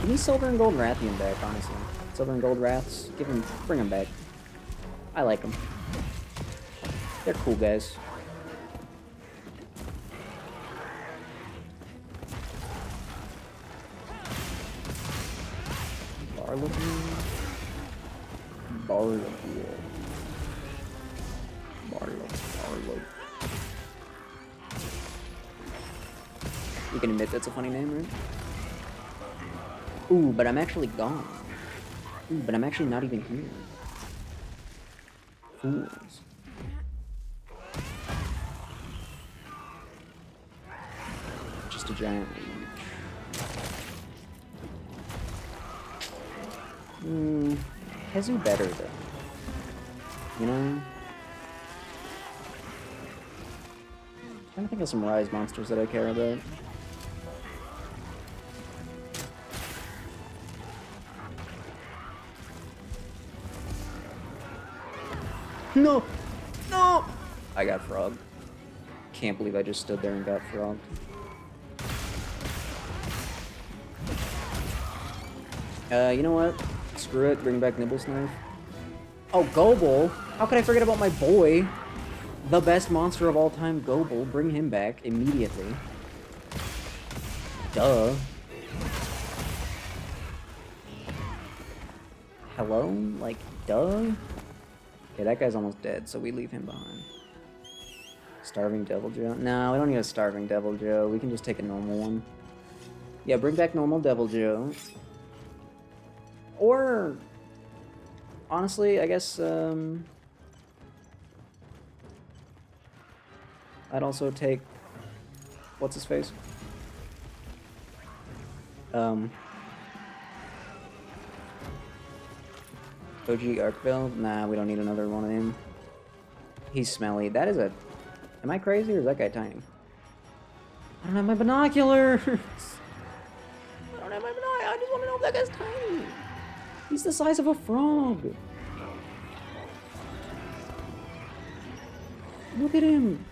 S1: Give me Silver and Gold Rathian back, honestly. Silver and Gold Wraths, bring them back. I like them. They're cool guys. Barlow. You can admit that's a funny name, right? Ooh, but I'm actually gone. Ooh, but I'm actually not even here. Fools. Just a giant leech. Kezu better, though. You know? I'm trying to think of some Rise monsters that I care about. No! No! I got frogged. Can't believe I just stood there and got frogged. You know what? Screw it, bring back Nibblesnife. Oh, Gobble! How could I forget about my boy? The best monster of all time, Gobble. Bring him back immediately. Duh. Hello? Like, duh? Okay, that guy's almost dead, so we leave him behind. Starving Devil Joe? No, we don't need a Starving Devil Joe. We can just take a normal one. Yeah, bring back normal Devil Joe. Or, honestly, I guess, I'd also take, what's his face? OG Arcville? Nah, we don't need another one of him. He's smelly. That is a... Am I crazy or is that guy tiny? I don't have my binoculars! I don't have my binoculars! I just want to know if that guy's tiny! He's the size of a frog! Look at him!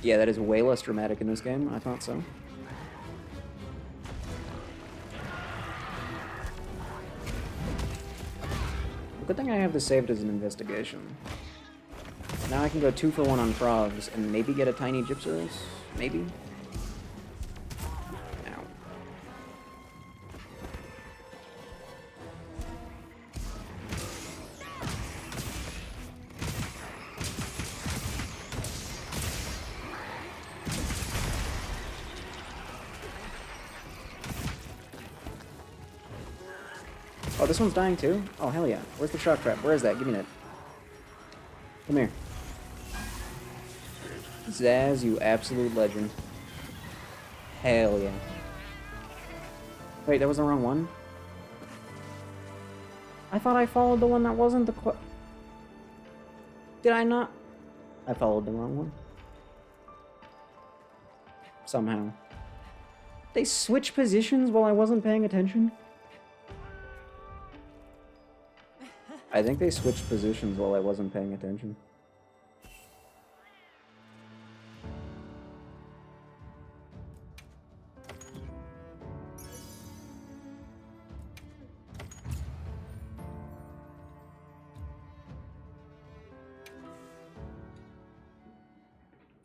S1: Yeah, that is way less dramatic in this game. I thought so. Good thing I have this saved as an investigation. Now I can go 2 for 1 on frogs and maybe get a tiny Gypsaurus? Maybe? Ow. Oh, this one's dying too? Oh, hell yeah. Where's the shock trap? Where is that? Give me that. Come here. Zaz, you absolute legend. Hell yeah. Wait, that was the wrong one? I thought I followed the one that wasn't the Did I not? I followed the wrong one. Somehow. They switched positions while I wasn't paying attention? I think they switched positions while I wasn't paying attention.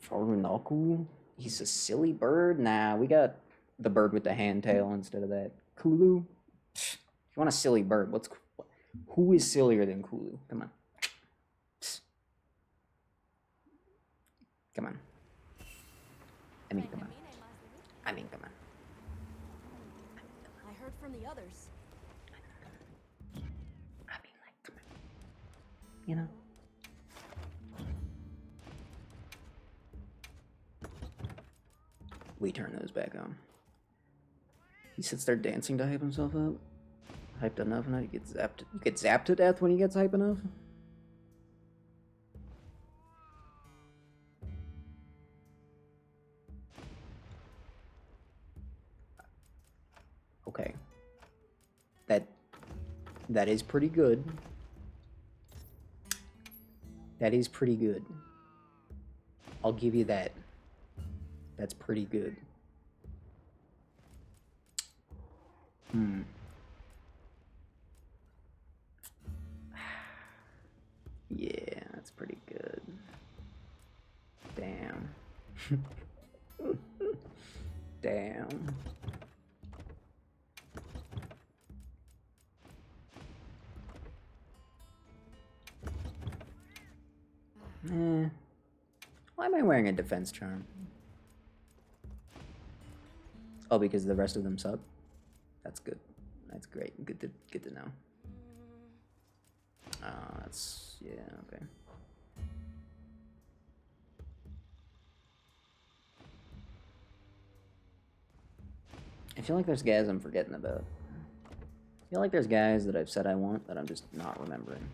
S1: Farunoku? He's a silly bird? Nah, we got the bird with the hand tail instead of that. Kulu? If you want a silly bird, who is sillier than Kulu? Come on. Come on. I mean, come on. I mean, come on.
S3: I heard from the others.
S1: I mean, like, come on. You know? We turn those back on. He sits there dancing to hype himself up. Hyped enough and he gets zapped. You get zapped to death when he gets hype enough? Okay. That is pretty good. That is pretty good. I'll give you that. That's pretty good. Yeah, that's pretty good. Damn. Damn. Why am I wearing a defense charm? Oh, because the rest of them suck? That's good. That's great. Good to know. That's... yeah, okay. I feel like there's guys I'm forgetting about. I feel like there's guys that I've said I want that I'm just not remembering.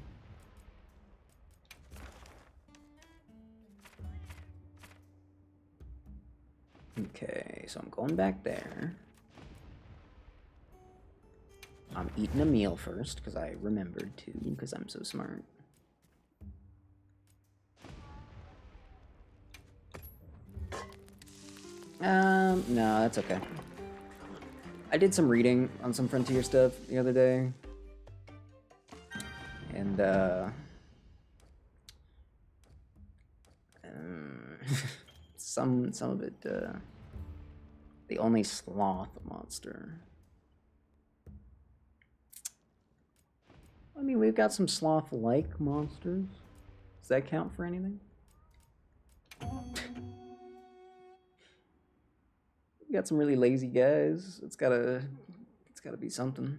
S1: Okay, so I'm going back there. I'm eating a meal first, because I remembered to, because I'm so smart. No, that's okay. I did some reading on some Frontier stuff the other day. And, some of it, the only sloth monster. I mean, we've got some sloth-like monsters. Does that count for anything? We got some really lazy guys. It's gotta be something. I'm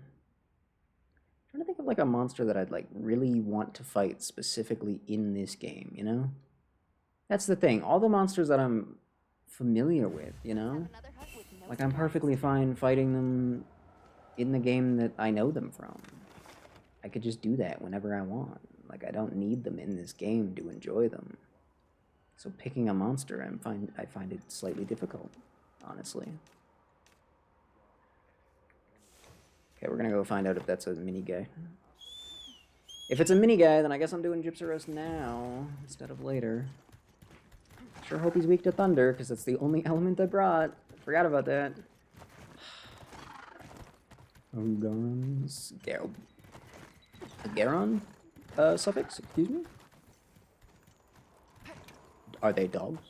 S1: trying to think of like a monster that I'd like really want to fight specifically in this game, you know? That's the thing. All the monsters that I'm familiar with, you know?
S2: Another hut with no
S1: Like, I'm
S2: supplies.
S1: perfectly fine fighting them in the game that I know them from. I could just do that whenever I want. Like, I don't need them in this game to enjoy them. So picking a monster, I find it slightly difficult, honestly. Okay, we're gonna go find out if that's a mini guy. If it's a mini guy, then I guess I'm doing Gypsyros now instead of later. Sure hope he's weak to thunder, because that's the only element I brought. Forgot about that. Garons. Garon? Suffix? Excuse me? Are they dogs?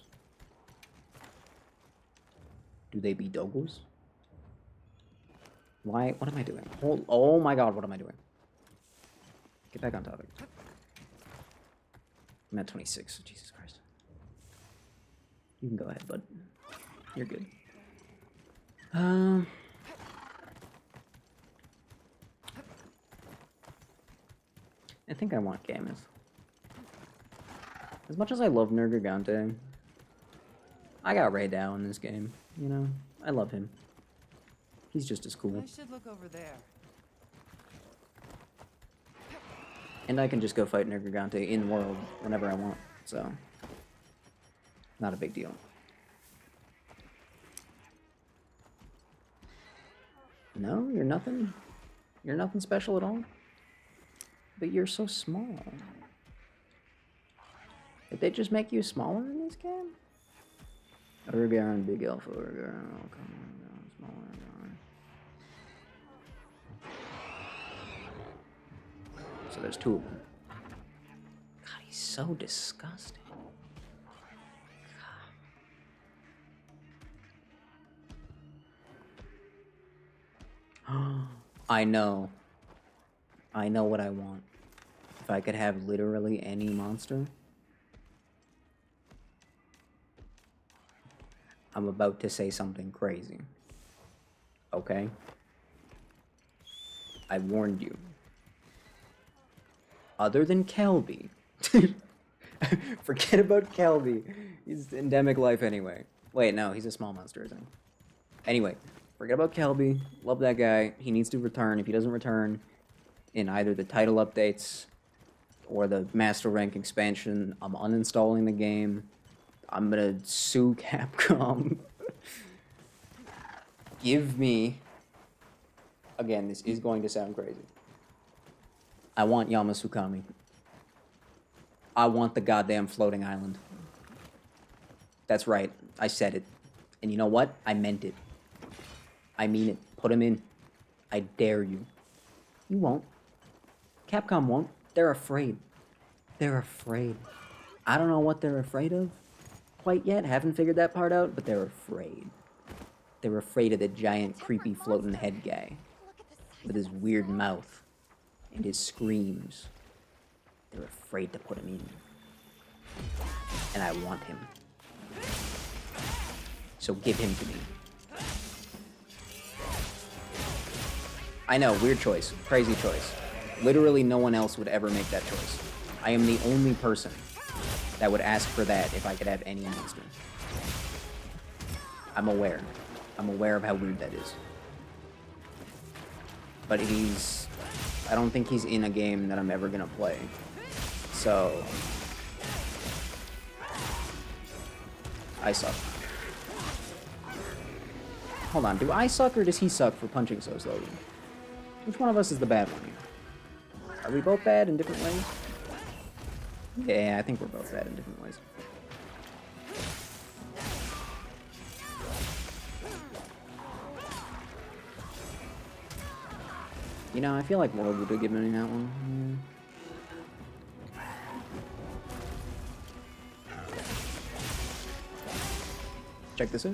S1: Do they be doggos? Why? What am I doing? Oh my god, what am I doing? Get back on topic. I'm at 26. Jesus Christ. You can go ahead, bud. You're good. I think I want Gameth. As much as I love Nergigante, I got Ray Dow in this game, you know? I love him. He's just as cool.
S3: I should look over there.
S1: And I can just go fight Nergigante in world whenever I want, so not a big deal. No, you're nothing? You're nothing special at all? But you're so small. Did they just make you smaller in this game? Urgaron, Big Alpha, Urgaron, oh, come on, small Urgaron. So there's two of them. God, he's so disgusting. God. I know what I want. If I could have literally any monster. I'm about to say something crazy. Okay? I warned you. Other than Kelby. Forget about Kelby. He's endemic life anyway. Wait, no, he's a small monster, isn't he? Anyway, forget about Kelby. Love that guy. He needs to return. If he doesn't return in either the title updates or the Master Rank expansion, I'm uninstalling the game. I'm gonna sue Capcom. Give me... Again, this is going to sound crazy. I want Yamasukami. I want the goddamn floating island. That's right. I said it. And you know what? I meant it. I mean it. Put him in. I dare you. You won't. Capcom won't. They're afraid. They're afraid. I don't know what they're afraid of quite yet. Haven't figured that part out, but they're afraid. They're afraid of the giant, creepy, floating head guy with his weird mouth and his screams. They're afraid to put him in. And I want him. So give him to me. I know, weird choice. Crazy choice. Literally no one else would ever make that choice. I am the only person that would ask for that if I could have any monster. I'm aware. I'm aware of how weird that is. But he's... I don't think he's in a game that I'm ever gonna play. So... I suck. Hold on, do I suck or does he suck for punching so slowly? Which one of us is the bad one here? Are we both bad in different ways? Yeah, I think we're both bad in different ways. You know, I feel like World would have given me that one. Yeah. Check this out.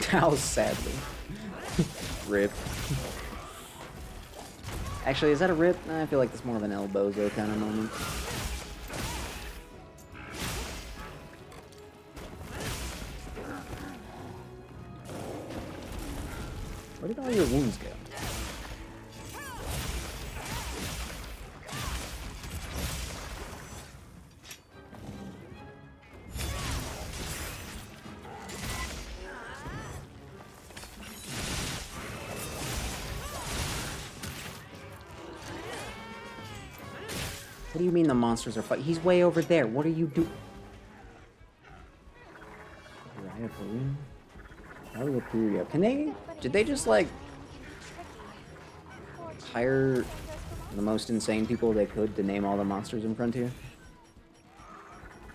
S1: How sadly. Rip. Actually, is that a rip? I feel like that's more of an El Bozo kind of moment. Where did all your wounds go? What do you mean the monsters are fighting? He's way over there. What are you doing? Can they... Did they just, like, hire the most insane people they could to name all the monsters in Frontier?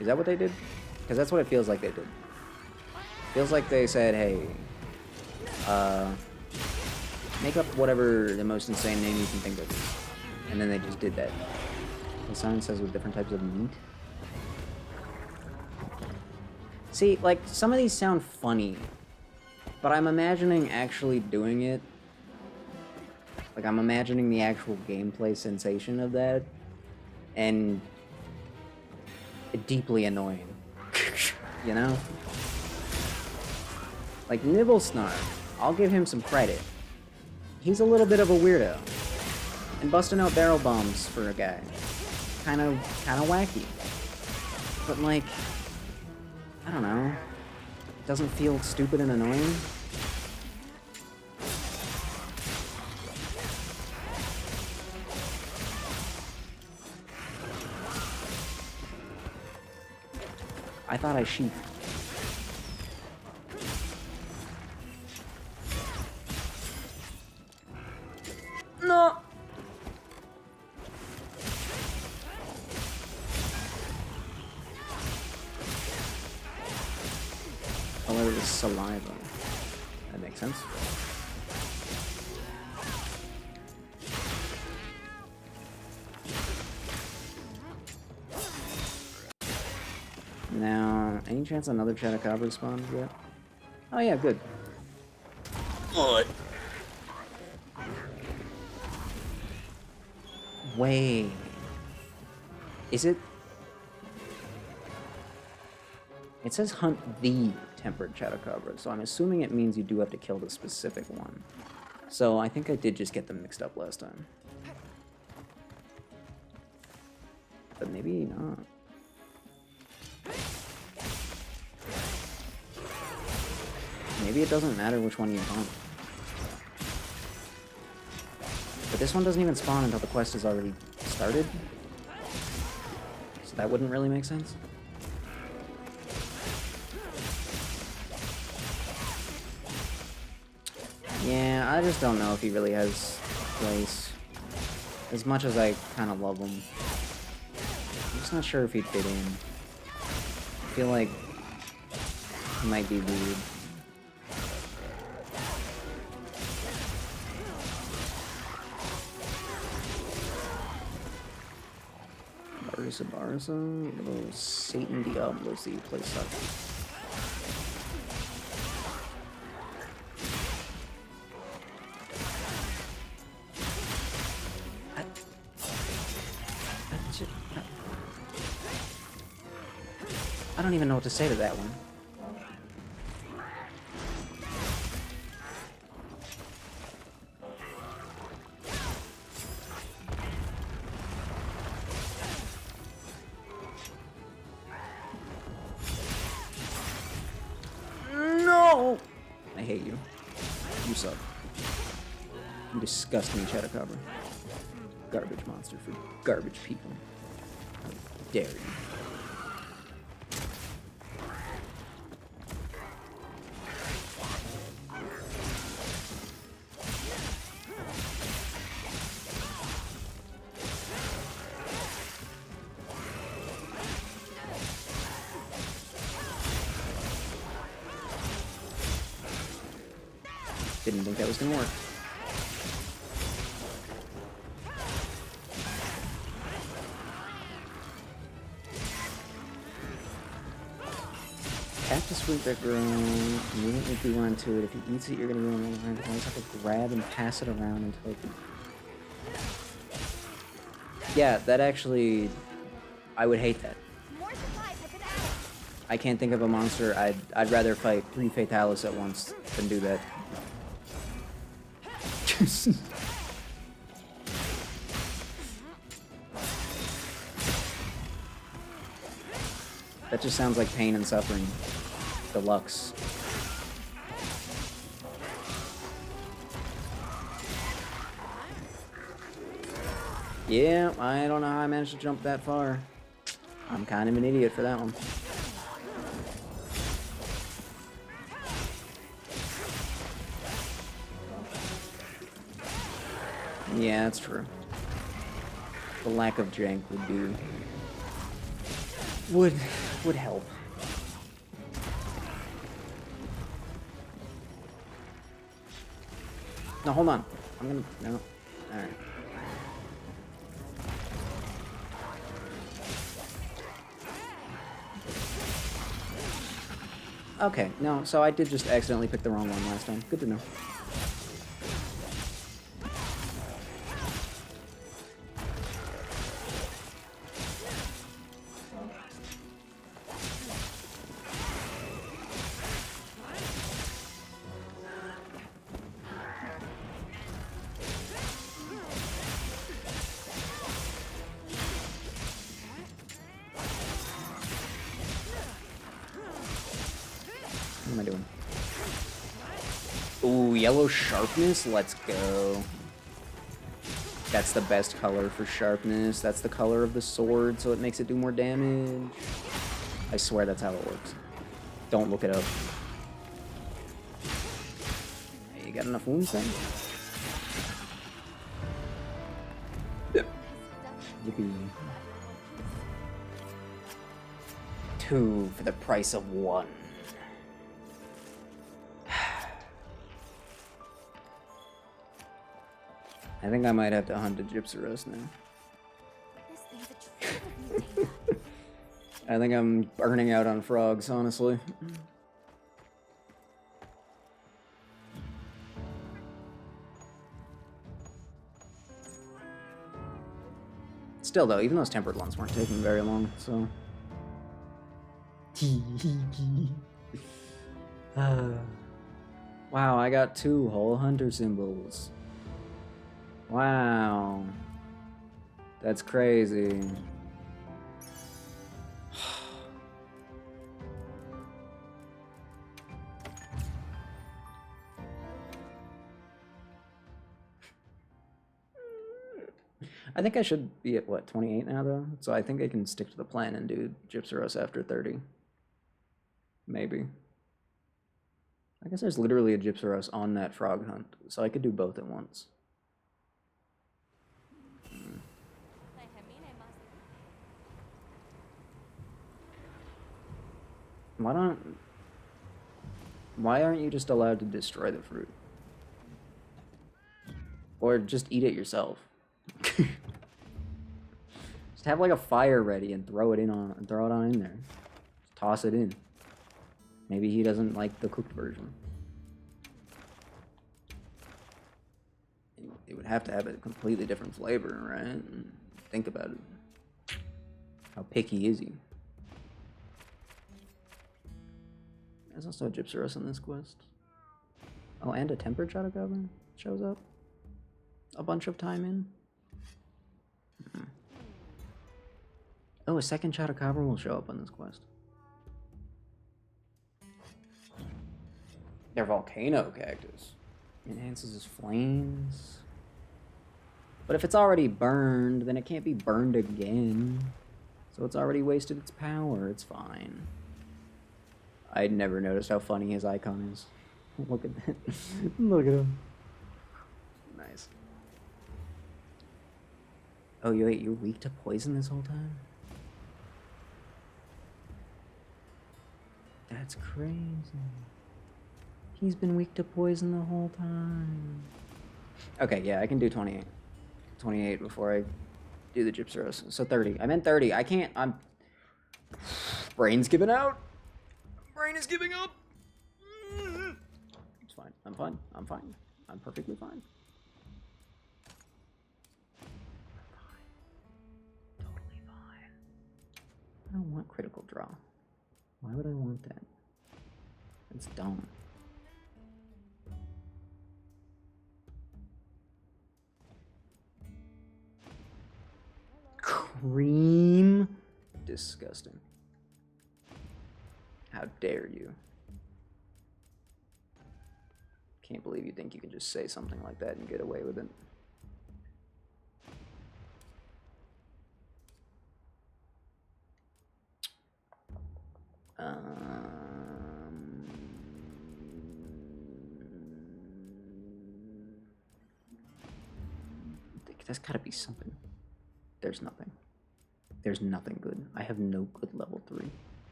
S1: Is that what they did? Because that's what it feels like they did. Feels like they said, hey, make up whatever the most insane name you can think of. And then they just did that. The sign says with different types of meat. See, like, some of these sound funny, but I'm imagining actually doing it. Like, I'm imagining the actual gameplay sensation of that, and deeply annoying. You know? Like, Nibblesnarf, I'll give him some credit. He's a little bit of a weirdo. And busting out barrel bombs for a guy. Kind of wacky. But, like, I don't know. It doesn't feel stupid and annoying. I thought I sheeped. No! Color is saliva. That makes sense. Now, any chance another Chatacabra spawns yet? Oh yeah, good. What? Wait. Is it? It says hunt the tempered Chatacabra, so I'm assuming it means you do have to kill the specific one. So I think I did just get them mixed up last time. But maybe not. Maybe it doesn't matter which one you hunt. But this one doesn't even spawn until the quest is already started. So that wouldn't really make sense. Yeah, I just don't know if he really has place. As much as I kind of love him. I'm just not sure if he'd fit in. I feel like he might be weird. Barza, little Satan Diablo, so you play suck. I don't even know what to say to that one. No! I hate you. You suck. You disgust me, Chatacabra. Garbage monster for garbage people. How dare you. Didn't think that was gonna work. Cactus fruit that grows. Immediately if you want to it. If he eats it, you're gonna go on the line. You always have to grab and pass it around until it can... Yeah, that actually... I would hate that.
S2: More supplies have been added.
S1: I can't think of a monster. I'd rather fight 3 Fatalis at once than do that. That just sounds like pain and suffering. Deluxe. Yeah, I don't know how I managed to jump that far. I'm kind of an idiot for that one. Yeah, that's true. The lack of jank would do... would help. No, hold on. I'm gonna... No. Alright. Okay, no, so I did just accidentally pick the wrong one last time. Good to know. What am I doing? Ooh, yellow sharpness? Let's go. That's the best color for sharpness. That's the color of the sword, so it makes it do more damage. I swear that's how it works. Don't look it up. Hey, you got enough wounds then? Yep. Yippee. 2 for the price of 1. I think I might have to hunt a Gypsyros now.
S2: This thing's a trap of new data.
S1: I think I'm burning out on frogs, honestly. Still though, even those tempered ones weren't taking very long, so... Wow, I got 2 whole hunter symbols. Wow. That's crazy. I think I should be at, what, 28 now, though? So I think I can stick to the plan and do Gypsyros after 30. Maybe. I guess there's literally a Gypsyros on that frog hunt, so I could do both at once. Why aren't you just allowed to destroy the fruit? Or just eat it yourself? Just have like a fire ready and throw it in on in there. Just toss it in. Maybe he doesn't like the cooked version. It would have to have a completely different flavor, right? Think about it. How picky is he? There's also a Gypsyros on this quest. Oh, and a tempered Shadow Goblin shows up. A bunch of time in. Oh, a second Shadow Goblin will show up on this quest. Their volcano cactus enhances his flames. But if it's already burned, then it can't be burned again. So it's already wasted its power. It's fine. I'd never noticed how funny his icon is. Look at that. Look at him. Nice. Oh, wait, you're weak to poison this whole time? That's crazy. He's been weak to poison the whole time. Okay, yeah, I can do 28. 28 before I do the Gypsyros. So 30. I meant 30. I can't. I'm... Brain's giving out. brain is giving up. It's fine. I'm fine. I'm fine. I'm perfectly fine. I'm fine. Totally fine. I don't want critical draw. Why would I want that? It's dumb. Cream? Disgusting. How dare you? Can't believe you think you can just say something like that and get away with it. There's gotta be something. There's nothing. There's nothing good. I have no good level 3.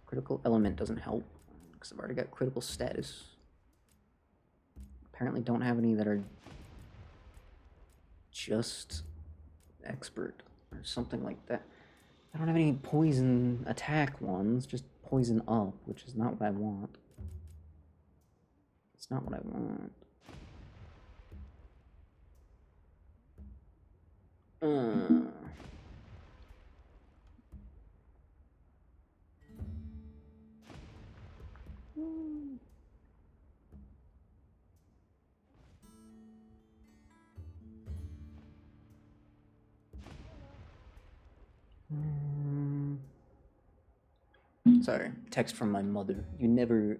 S1: Critical element doesn't help, because I've already got critical status. Apparently don't have any that are just expert, or something like that. I don't have any poison attack ones, just poison up, which is not what I want. It's not what I want. Sorry, text from my mother. You never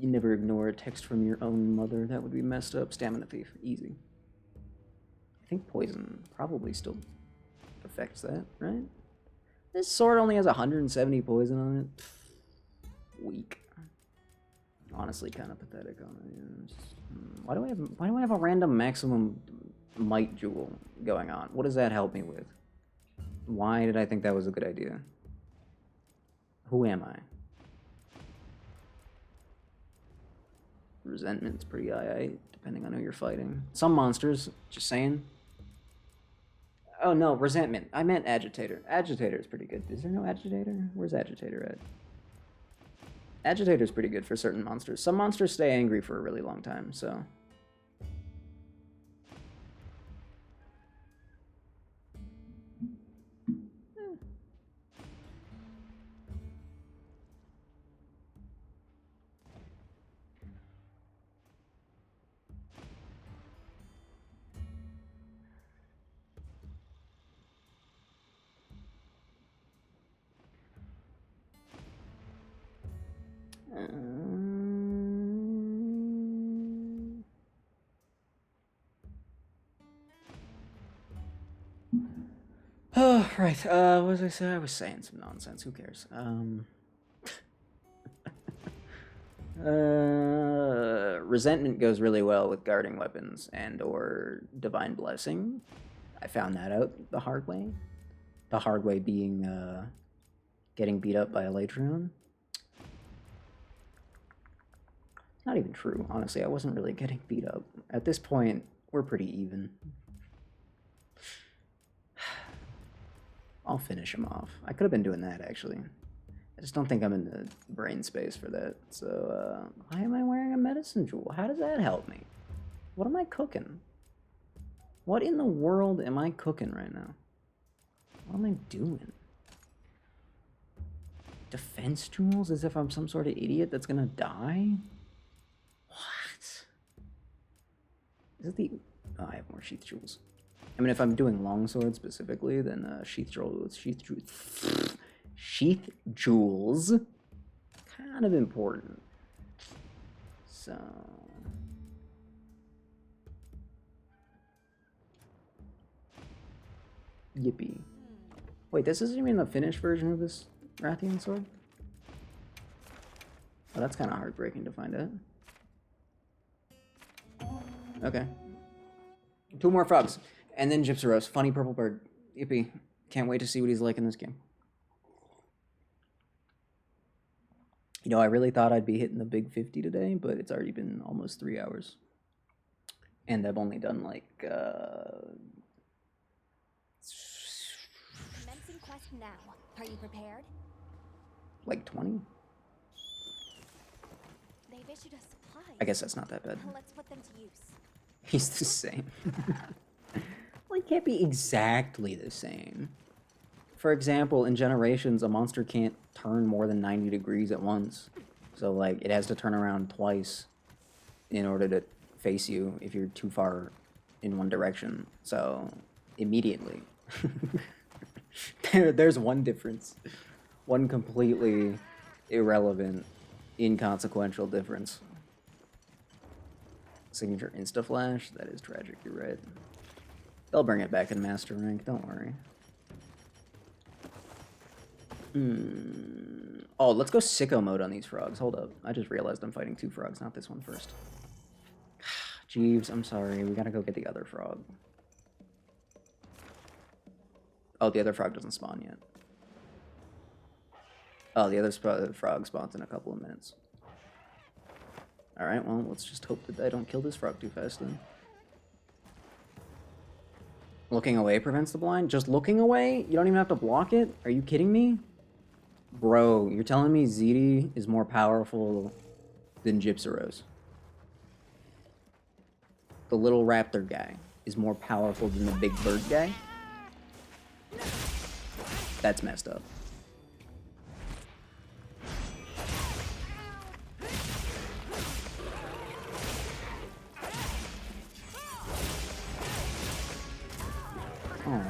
S1: ignore a text from your own mother. That would be messed up. Stamina thief, easy. I think poison probably still affects that, right? This sword only has 170 poison on it. Pfft, weak. Honestly, kind of pathetic on it. Yeah, why do I have a random maximum might jewel going on? What does that help me with? Why did I think that was a good idea? Who am I? Resentment's pretty aight, depending on who you're fighting. Some monsters, just saying. Oh no, resentment. I meant agitator. Agitator is pretty good. Is there no agitator? Where's agitator at? Agitator's pretty good for certain monsters. Some monsters stay angry for a really long time, so. Oh, right. What was I saying? I was saying some nonsense. Who cares? Resentment goes really well with guarding weapons and or divine blessing. I found that out the hard way. The hard way being getting beat up by a Latreon. Not even true, honestly. I wasn't really getting beat up. At this point, we're pretty even. I'll finish him off. I could have been doing that, actually. I just don't think I'm in the brain space for that. So, why am I wearing a medicine jewel? How does that help me? What am I cooking? What in the world am I cooking right now? What am I doing? Defense jewels? As if I'm some sort of idiot that's gonna die? What? Is it the... Oh, I have more sheath jewels. I mean, if I'm doing longsword specifically, then sheath jewels, kind of important. So, yippee! Wait, this isn't even the finished version of this Rathian sword. Oh, that's kind of heartbreaking to find out. Okay, 2 more frogs. And then Gypsyros, funny purple bird. Yippee. Can't wait to see what he's like in this game. You know, I really thought I'd be hitting the big 50 today, but it's already been almost 3 hours. And I've only done like,
S2: Commencing quest now. Are you prepared?
S1: like 20?
S2: We've issued us supplies.
S1: I guess that's not that bad.
S2: Let's put them to use.
S1: He's the same. Well, he can't be exactly the same. For example, in Generations, a monster can't turn more than 90 degrees at once. So, like, it has to turn around twice in order to face you if you're too far in one direction. So, immediately. There's one difference. One completely irrelevant, inconsequential difference. Signature Insta-Flash? That is tragic, you're right. They'll bring it back in Master Rank, don't worry. Oh, let's go sicko mode on these frogs. Hold up. I just realized I'm fighting two frogs, not this one first. Jeeves, I'm sorry. We gotta go get the other frog. Oh, the other frog doesn't spawn yet. Oh, the other frog spawns in a couple of minutes. Alright, well, let's just hope that I don't kill this frog too fast then. Looking away prevents the blind? Just looking away? You don't even have to block it? Are you kidding me? Bro, you're telling me ZD is more powerful than Gypsaros? The little raptor guy is more powerful than the big bird guy? That's messed up. Oh.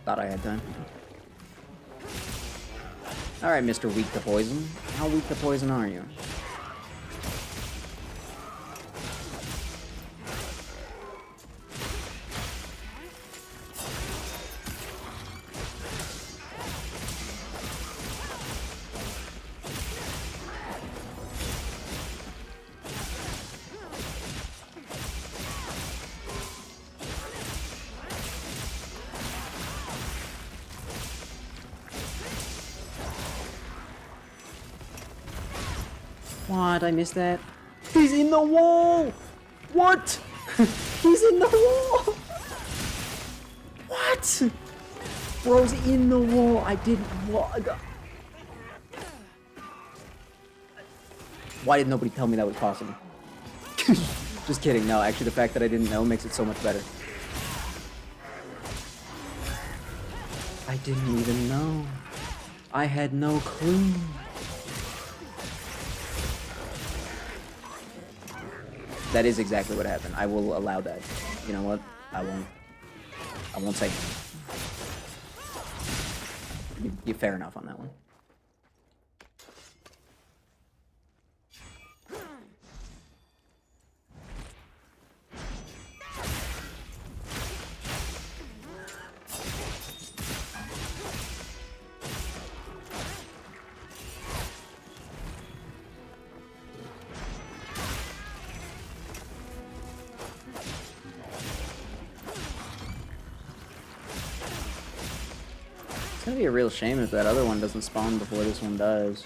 S1: Thought I had time. Alright, Mr. Weak to Poison. How weak to poison are you? What? I missed that. He's in the wall! What? He's in the wall! What? Bro's in the wall. I didn't. Why did nobody tell me that was possible? Just kidding. No, actually, the fact that I didn't know makes it so much better. I didn't even know. I had no clue. That is exactly what happened. I will allow that. You know what? I won't say. You're fair enough on that one. It's gonna be a real shame if that other one doesn't spawn before this one does.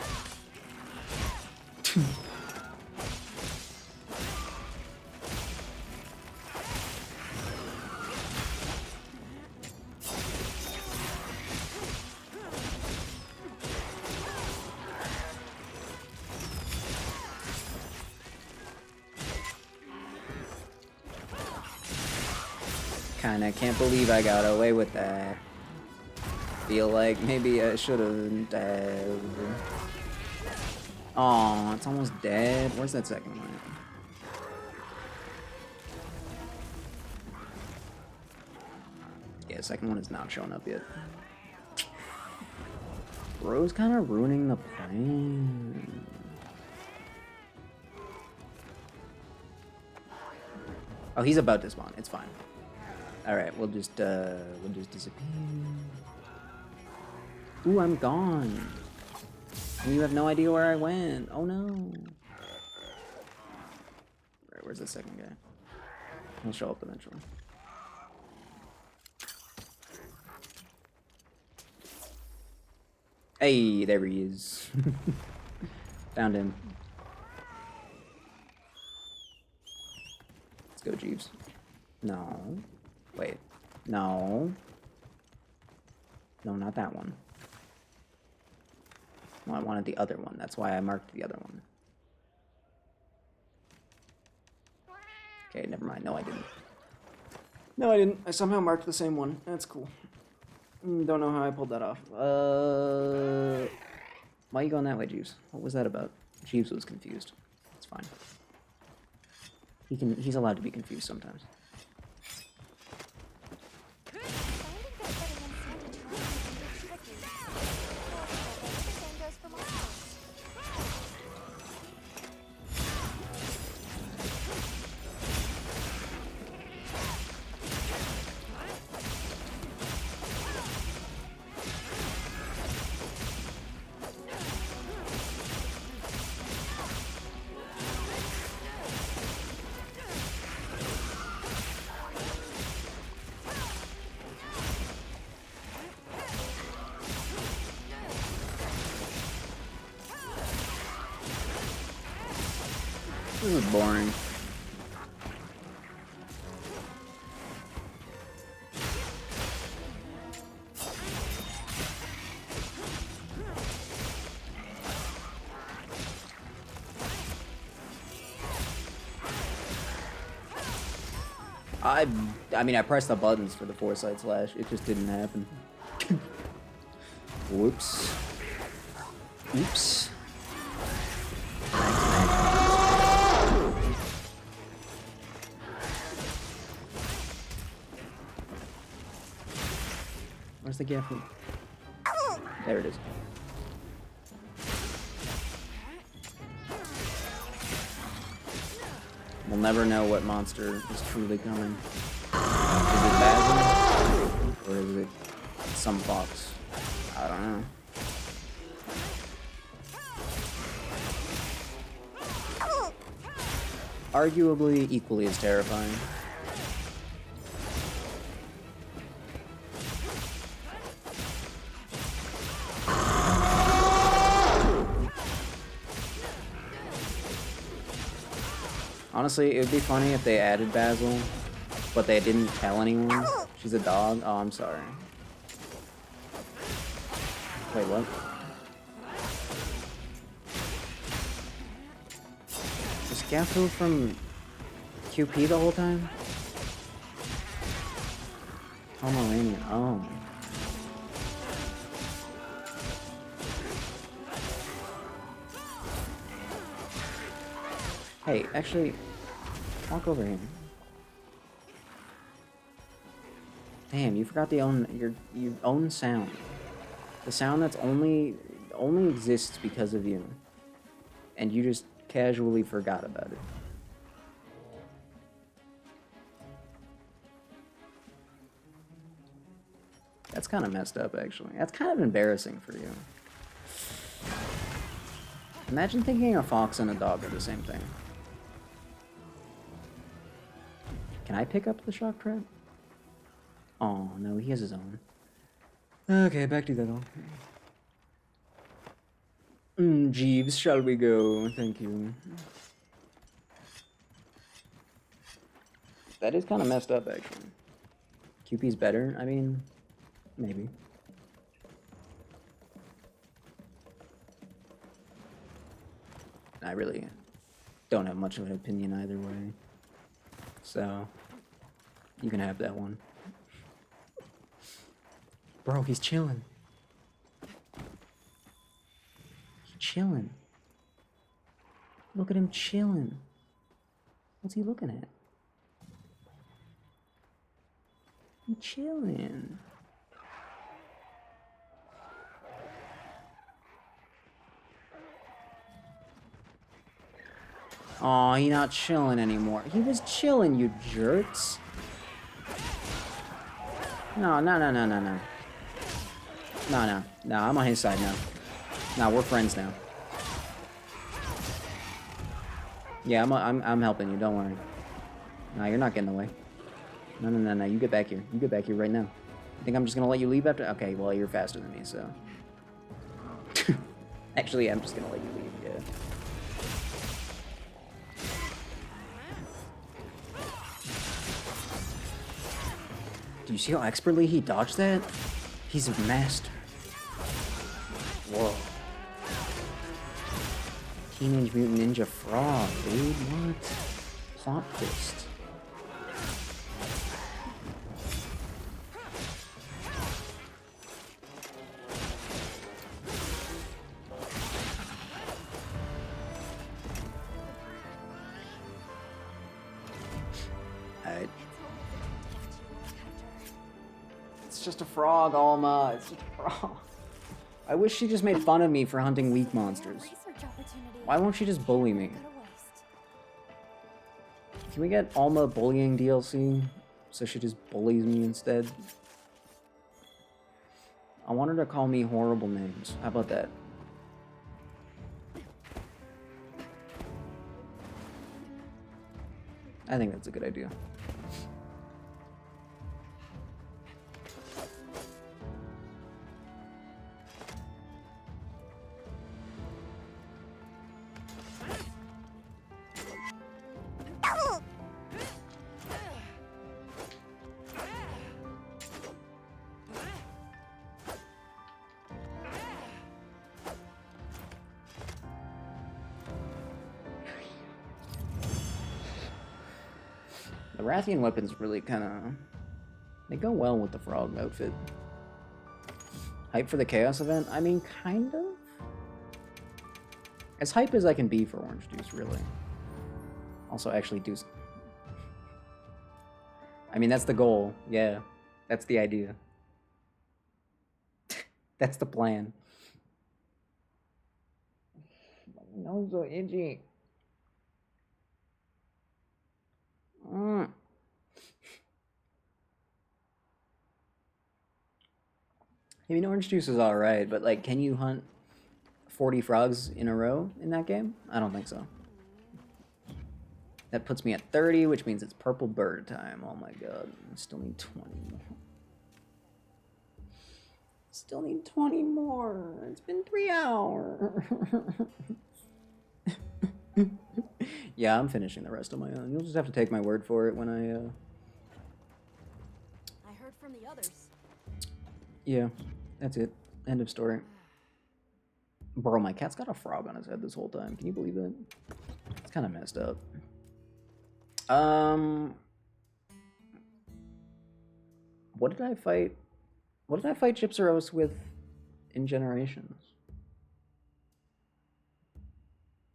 S1: Kinda can't believe I got away with that. Feel like maybe I shouldn't have. Aw, it's almost dead. Where's that second one? Yeah, second one is not showing up yet. Bro's kind of ruining the plan. Oh, he's about to spawn. It's fine. All right, we'll just disappear. Ooh, I'm gone. And you have no idea where I went. Oh no. Right, where's the second guy? He'll show up eventually. Hey, there he is. Found him. Let's go, Jeeves. No. Wait. No. No, not that one. Well, I wanted the other one. That's why I marked the other one. Okay, never mind. No, I didn't. No, I didn't. I somehow marked the same one. That's cool. Don't know how I pulled that off. Why are you going that way, Jeeves? What was that about? Jeeves was confused. It's fine. He's allowed to be confused sometimes.
S2: Finding that getting inside a tribe can be tricky. Fortunately, the same goes for monsters.
S1: This is boring. I mean, I pressed the buttons for the foresight slash. It just didn't happen. Whoops. Oops. Where's the Gaffney? There it is. We'll never know what monster is truly coming. Is it Basil? Or is it some fox? I don't know. Arguably equally as terrifying. Honestly, it would be funny if they added Basil, but they didn't tell anyone. She's a dog? Oh, I'm sorry. Wait, what? Was Gafu from QP the whole time? Pomeranian, oh. Hey, actually, walk over here. Damn, you forgot the your own sound. The sound that's only exists because of you. And you just casually forgot about it. That's kind of messed up, actually. That's kind of embarrassing for you. Imagine thinking a fox and a dog are the same thing. Can I pick up the shock trap? Oh, no, he has his own. Okay, back to that all. Jeeves, shall we go? Thank you. That is kind of messed up, actually. QP's better? I mean, maybe. I really don't have much of an opinion either way. So, you can have that one. Bro, he's chilling. He's chilling. Look at him chilling. What's he looking at? He's chilling. Aw, he not chilling anymore. He was chilling, you jerks. No. No, I'm on his side now. Nah, we're friends now. Yeah, I'm helping you, don't worry. Nah, you're not getting away. No, you get back here. You get back here right now. You think I'm just gonna let you leave after? Okay, well, you're faster than me, so. Actually, I'm just gonna let you leave, yeah. Do you see how expertly he dodged that? He's a master. Whoa. Teenage Mutant Ninja Frog, dude. What? Plot twist. Alright. It's just a frog, Alma. It's just a frog. I wish she just made fun of me for hunting weak monsters.
S2: Research opportunity.
S1: Why won't she just bully me?
S2: Go to waste.
S1: Can we get Alma bullying DLC so she just bullies me instead? I want her to call me horrible names. How about that? I think that's a good idea. The Rathian weapons really kind of... They go well with the frog outfit. Hype for the Chaos event? I mean, kind of. As hype as I can be for Orange Juice, really. Also, actually do... I mean, that's the goal. Yeah. That's the idea. That's the plan. My nose so itchy. I mean, Orange Juice is alright, but like, can you hunt 40 frogs in a row in that game? I don't think so. That puts me at 30, which means it's purple bird time. Oh my god, I still need 20 more. Still need 20 more. It's been 3 hours. Yeah, I'm finishing the rest on my own. You'll just have to take my word for it when
S3: I heard from the others.
S1: Yeah, that's it. End of story. Bro, my cat's got a frog on his head this whole time. Can you believe it? It's kind of messed up. What did I fight? What did I fight Gypsaros with in Generations?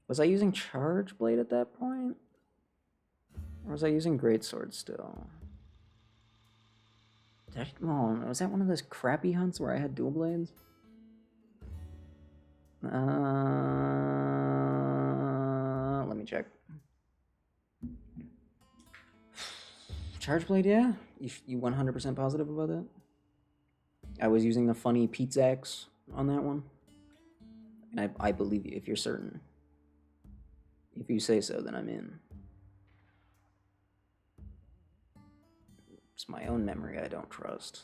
S1: Was I using Charge Blade at that point? Or was I using Greatsword still? Was that one of those crappy hunts where I had dual blades? Let me check. Charge Blade, yeah? You 100% positive about that? I was using the funny Pete's axe on that one. And I believe you if you're certain. If you say so, then I'm in. It's my own memory I don't trust.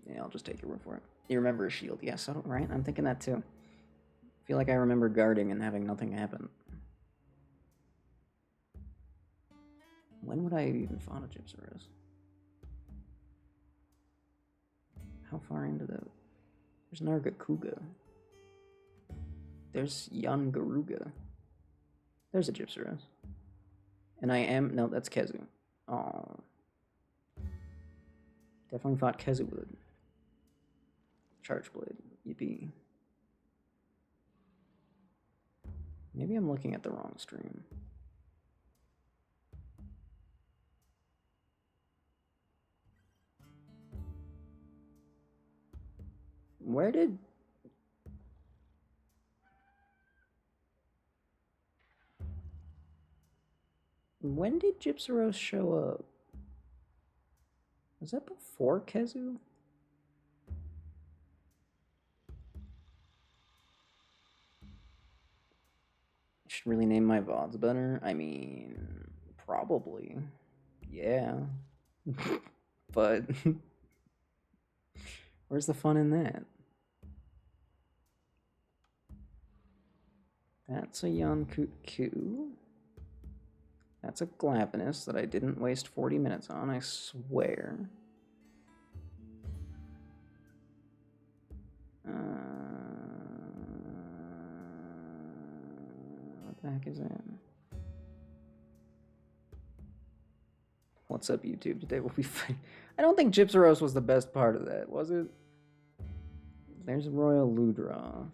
S1: Yeah, I'll just take your word for it. You remember a shield, yes, so, right? I'm thinking that too. I feel like I remember guarding and having nothing happen. When would I have even fought a Gypsaros? How far into the... There's Nargacuga. There's Jan Garuga. There's a Gypsaros. And I am... No, that's Kezu. Oh. Definitely fought Kezu with Charge Blade. Yippee. Maybe I'm looking at the wrong stream. Where did... When did Gypsaros show up? Was that before Kezu? I should really name my VODs better. I mean, probably. Yeah. But where's the fun in that? That's a Yanku. That's a Glavenus that I didn't waste 40 minutes on, I swear. What the heck is that? What's up, YouTube? Today we'll be fighting. I don't think Gypsaros was the best part of that, was it? There's Royal Ludroth.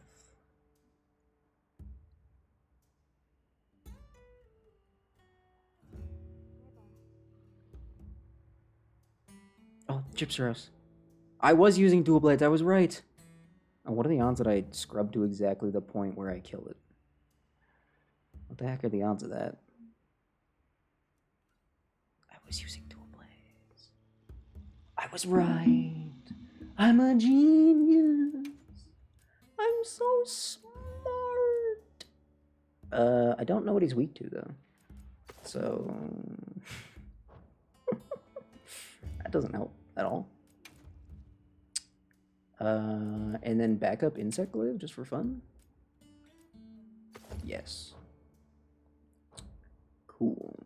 S1: Oh, Gypsaros. I was using dual blades, I was right. Oh, what are the odds that I scrub to exactly the point where I kill it? What the heck are the odds of that? I was using dual blades. I was right. I'm a genius. I'm so smart. I don't know what he's weak to, though. So... that doesn't help at all. And then backup Insect Glaive just for fun? Yes. Cool.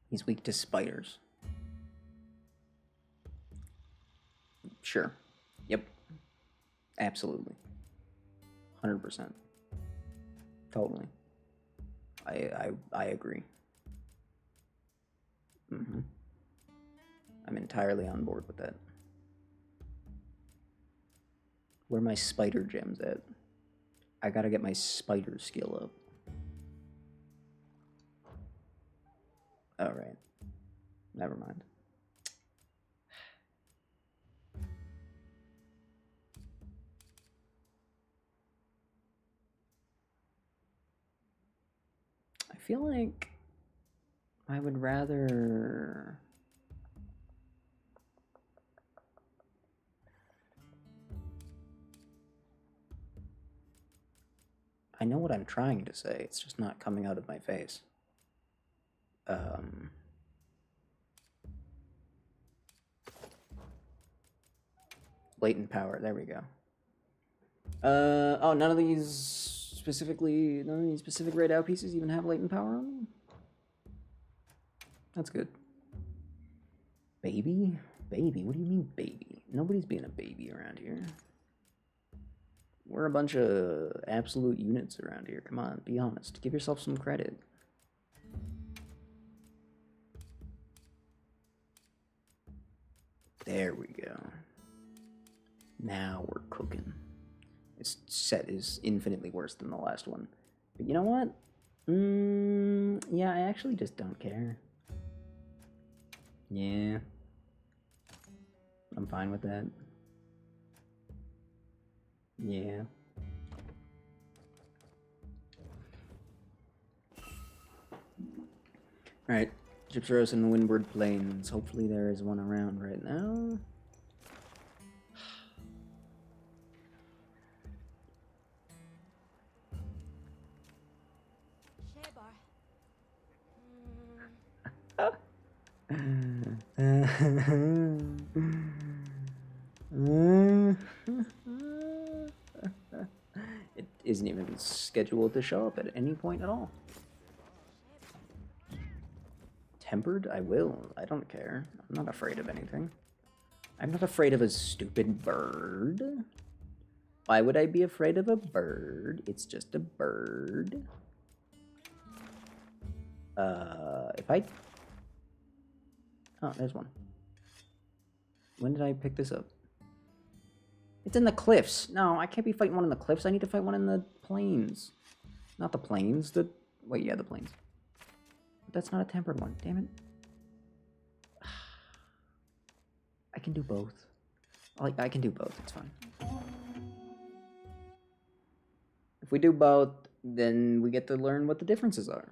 S1: He's weak to spiders. Sure. Yep. Absolutely. 100%. Totally. I agree. Mm-hmm. I'm entirely on board with that. Where are my spider gems at? I gotta get my spider skill up. Alright. Never mind. I feel like I would rather... I know what I'm trying to say, it's just not coming out of my face. Latent power, there we go. Oh, none of these specific raid out pieces even have latent power on them? That's good. Baby? Baby? What do you mean, baby? Nobody's being a baby around here. We're a bunch of absolute units around here. Come on, be honest. Give yourself some credit. There we go. Now we're cooking. This set is infinitely worse than the last one. But you know what? Yeah, I actually just don't care. Yeah. I'm fine with that. Yeah. Alright, Gypsaros and Windward Plains. Hopefully there is one around right now. It isn't even scheduled to show up at any point at all. Tempered? I will. I don't care. I'm not afraid of anything. I'm not afraid of a stupid bird. Why would I be afraid of a bird? It's just a bird. If I... Oh, there's one. When did I pick this up? It's in the cliffs. No, I can't be fighting one in the cliffs. I need to fight one in the plains. Not the plains. The... Wait, yeah, the plains. But that's not a tempered one. Damn it. I can do both. I can do both. It's fine. If we do both, then we get to learn what the differences are.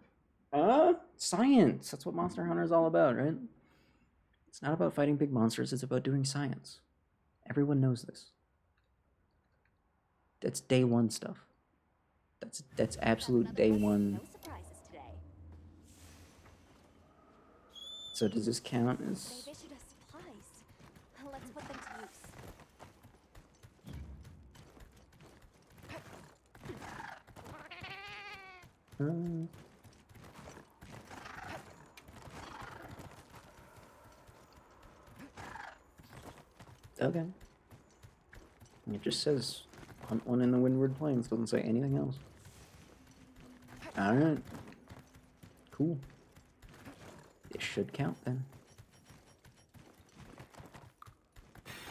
S1: Science. That's what Monster Hunter is all about, right? It's not about fighting big monsters. It's about doing science. Everyone knows this. That's day one stuff. That's absolute day one.
S2: No surprises today.
S1: So does this count as...
S2: They've issued us supplies. Let's put them to use.
S1: Okay. It just says hunt one in the Windward Plains, doesn't say anything else. Alright. Cool. It should count then.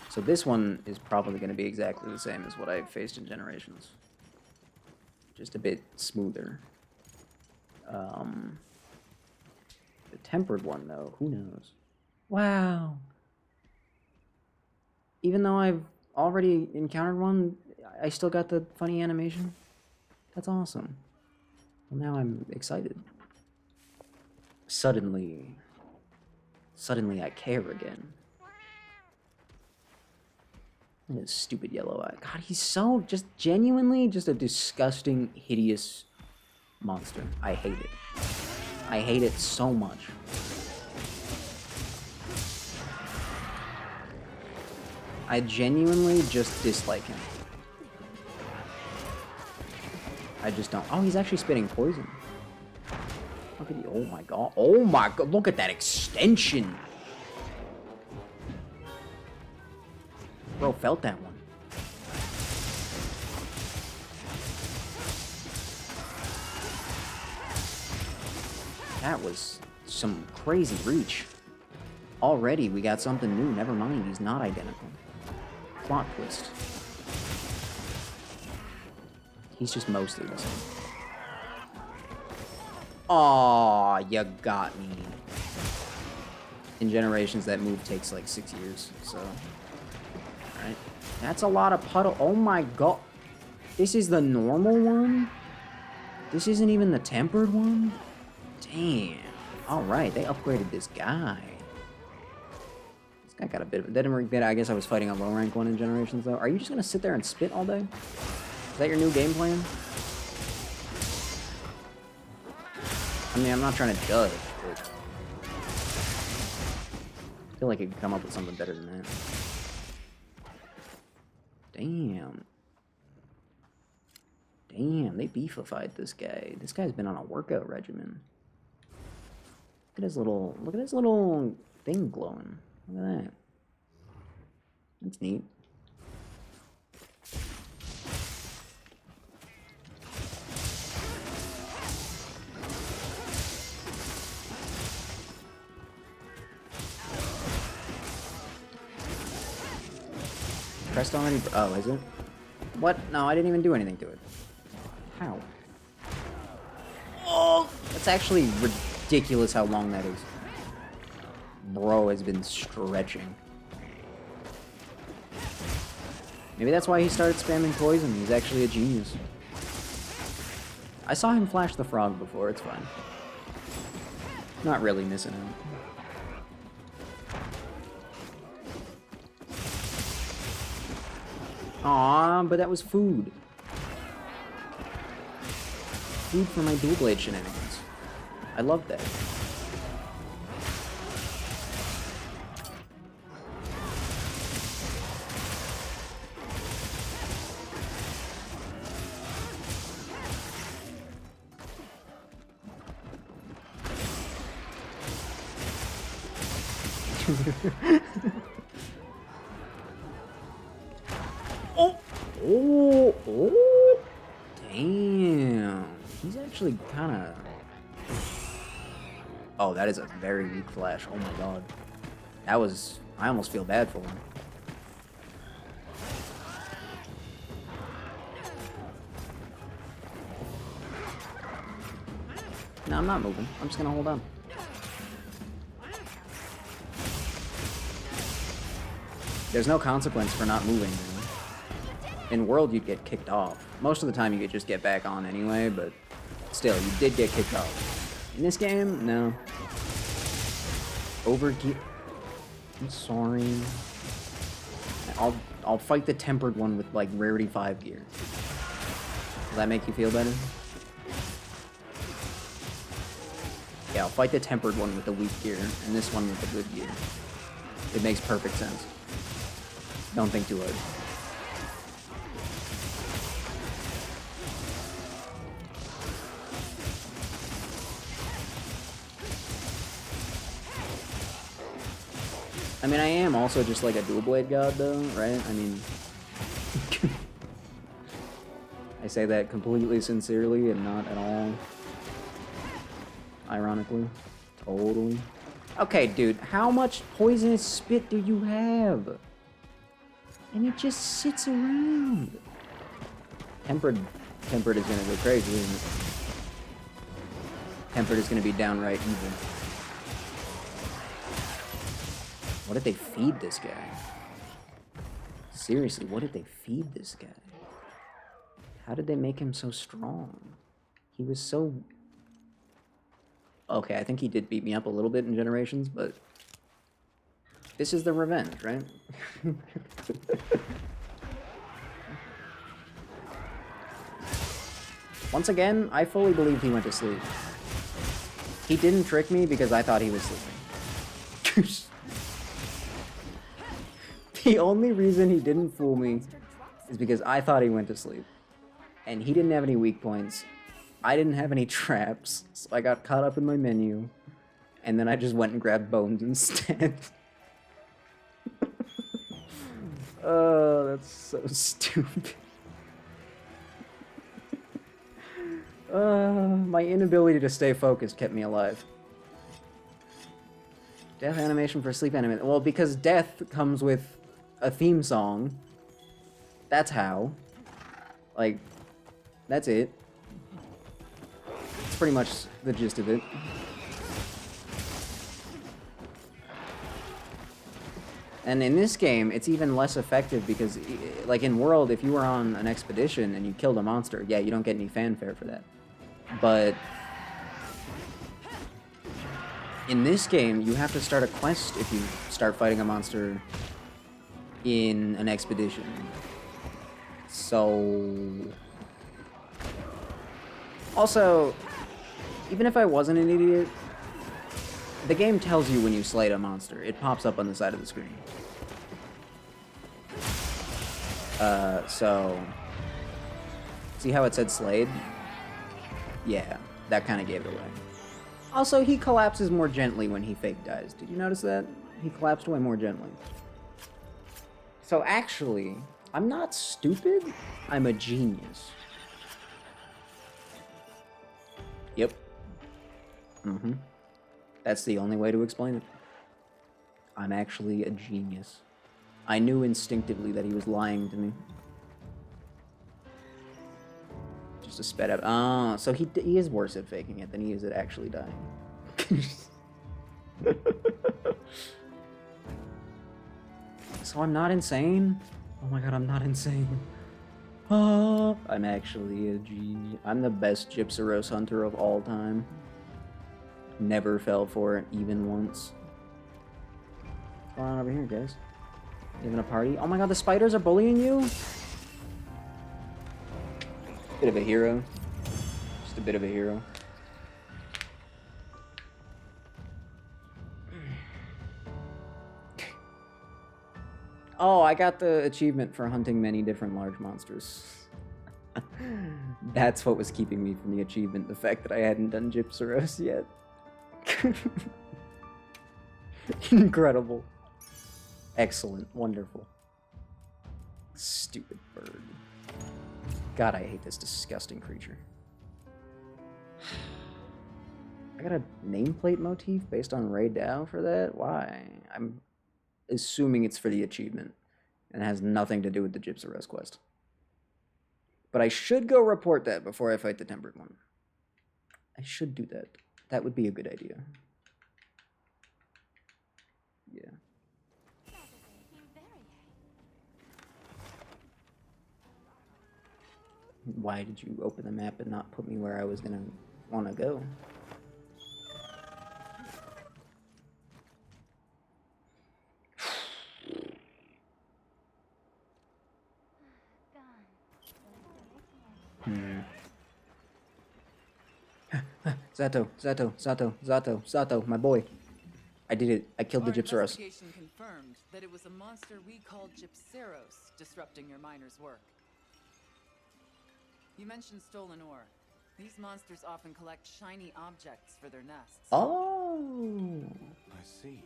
S1: So this one is probably going to be exactly the same as what I faced in Generations. Just a bit smoother. The tempered one, though, who knows? Wow. Even though I've already encountered one, I still got the funny animation. That's awesome. Well, now I'm excited. Suddenly I care again. Look at his stupid yellow eye. God, he's so just genuinely just a disgusting, hideous monster. I hate it. I hate it so much. I genuinely just dislike him. I just don't. Oh, he's actually spitting poison. Look at the. Oh my god. Oh my god. Look at that extension. Bro felt that one. That was some crazy reach. Already we got something new. Never mind, he's not identical. Plot twist. He's just mostly the same. Aw, you got me. In Generations, that move takes like 6 years, so... Alright. That's a lot of puddle. Oh my god. This is the normal one? This isn't even the tempered one? Damn. Alright, they upgraded this guy. This guy got a bit of... That didn't work bit. I guess I was fighting a low rank one in Generations, though. Are you just gonna sit there and spit all day? Is that your new game plan? I mean, I'm not trying to judge, but... I feel like I could come up with something better than that. Damn. Damn, they beefified this guy. This guy's been on a workout regimen. Look at his little thing glowing. Look at that. That's neat. Pressed already? Oh, is it? What? No, I didn't even do anything to it. How? Oh! That's actually ridiculous how long that is. Bro has been stretching. Maybe that's why he started spamming poison. He's actually a genius. I saw him flash the frog before, it's fine. Not really missing out. Aw, but that was food. Food for my dual blade shenanigans. I love that. Oh! Oh! Oh! Damn. He's actually kind of... Oh, that is a very weak flash. Oh my god. That was... I almost feel bad for him. No, I'm not moving. I'm just gonna hold on. There's no consequence for not moving, man. In World, you'd get kicked off. Most of the time, you could just get back on anyway, but still, you did get kicked off. In this game, no. Overgear. I'm sorry. I'll fight the tempered one with, like, Rarity 5 gear. Does that make you feel better? Yeah, I'll fight the tempered one with the weak gear, and this one with the good gear. It makes perfect sense. Don't think too hard. I mean, I am also just like a dual blade god, though, right? I mean, I say that completely sincerely and not at all ironically. Totally. Okay, dude, how much poisonous spit do you have? And it just sits around. Tempered is gonna go crazy, isn't it? Tempered is gonna be downright evil. What did they feed this guy? Seriously, what did they feed this guy? How did they make him so strong? He was so... Okay, I think he did beat me up a little bit in Generations, but... This is the revenge, right? Once again, I fully believed he went to sleep. He didn't trick me because I thought he was sleeping. The only reason he didn't fool me is because I thought he went to sleep. And he didn't have any weak points. I didn't have any traps, so I got caught up in my menu. And then I just went and grabbed bones instead. Oh, that's so stupid. My inability to stay focused kept me alive. Death animation for sleep animation. Well, because death comes with a theme song. That's how. Like, that's it. It's pretty much the gist of it. And in this game, it's even less effective because, like in World, if you were on an expedition and you killed a monster, yeah, you don't get any fanfare for that. But in this game, you have to start a quest if you start fighting a monster in an expedition. So... Also, even if I wasn't an idiot, the game tells you when you slayed a monster. It pops up on the side of the screen. So... See how it said slayed? Yeah, that kind of gave it away. Also, he collapses more gently when he fake dies. Did you notice that? He collapsed way more gently. So actually, I'm not stupid. I'm a genius. Yep. Mm-hmm. That's the only way to explain it. I'm actually a genius. I knew instinctively that he was lying to me. Just a sped up. Oh, so he is worse at faking it than he is at actually dying. So I'm not insane? Oh my god, I'm not insane. Oh, I'm actually a genius. I'm the best Gypsaros hunter of all time. Never fell for it, even once. What's going on over here, guys? You having a party? Oh my god, the spiders are bullying you? Bit of a hero. Just a bit of a hero. Oh, I got the achievement for hunting many different large monsters. That's what was keeping me from the achievement, the fact that I hadn't done Gypsaros yet. Incredible. Excellent. Wonderful. Stupid bird. God, I hate this disgusting creature. I got a nameplate motif based on Ray Dow for that? Why? I'm assuming it's for the achievement and has nothing to do with the Gypsaros quest. But I should go report that before I fight the Tempered one. I should do that. That would be a good idea. Yeah. Why did you open the map and not put me where I was gonna want to go? Zato, my boy. I did it. I killed the Gypsaros.
S5: Investigation confirmed that it was a monster we called Gypsaros disrupting your miners' work. You mentioned stolen ore. These monsters often collect shiny objects for their nests.
S1: Oh.
S4: I see.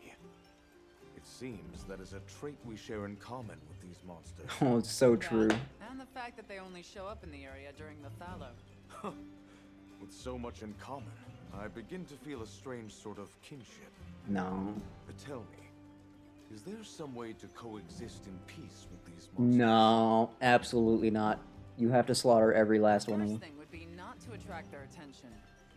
S6: It seems that is a trait we share in common with these monsters.
S1: Oh, it's so true.
S5: That, and the fact that they only show up in the area during the fallow.
S6: With so much in common, I begin to feel a strange sort of kinship.
S1: No.
S6: But tell me, is there some way to coexist in peace with these monsters?
S1: No, absolutely not. You have to slaughter every last one of
S5: First
S1: them.
S5: thing would be not to attract their attention.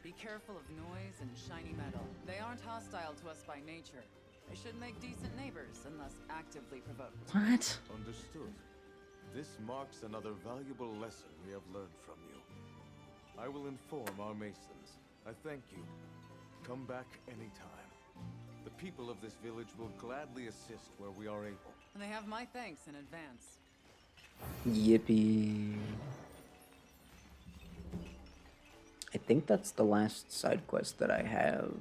S5: Be careful of noise and shiny metal. They aren't hostile to us by nature. They should make decent neighbors unless actively provoked.
S1: What?
S6: Understood. This marks another valuable lesson we have learned from you. I will inform our masons. I thank you. Come back anytime. The people of this village will gladly assist where we are able.
S5: And they have my thanks in advance.
S1: Yippee. I think that's the last side quest that I have.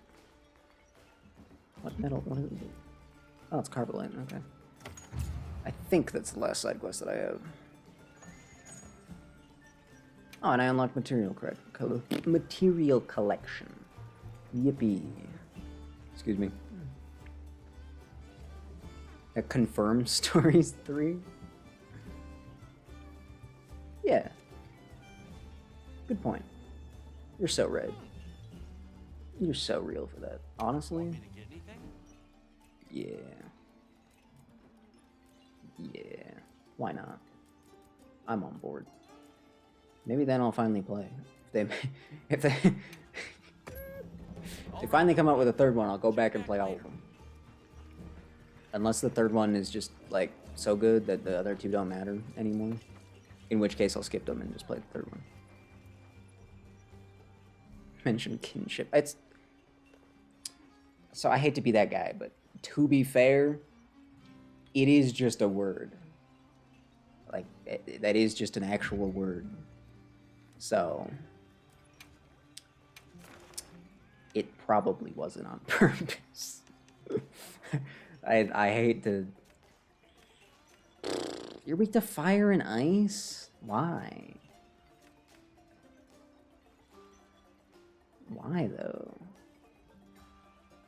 S1: What metal? What is it? Oh, it's Carbolite. Okay. I think that's the last side quest that I have. Oh, and I unlocked material material collection. Yippee. Excuse me. A confirmed stories 3? Yeah. Good point. You're so right. You're so real for that. Honestly. Yeah. Yeah. Why not? I'm on board. Maybe then I'll finally play. If they they finally come out with a third one, I'll go back and play all of them. Unless the third one is just like so good that the other two don't matter anymore. In which case I'll skip them and just play the third one. Mention kinship. It's so I hate to be that guy, but to be fair, it is just a word. Like that is just an actual word. So it probably wasn't on purpose. I hate to. You're weak to fire and ice? Why? Why though?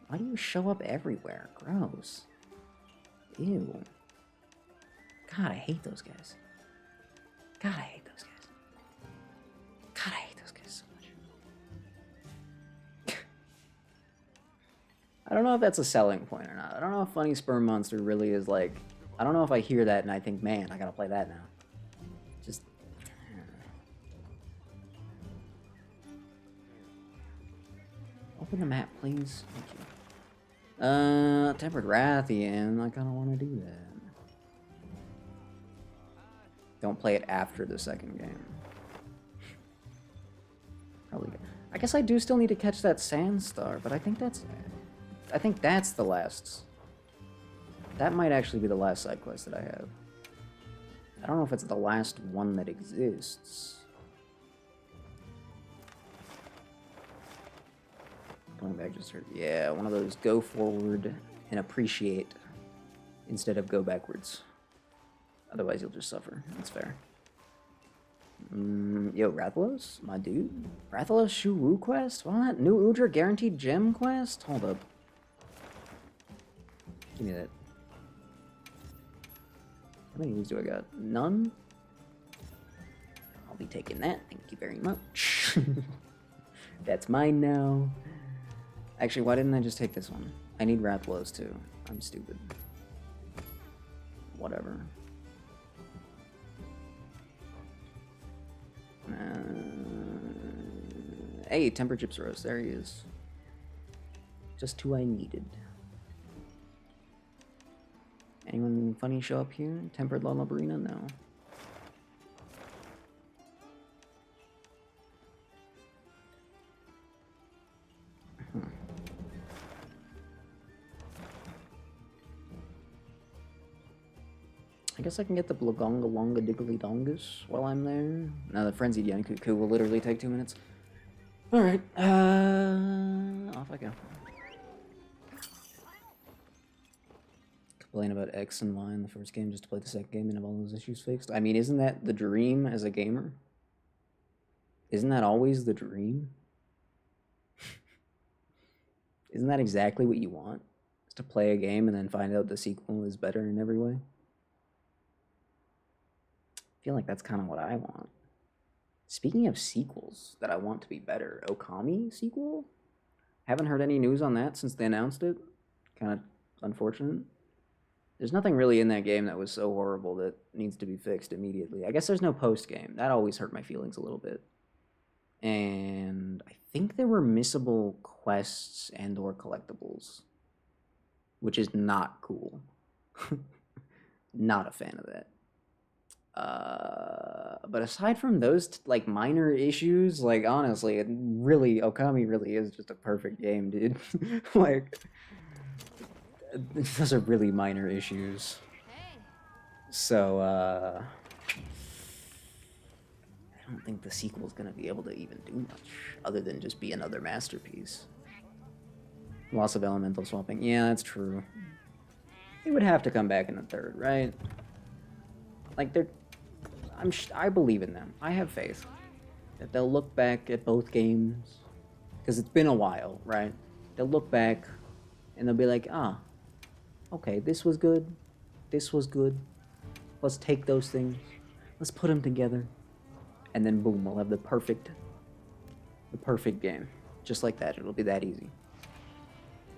S1: Why do you show up everywhere? Gross. Ew. God, I hate those guys. God, I hate those guys. God, I hate those guys so much. I don't know if that's a selling point or not. I don't know if Funny Sperm Monster really is like... I don't know if I hear that and I think, man, I gotta play that now. Just... Open the map, please. Thank you. Tempered Rathian. I kinda wanna do that. Don't play it after the second game. Probably good. I guess I do still need to catch that Sandstar, but I think that's the last. That might actually be the last side quest that I have. I don't know if it's the last one that exists. Going back just heard, yeah, one of those go forward and appreciate instead of go backwards. Otherwise you'll just suffer. That's fair. Yo, Rathalos? My dude? Rathalos Shu Wu quest? What? New Udra guaranteed gem quest? Hold up. Give me that. How many of these do I got? None? I'll be taking that. Thank you very much. That's mine now. Actually, why didn't I just take this one? I need Rathalos too. I'm stupid. Whatever. Hey, Tempered Chips Roast. There he is. Just who I needed. Anyone funny show up here? Tempered Lullabrina? No. I guess I can get the Blagonga Longa Diggly Dongus while I'm there. No, the Frenzied Yankuku will literally take 2 minutes. Alright, off I go. Complain about X and Y in the first game just to play the second game and have all those issues fixed. I mean, isn't that the dream as a gamer? Isn't that always the dream? Isn't that exactly what you want? to play a game and then find out the sequel is better in every way. I feel like that's kind of what I want. Speaking of sequels that I want to be better, Okami sequel? Haven't heard any news on that since they announced it. Kind of unfortunate. There's nothing really in that game that was so horrible that needs to be fixed immediately. I guess there's no post-game. That always hurt my feelings a little bit. And I think there were missable quests and or collectibles, which is not cool. Not a fan of that. But aside from those like minor issues, like honestly, it really Okami really is just a perfect game, dude. Like those are really minor issues. So I don't think the sequel's gonna be able to even do much other than just be another masterpiece. Loss of elemental swapping. Yeah, that's true. It would have to come back in the third, right? Like I believe in them. I have faith that they'll look back at both games because it's been a while, right? They'll look back and they'll be like, ah, okay, this was good. This was good. Let's take those things. Let's put them together. And then boom, we'll have the perfect game. Just like that. It'll be that easy.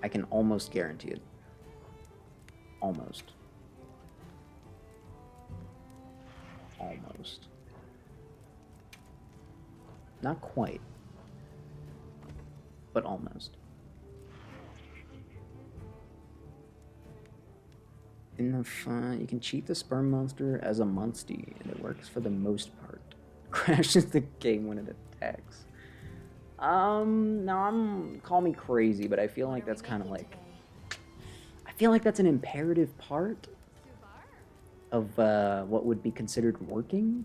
S1: I can almost guarantee it. Almost. Almost. Not quite. But almost. In the fun, you can cheat the sperm monster as a monstie, and it works for the most part. Crashes the game when it attacks. Now call me crazy, but I feel like that's kind of like, I feel like that's an imperative part of what would be considered working.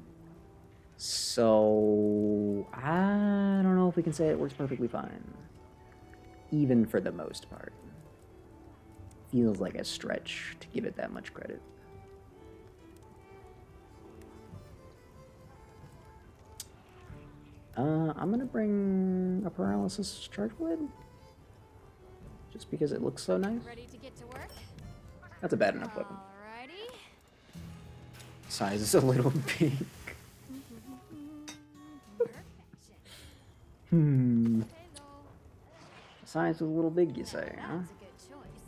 S1: So I don't know if we can say it works perfectly fine, even for the most part. Feels like a stretch to give it that much credit. I'm gonna bring a paralysis charge blade, just because it looks so nice.
S2: Ready to get to work?
S1: That's a bad enough weapon.
S2: Alrighty.
S1: Size is a little big.
S2: Perfection. Hello.
S1: Size is a little big, you say, huh?
S2: That's a good choice.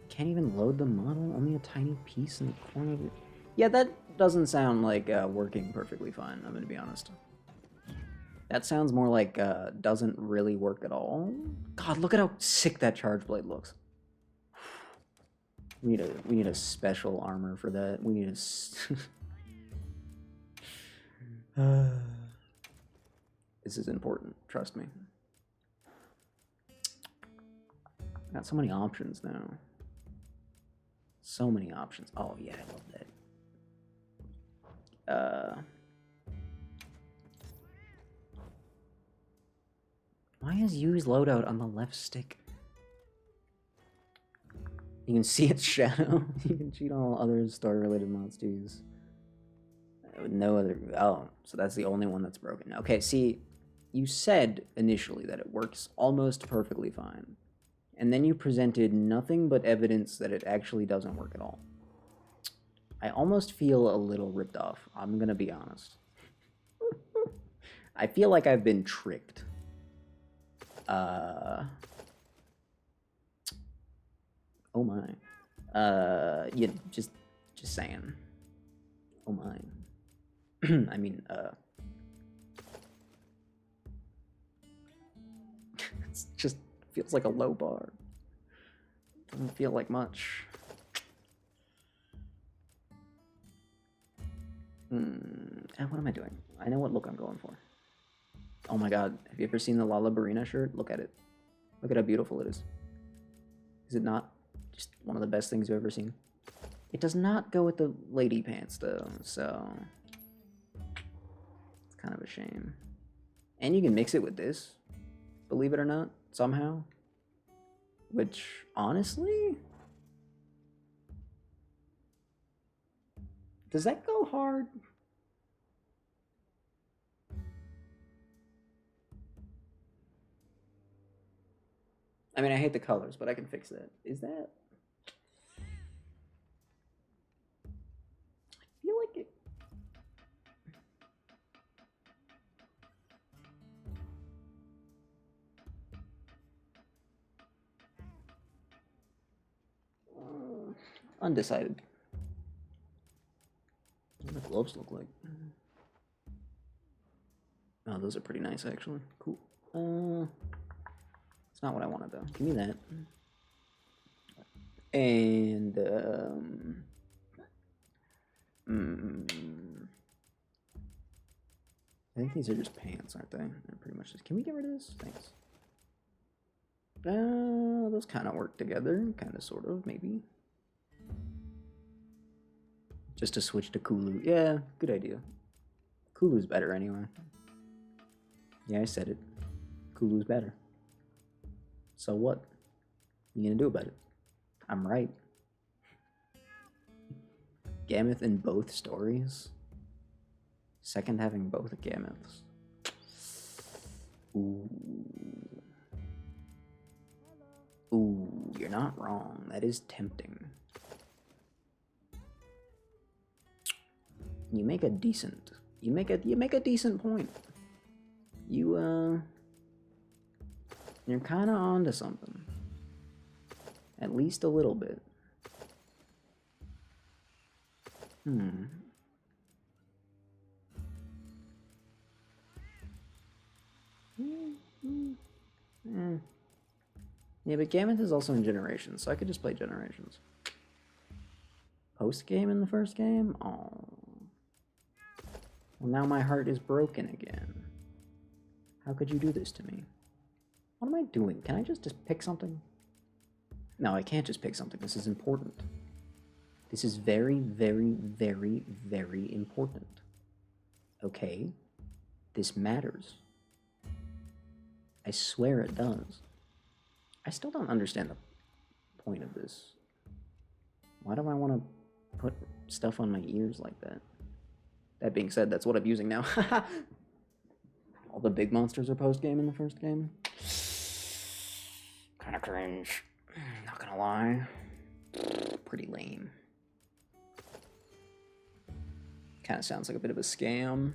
S1: Can't even load the model, only a tiny piece in the corner of it. Yeah, that doesn't sound like working perfectly fine, I'm gonna be honest. That sounds more like doesn't really work at all. God, look at how sick that charge blade looks. We need a special armor for that. We need a This is important, trust me. Got so many options now. So many options. Oh yeah, I love that. Why is use loadout on the left stick? You can see its shadow. You can cheat on all other story-related mods to use. No other. Oh, so that's the only one that's broken. Okay, see, you said initially that it works almost perfectly fine, and then you presented nothing but evidence that it actually doesn't work at all. I almost feel a little ripped off. I'm gonna be honest. I feel like I've been tricked. Oh my. Yeah, just saying. Oh my. I mean, it just feels like a low bar. Doesn't feel like much. What am I doing? I know what look I'm going for. Oh my god, have you ever seen the Lala Barina shirt? Look at it. Look at how beautiful it is. Is it not just one of the best things you've ever seen? It does not go with the lady pants though, so it's kind of a shame. And you can mix it with this, believe it or not, somehow. Which, honestly, does that go hard? I mean, I hate the colors, but I can fix that. Is that? I feel like it. Undecided. What do the gloves look like? Oh, those are pretty nice, actually. Cool. It's not what I wanted, though. Give me that. And, I think these are just pants, aren't they? They're pretty much just... Can we get rid of this? Thanks. Those kind of work together. Kind of, sort of, maybe. Just to switch to Kulu. Yeah, good idea. Kulu's better anyway. Yeah, I said it. Kulu's better. So what? You gonna do about it? I'm right. Gammoth in both stories. Second having both Gammoths. Ooh. Ooh, you're not wrong. That is tempting. You make a decent. You make a decent point. You're kind of onto something. At least a little bit. Yeah, but Gammoth is also in Generations, so I could just play Generations. Post-game in the first game? Oh. Well, now my heart is broken again. How could you do this to me? What am I doing? Can I just pick something? No, I can't just pick something. This is important. This is very, very, very, very important. Okay? This matters. I swear it does. I still don't understand the point of this. Why do I want to put stuff on my ears like that? That being said, that's what I'm using now. All the big monsters are post-game in the first game. Kind of cringe. Not gonna lie. Pretty lame. Kind of sounds like a bit of a scam.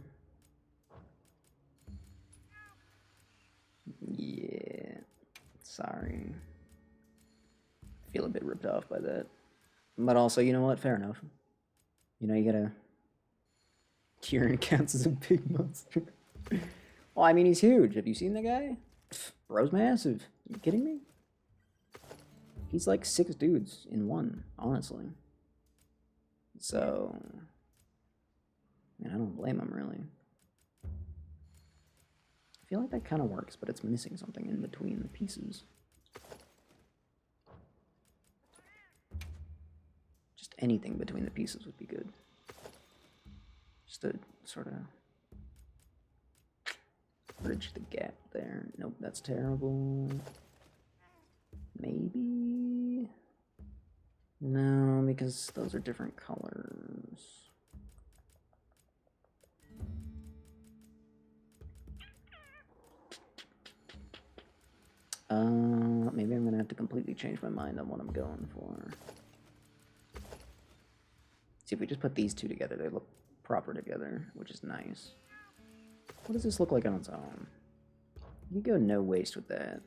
S1: Yeah. Sorry. I feel a bit ripped off by that. But also, you know what? Fair enough. You know, you gotta... Kieran counts as a big monster. Well, I mean, he's huge. Have you seen the guy? Bro's massive. Are you kidding me? He's like 6 dudes in one, honestly. So... I mean, I don't blame him, really. I feel like that kind of works, but it's missing something in between the pieces. Just anything between the pieces would be good. Just to sort of bridge the gap there. Nope, that's terrible. Maybe? No, because those are different colors. Maybe I'm gonna have to completely change my mind on what I'm going for. See, if we just put these two together, they look proper together, which is nice. What does this look like on its own? You go no waste with that.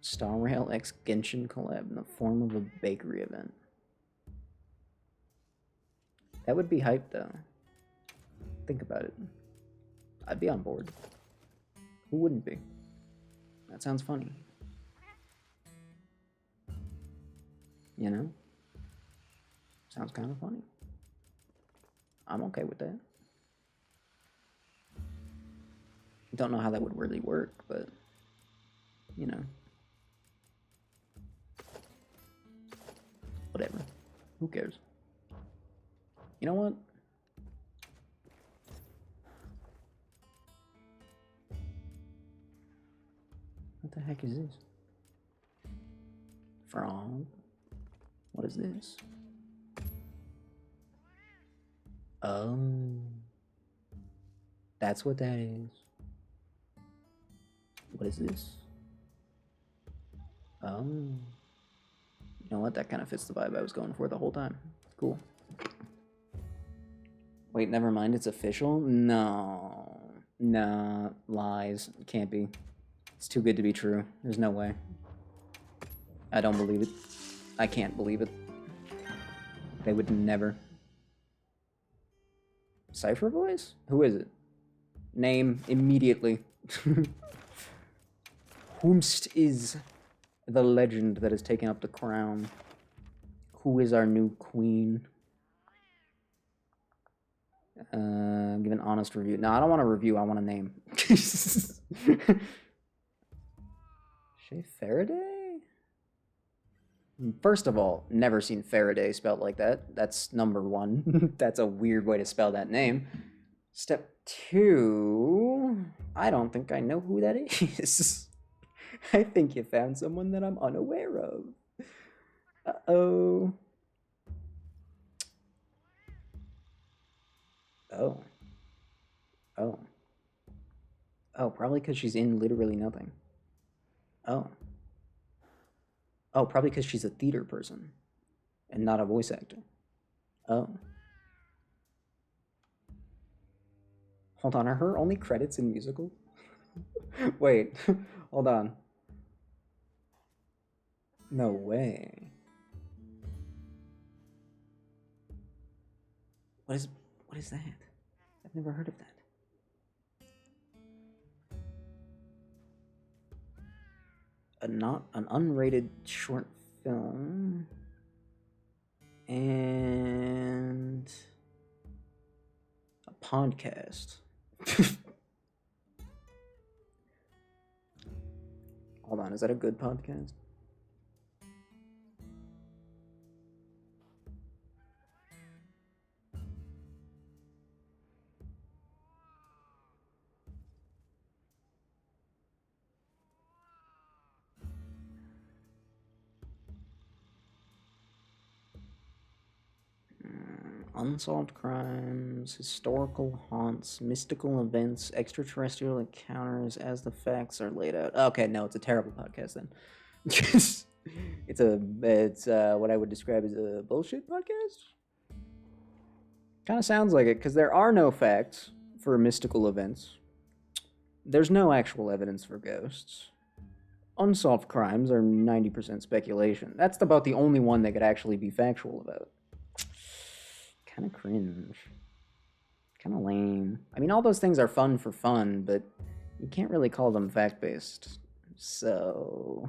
S1: Star Rail X Genshin collab in the form of a bakery event. That would be hype, though. Think about it. I'd be on board. Who wouldn't be? That sounds funny. You know? Sounds kind of funny. I'm okay with that. Don't know how that would really work, but, you know. Whatever. Who cares? You know what? What the heck is this? Frog? What is this? Oh. That's what that is. What is this? Oh. You know what? That kind of fits the vibe I was going for the whole time. Cool. Wait, never mind. It's official? No. Nah, lies. Can't be. It's too good to be true. There's no way. I don't believe it. I can't believe it. They would never. Cypher Boys? Who is it? Name immediately. Whomst is the legend that has taken up the crown? Who is our new queen? Give an honest review. No, I don't want a review. I want a name. Shay Faraday? First of all, never seen Faraday spelled like that. That's number one. That's a weird way to spell that name. Step two, I don't think I know who that is. I think you found someone that I'm unaware of. Uh-oh. Oh. Oh. Oh, probably because she's in literally nothing. Oh. Oh, probably because she's a theater person and not a voice actor. Oh. Hold on, are her only credits in musical? Wait, hold on. No way. What is that? I've never heard of that. An unrated short film and a podcast. Hold on, is that a good podcast? Unsolved crimes, historical haunts, mystical events, extraterrestrial encounters as the facts are laid out. Okay, no, it's a terrible podcast then. it's what I would describe as a bullshit podcast. Kind of sounds like it, because there are no facts for mystical events. There's no actual evidence for ghosts. Unsolved crimes are 90% speculation. That's about the only one they could actually be factual about. Kind of cringe. Kind of lame. I mean, all those things are fun for fun, but you can't really call them fact-based. So...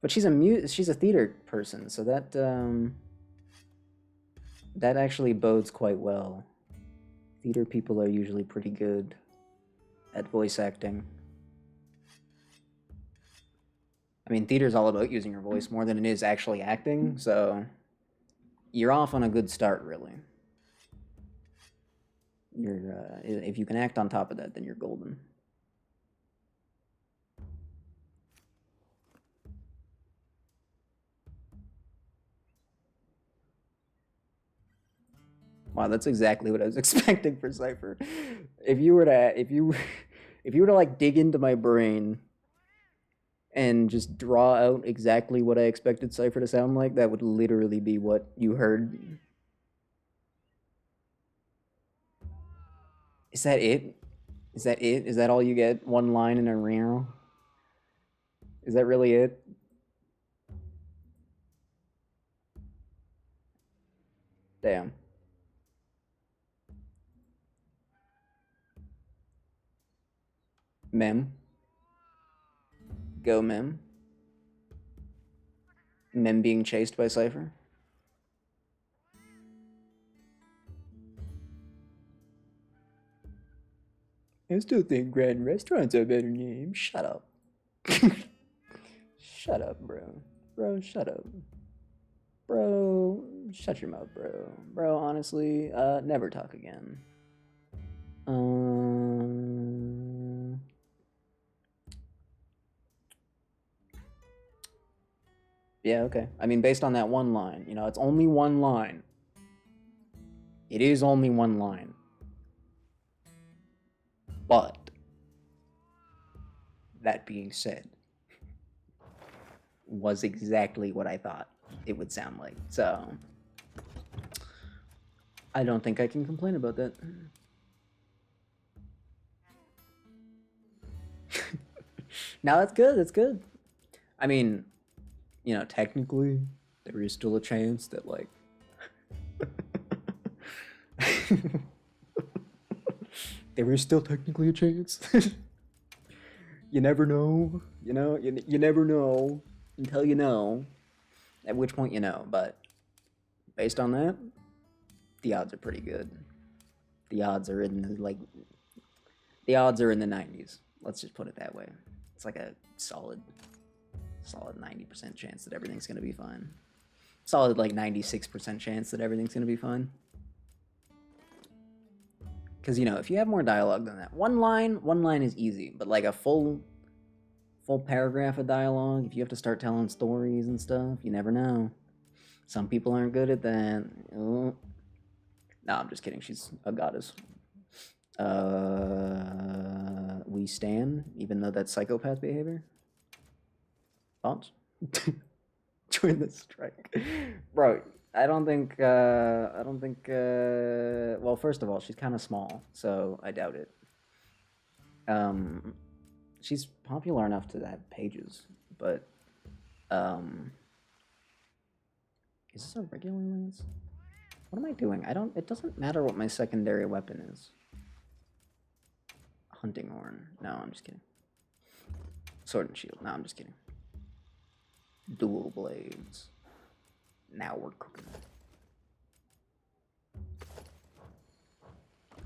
S1: But she's a theater person, so that that actually bodes quite well. Theater people are usually pretty good at voice acting. I mean, theater's all about using your voice more than it is actually acting, so you're off on a good start, really. If you can act on top of that, then you're golden. Wow, that's exactly what I was expecting for Cypher. If you were to like dig into my brain and just draw out exactly what I expected Cypher to sound like, that would literally be what you heard. Is that it? Is that it? Is that all you get? One line in a reel? Is that really it? Damn. Mem. Go Mem. Mem being chased by Cypher. I still think Grand Restaurants are a better name. Shut up. Shut up, bro. Bro, shut up. Bro, shut your mouth, bro. Bro, honestly, never talk again. Yeah, okay. I mean, based on that one line, you know, it's only one line. It is only one line. But that being said, was exactly what I thought it would sound like. So I don't think I can complain about that. No, that's good. That's good. I mean, you know, technically, there is still a chance that, like, there is still technically a chance. You never know. You know, you never know until you know. At which point you know. But based on that, the odds are pretty good. The odds are in the, like, the odds are in the 90s. Let's just put it that way. It's like a solid 90% chance that everything's gonna be fine. Solid, like, 96% chance that everything's gonna be fine. Because, you know, if you have more dialogue than that, one line is easy, but like a full paragraph of dialogue, if you have to start telling stories and stuff, you never know. Some people aren't good at that. Oh. No, I'm just kidding. She's a goddess. We stand, even though that's psychopath behavior. Thoughts? Join the strike. Bro, I don't think, well, first of all, she's kind of small, so I doubt it. She's popular enough to have pages, but, is this a regular lance? What am I doing? It doesn't matter what my secondary weapon is. Hunting horn. No, I'm just kidding. Sword and shield. No, I'm just kidding. Dual blades. Now we're cooking.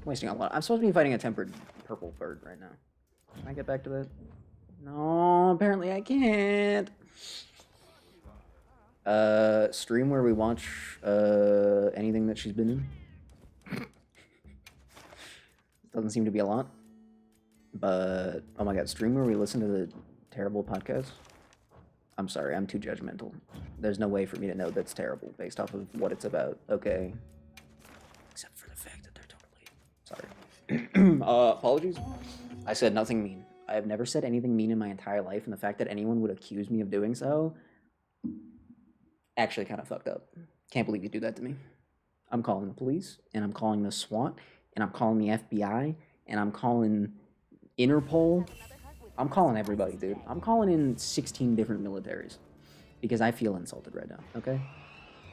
S1: Wasting a lot. I'm supposed to be fighting a tempered purple bird right now. Can I get back to that? No, apparently I can't. Stream where we watch anything that she's been in. Doesn't seem to be a lot. But, oh my god, stream where we listen to the terrible podcast? I'm sorry, I'm too judgmental. There's no way for me to know that's terrible based off of what it's about, okay? Except for the fact that they're totally... Sorry. Apologies? I said nothing mean. I have never said anything mean in my entire life, and the fact that anyone would accuse me of doing so... actually kind of fucked up. Can't believe you do that to me. I'm calling the police, and I'm calling the SWAT, and I'm calling the FBI, and I'm calling Interpol. I'm calling everybody, dude. I'm calling in 16 different militaries because I feel insulted right now, okay?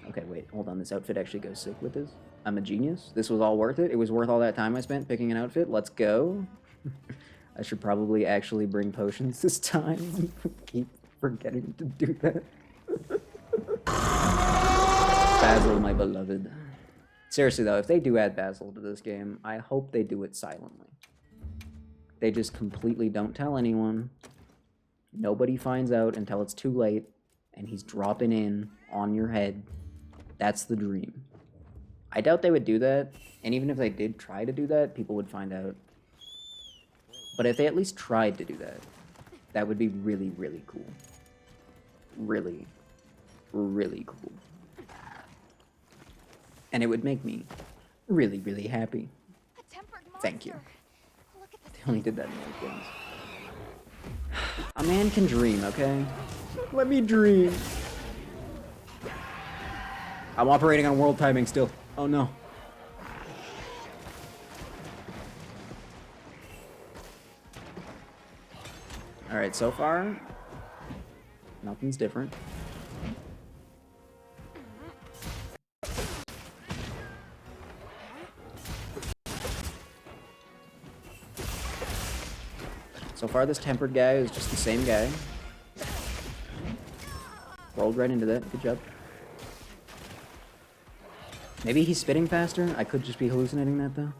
S1: Okay, wait, hold on. This outfit actually goes sick with this. I'm a genius. This was all worth it. It was worth all that time I spent picking an outfit. Let's go. I should probably actually bring potions this time. Keep forgetting to do that. Basil, my beloved. Seriously though, if they do add Basil to this game, I hope they do it silently. They just completely don't tell anyone. Nobody finds out until it's too late, and he's dropping in on your head. That's the dream. I doubt they would do that, and even if they did try to do that, people would find out. But if they at least tried to do that, that would be really, really cool. Really, really cool. And it would make me really, really happy.
S2: A tempered
S1: Thank you.
S2: monster. Look at this.
S1: They only did that in the games. A man can dream, okay? Let me dream. I'm operating on world timing still. Oh no. Alright, so far, nothing's different. So far, this tempered guy is just the same guy. Rolled right into that. Good job. Maybe he's spitting faster? I could just be hallucinating that, though.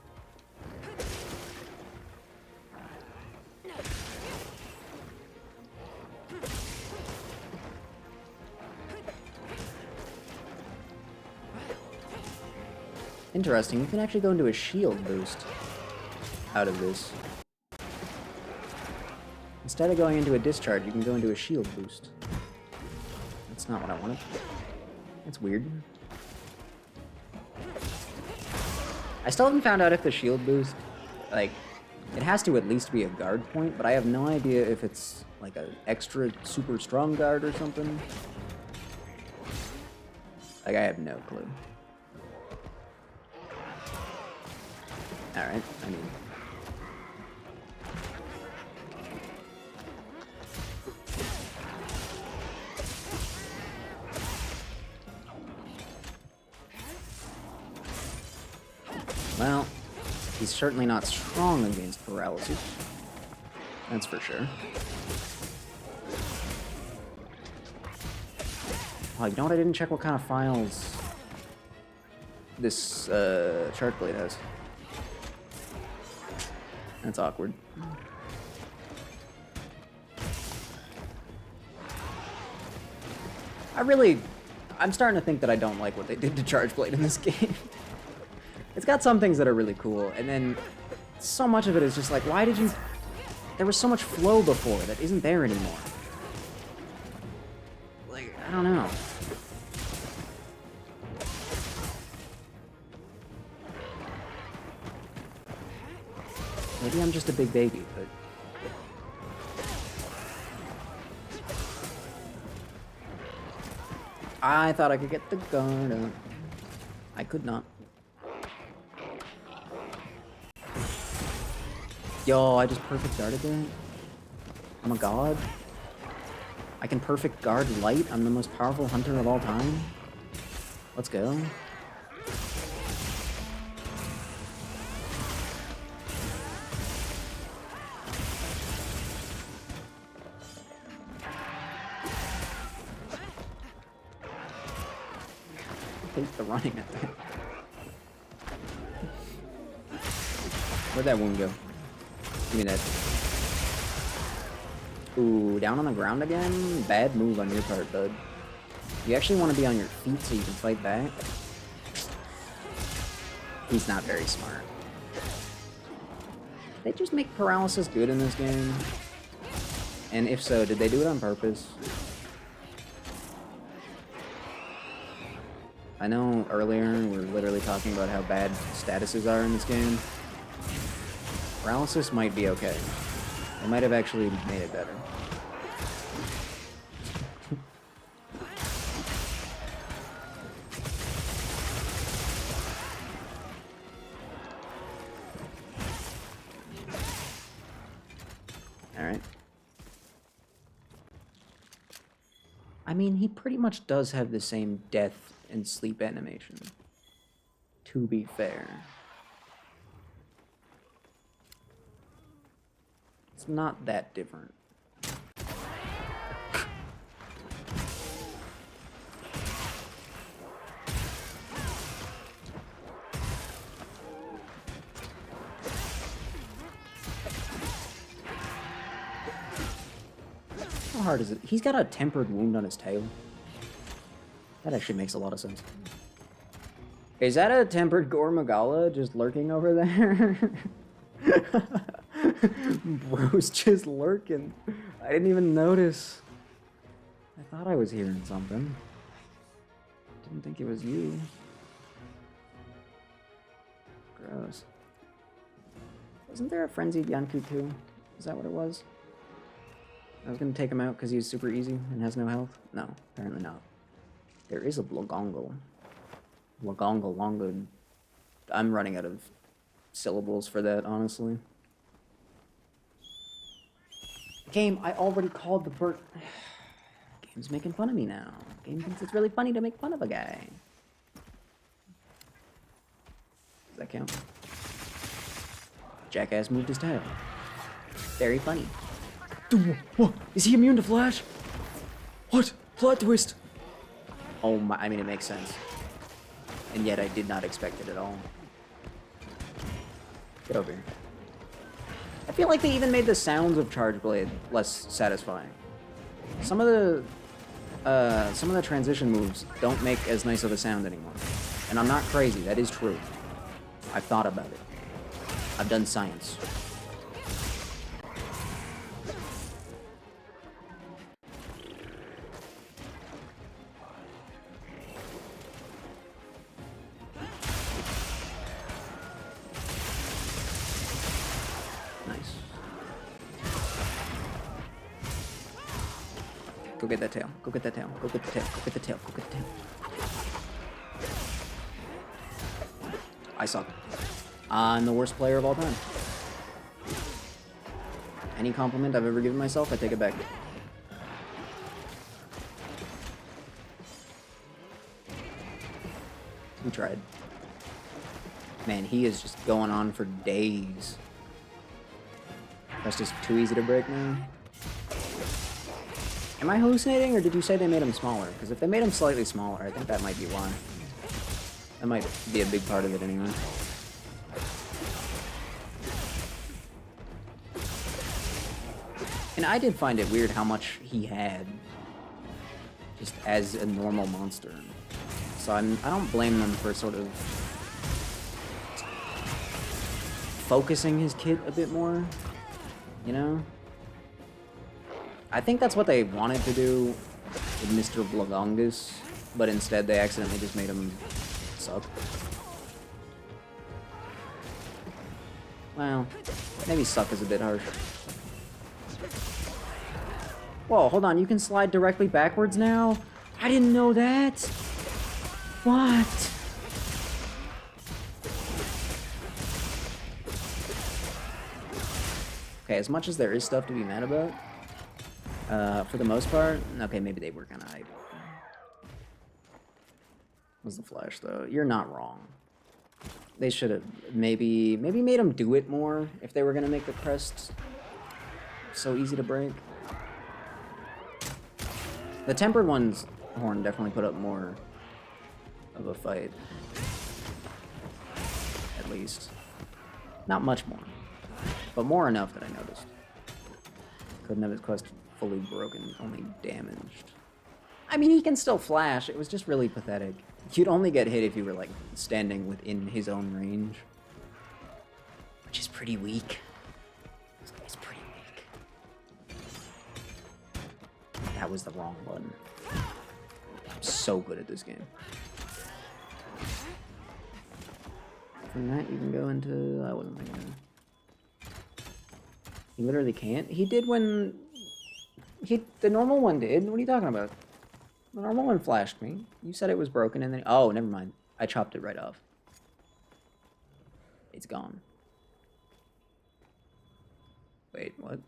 S1: Interesting. You can actually go into a shield boost out of this. Instead of going into a discharge, you can go into a shield boost. That's not what I wanted. That's weird. I still haven't found out if the shield boost, like, It has to at least be a guard point, but I have no idea if it's like an extra super strong guard or something. Like, I have no clue. Alright, I mean... Well, he's certainly not strong against paralysis. That's for sure. Oh, you know what? I didn't check what kind of files this Charge Blade has. That's awkward. I'm starting to think that I don't like what they did to Charge Blade in this game. It's got some things that are really cool, and then so much of it is just like, why did you... There was so much flow before that isn't there anymore. Like, I don't know. Maybe I'm just a big baby, but... I thought I could get the guard up. I could not. Yo, I just perfect guarded that? I'm a god? I can perfect guard light? I'm the most powerful hunter of all time? Let's go. I hate the running at that. Where'd that wound go? Give me that. Ooh, down on the ground again? Bad move on your part, bud. You actually want to be on your feet so you can fight back? He's not very smart. Did they just make paralysis good in this game? And if so, did they do it on purpose? I know earlier we were literally talking about how bad statuses are in this game. Paralysis might be okay. They might have actually made it better. Alright. I mean, he pretty much does have the same death and sleep animation, to be fair. It's not that different. How hard is it? He's got a tempered wound on his tail. That actually makes a lot of sense. Is that a tempered Gore Magala just lurking over there? Bro's just lurking. I didn't even notice. I thought I was hearing something. Didn't think it was you. Gross. Wasn't there a frenzied Yanku too? Is that what it was? I was gonna take him out because he's super easy and has no health? No, apparently not. There is a Blogongo. Blogongo Longo. I'm running out of syllables for that, honestly. Game, I already called the bird. Game's making fun of me now. Game thinks it's really funny to make fun of a guy. Does that count? Jackass moved his tail. Very funny. Dude, what? Is he immune to Flash? What? Plot twist! Oh my, I mean, it makes sense. And yet I did not expect it at all. Get over here. I feel like they even made the sounds of Charge Blade less satisfying. Some of the transition moves don't make as nice of a sound anymore. And I'm not crazy, that is true. I've thought about it. I've done science. Go get that tail. Go get that tail. Go get the tail. Go get the tail. Go get the tail. I suck. I'm the worst player of all time. Any compliment I've ever given myself, I take it back. We tried. Man, he is just going on for days. That's just too easy to break now. Am I hallucinating, or did you say they made him smaller? Because if they made him slightly smaller, I think that might be why. That might be a big part of it anyway. And I did find it weird how much he had just as a normal monster. So I don't blame them for sort of focusing his kit a bit more, you know? I think that's what they wanted to do with Mr. Blagongus, but instead they accidentally just made him suck. Well, maybe suck is a bit harsh. Whoa, hold on, you can slide directly backwards now? I didn't know that! What? Okay, as much as there is stuff to be mad about, for the most part, okay, maybe they were kind of hype. Was the Flash, though? You're not wrong. They should have maybe made him do it more if they were going to make the crest so easy to break. The Tempered One's horn definitely put up more of a fight. At least. Not much more. But more enough that I noticed. Couldn't have his quest fully broken, only damaged. I mean, he can still flash. It was just really pathetic. You'd only get hit if you were, like, standing within his own range. Which is pretty weak. This guy's pretty weak. That was the wrong button. I'm so good at this game. From that, you can go into... I wasn't thinking of. He literally can't. He did when... The normal one did. What are you talking about? The normal one flashed me. You said it was broken and then... Oh, never mind. I chopped it right off. It's gone. Wait, what?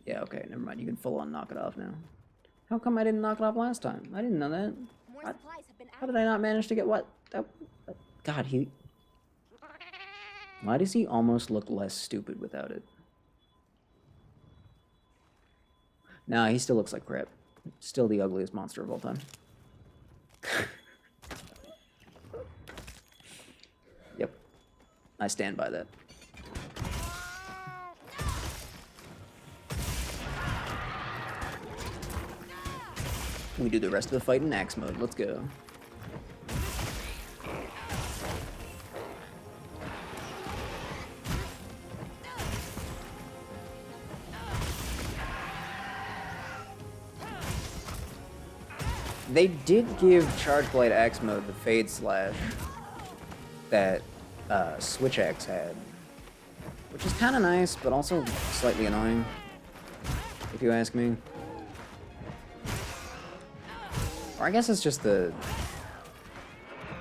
S1: Yeah, okay, never mind. You can full on knock it off now. How come I didn't knock it off last time? I didn't know that.
S2: More
S1: What?
S2: supplies have been
S1: How did I not manage to get what? God, he... Why does he almost look less stupid without it? Nah, he still looks like crap. Still the ugliest monster of all time. Yep. I stand by that. We do the rest of the fight in axe mode. Let's go. They did give Charge Blade Axe mode the Fade Slash that Switch Axe had, which is kind of nice, but also slightly annoying, if you ask me. Or I guess it's just the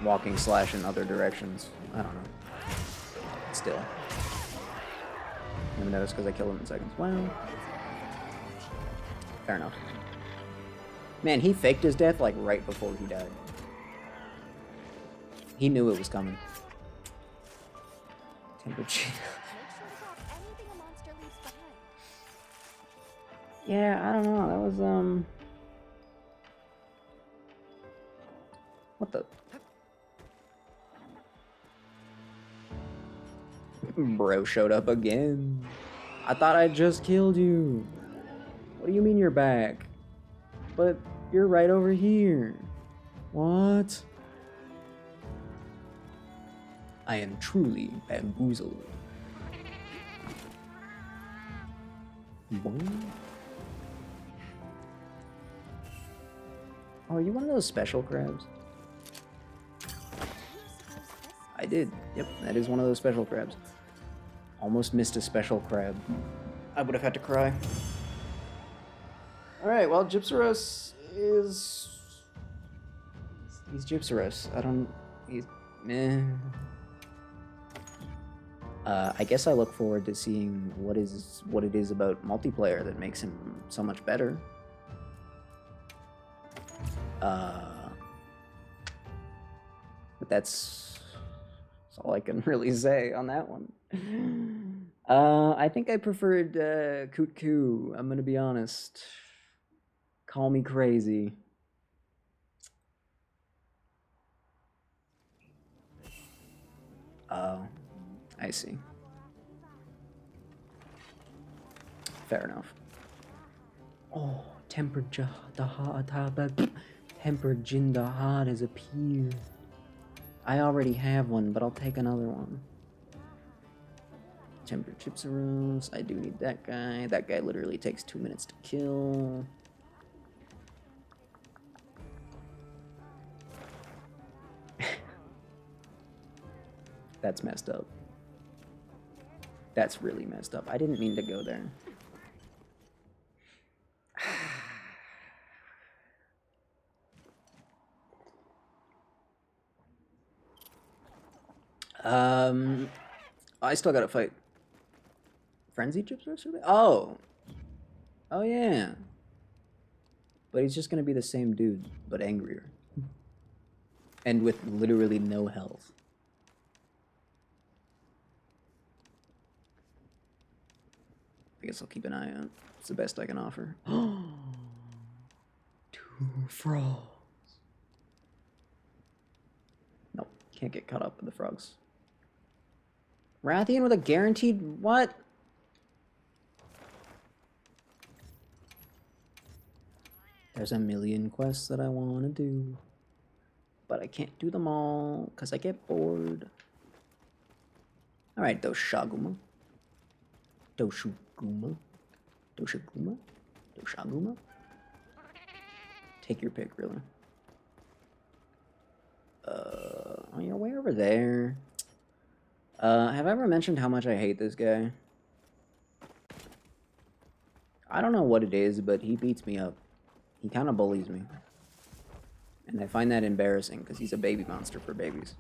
S1: walking slash in other directions. I don't know. Still. Never noticed because I killed him in seconds. Well, fair enough. Man, he faked his death like right before he died. He knew it was coming. Temperature.
S2: Make sure to grab anything a monster leaves behind.
S1: Yeah, I don't know. That was what the? Bro showed up again. I thought I just killed you. What do you mean you're back? But you're right over here. What? I am truly bamboozled. Boing. Oh, are you one of those special crabs? I did. Yep, that is one of those special crabs. Almost missed a special crab. I would have had to cry. Alright, well, Gypsaros is... He's Gypsaros. I don't... He's... Meh. I guess I look forward to seeing what it is about multiplayer that makes him so much better. But that's all I can really say on that one. I think I preferred Kut-Ku, I'm gonna be honest. Call me crazy. Oh, I see. Fair enough. Oh, Tempered Tempered Jindahad has appeared. I already have one, but I'll take another one. Tempered Gypsaros. I do need that guy. That guy literally takes 2 minutes to kill. That's messed up. That's really messed up. I didn't mean to go there. I still gotta fight Frenzy Gypsaros? Oh! Oh yeah. But he's just gonna be the same dude, but angrier. And with literally no health. I guess I'll keep an eye out. It's the best I can offer. 2 frogs. Nope, can't get caught up with the frogs. Rathian with a guaranteed what? There's a million quests that I want to do. But I can't do them all because I get bored. Alright, Doshaguma. Doshuguma. Doshaguma? Doshaguma? Take your pick, really. On your way over there. Have I ever mentioned how much I hate this guy? I don't know what it is, but he beats me up. He kind of bullies me. And I find that embarrassing, because he's a baby monster for babies.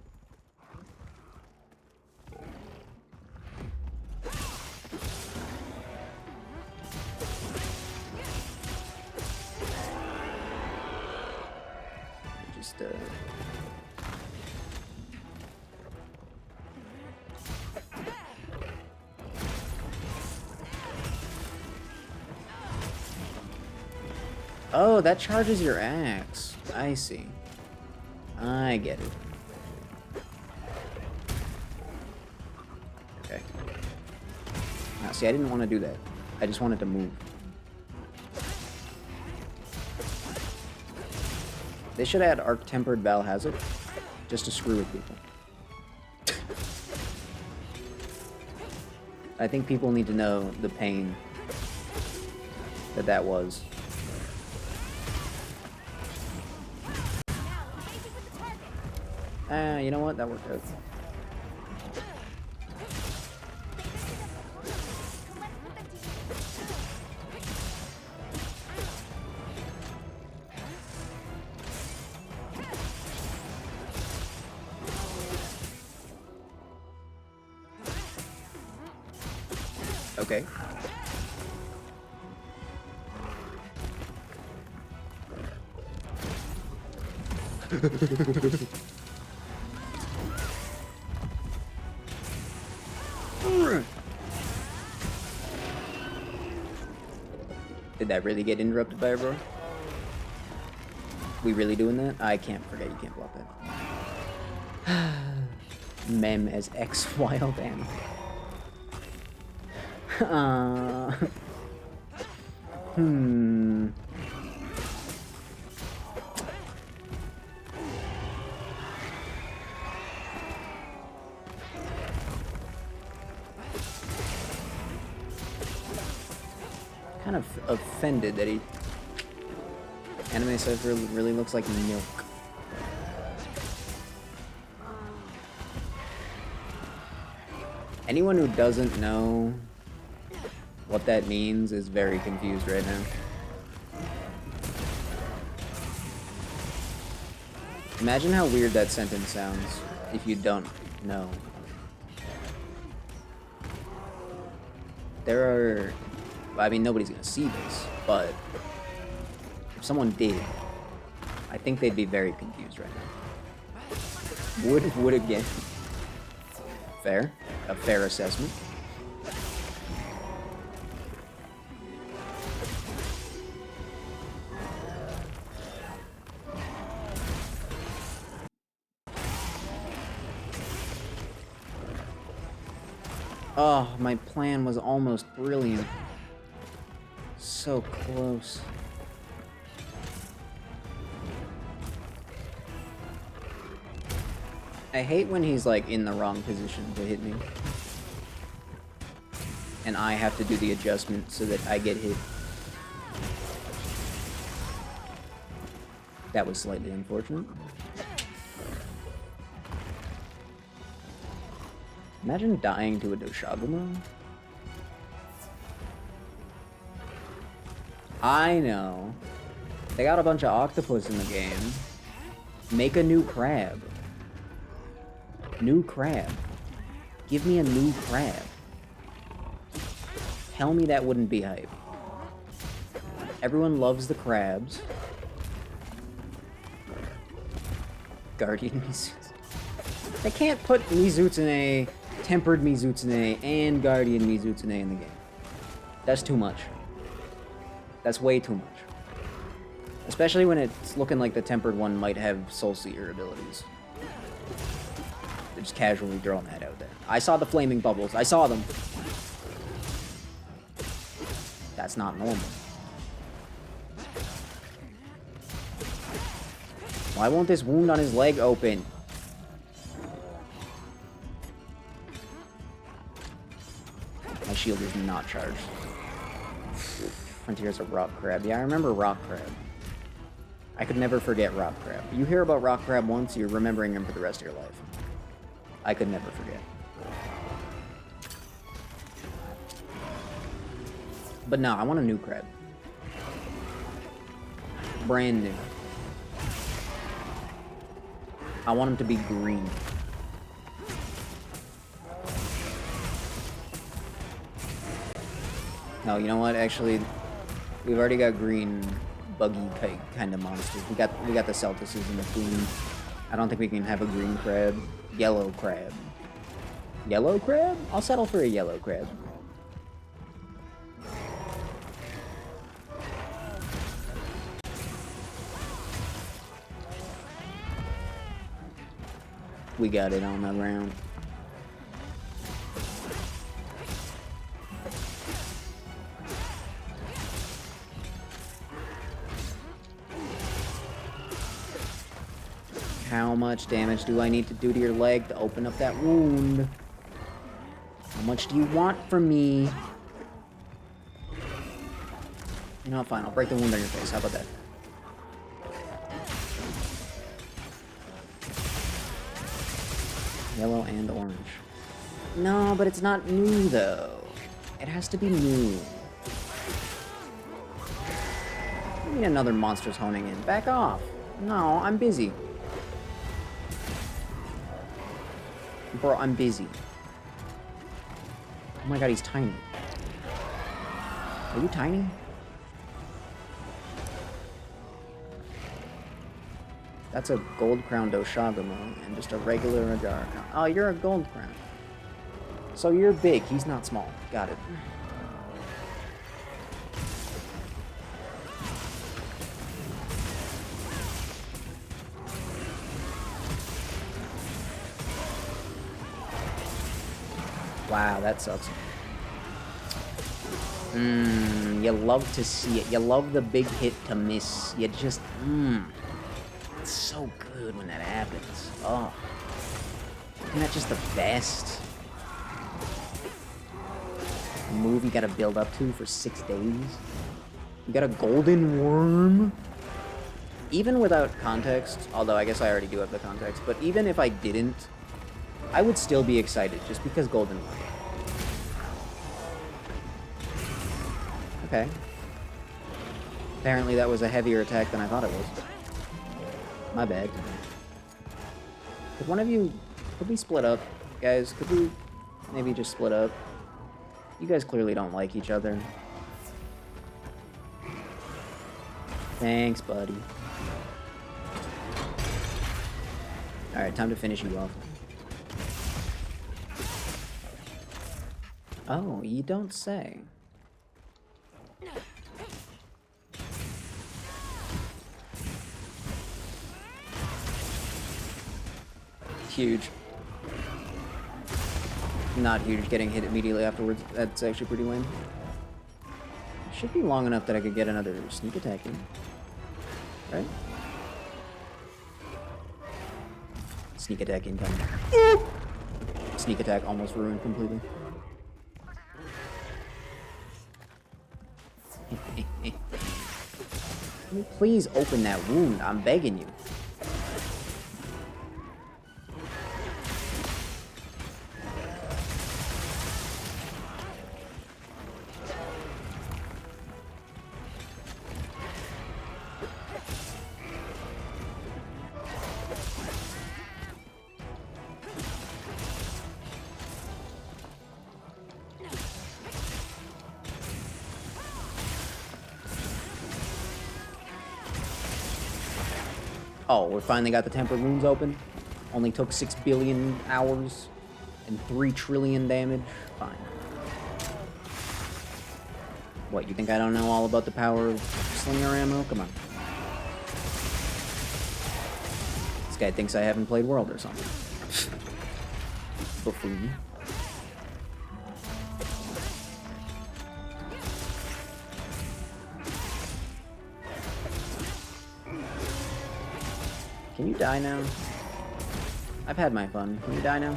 S1: Just, Oh, that charges your axe. I see. I get it. Okay. Now, see, I didn't want to do that. I just wanted to move. They should add Arc-Tempered Valhazard just to screw with people. I think people need to know the pain that was. You know what? That worked out. Okay. Did that really get interrupted by a bro? We really doing that? I can't forget you can't block that. Mem as X Wild Animal. Kind of offended that he anime Cypher really looks like milk. Anyone who doesn't know what that means is very confused right now. Imagine how weird that sentence sounds if you don't know. There are... well, I mean, nobody's gonna see this, but if someone did, I think they'd be very confused right now. Would again. Fair. A fair assessment. Oh, my plan was almost brilliant. So close. I hate when he's like in the wrong position to hit me. And I have to do the adjustment so that I get hit. That was slightly unfortunate. Imagine dying to a Doshaguma. I know. They got a bunch of octopus in the game. Make a new crab. New crab. Give me a new crab. Tell me that wouldn't be hype. Everyone loves the crabs. Guardian Mizutsune. They can't put Mizutsune, Tempered Mizutsune, and Guardian Mizutsune in the game. That's too much. That's way too much. Especially when it's looking like the Tempered one might have Soul Seer abilities. They're just casually throwing that out there. I saw the flaming bubbles. I saw them. That's not normal. Why won't this wound on his leg open? My shield is not charged. Frontier's a rock crab. Yeah, I remember rock crab. I could never forget rock crab. You hear about rock crab once, you're remembering him for the rest of your life. I could never forget. But no, I want a new crab. Brand new. I want him to be green. No, you know what? Actually, we've already got green, buggy kind of monsters. We got the Celtices and the Queen. I don't think we can have a green crab. Yellow crab. Yellow crab? I'll settle for a yellow crab. We got it on the ground. How much damage do I need to do to your leg to open up that wound? How much do you want from me? You know what, fine, I'll break the wound on your face. How about that? Yellow and orange. No, but it's not new, though. It has to be new. I need another monster's honing in. Back off. No, I'm busy. Bro, I'm busy. Oh my god, he's tiny. Are you tiny? That's a gold crown Doshaguma and just a regular Ajar. Oh, you're a gold crown. So you're big, he's not small. Got it. Wow, that sucks. You love to see it. You love the big hit to miss. You just, It's so good when that happens. Oh. Isn't that just the best? A move you gotta build up to for 6 days? You got a golden worm? Even without context, although I guess I already do have the context, but even if I didn't, I would still be excited just because golden worm. Okay. Apparently that was a heavier attack than I thought it was. My bad. Could one of you... Could we split up, guys? Could we maybe just split up? You guys clearly don't like each other. Thanks, buddy. Alright, time to finish you off. Oh, you don't say. Huge. Not huge, getting hit immediately afterwards. That's actually pretty lame. Should be long enough that I could get another sneak attack in. Right? Sneak attack incoming. Sneak attack almost ruined completely. Can you please open that wound? I'm begging you. Oh, we finally got the tempered wounds open. Only took 6 billion hours and 3 trillion damage. Fine. What, you think I don't know all about the power of slinger ammo? Come on. This guy thinks I haven't played World or something. Buffoon. Can you die now? I've had my fun. Can you die now?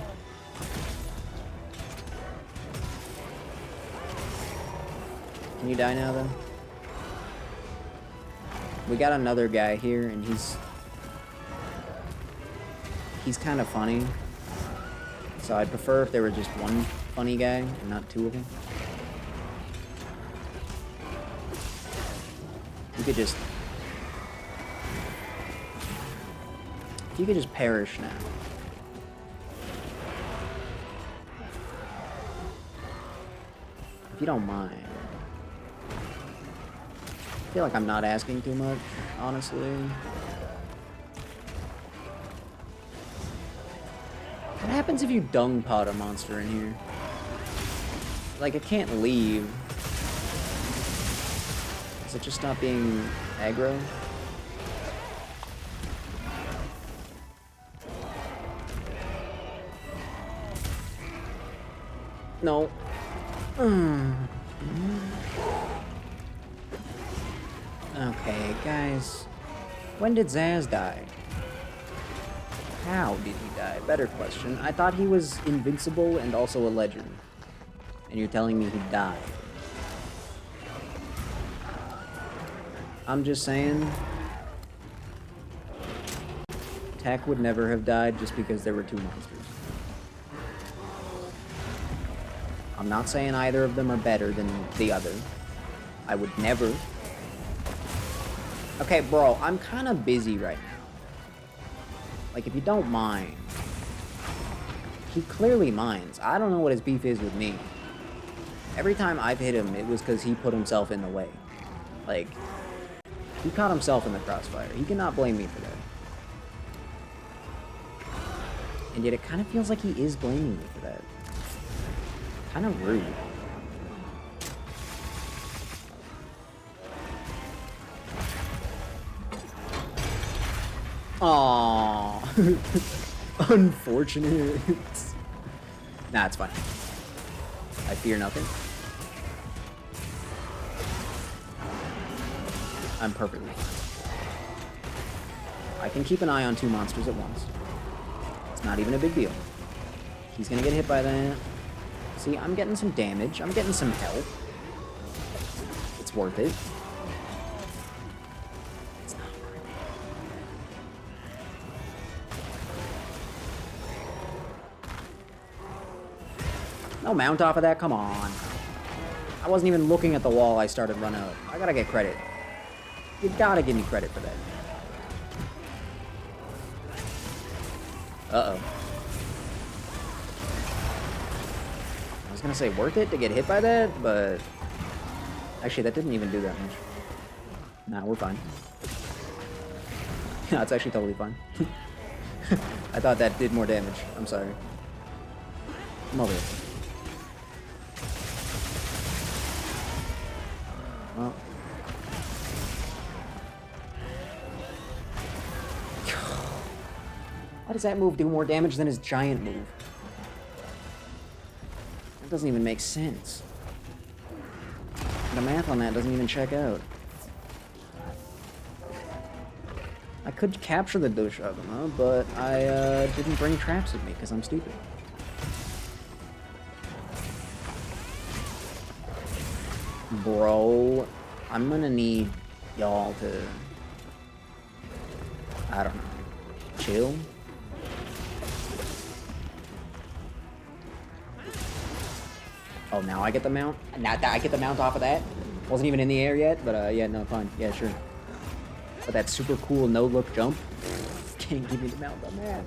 S1: Can you die now, then? We got another guy here, and he's kind of funny. So I'd prefer if there were just one funny guy and not two of them. You could just... If you could just perish now. If you don't mind. I feel like I'm not asking too much, honestly. What happens if you dung pot a monster in here? Like, it can't leave. Is it just stop being aggro? No. Okay, guys. When did Zaz die? How did he die? Better question. I thought he was invincible and also a legend. And you're telling me he died. I'm just saying... Tech would never have died just because there were two monsters. I'm not saying either of them are better than the other. I would never. Okay, bro, I'm kind of busy right now. Like, if you don't mind. He clearly minds. I don't know what his beef is with me. Every time I've hit him, it was because he put himself in the way. Like, he caught himself in the crossfire. He cannot blame me for that. And yet it kind of feels like he is blaming me for that. Kind of rude. Aww. Unfortunate. Nah, it's fine. I fear nothing. I'm perfectly fine. I can keep an eye on two monsters at once. It's not even a big deal. He's gonna get hit by that. See, I'm getting some damage. I'm getting some help. It's worth it. It's not worth it. No mount off of that? Come on. I wasn't even looking at the wall. I started running up. I gotta get credit. You gotta give me credit for that. Uh-oh. I was gonna say worth it to get hit by that, but... Actually, that didn't even do that much. Nah, we're fine. No, it's actually totally fine. I thought that did more damage. I'm sorry. Come over here. Well. Why does that move do more damage than his giant move? That doesn't even make sense. The math on that doesn't even check out. I could capture the Doshagama, but I didn't bring traps with me because I'm stupid. Bro, I'm gonna need y'all to... I don't know. Chill? Oh, now I get the mount? Now I get the mount off of that? Wasn't even in the air yet, but yeah, no, fine. Yeah, sure. But that super cool no-look jump? Can't give me the mount on that.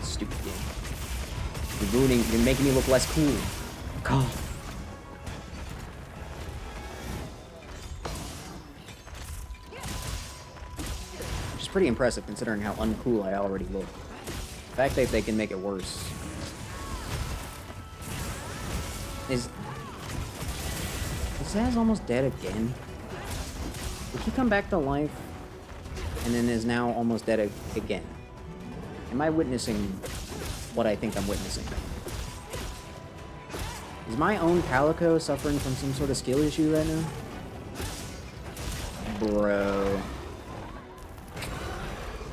S1: Stupid game. You're making me look less cool. God. Which is pretty impressive considering how uncool I already look. The fact that they can make it worse. Is Zaz almost dead again? Did he come back to life and then is now almost dead again? Am I witnessing what I think I'm witnessing? Is my own Calico suffering from some sort of skill issue right now?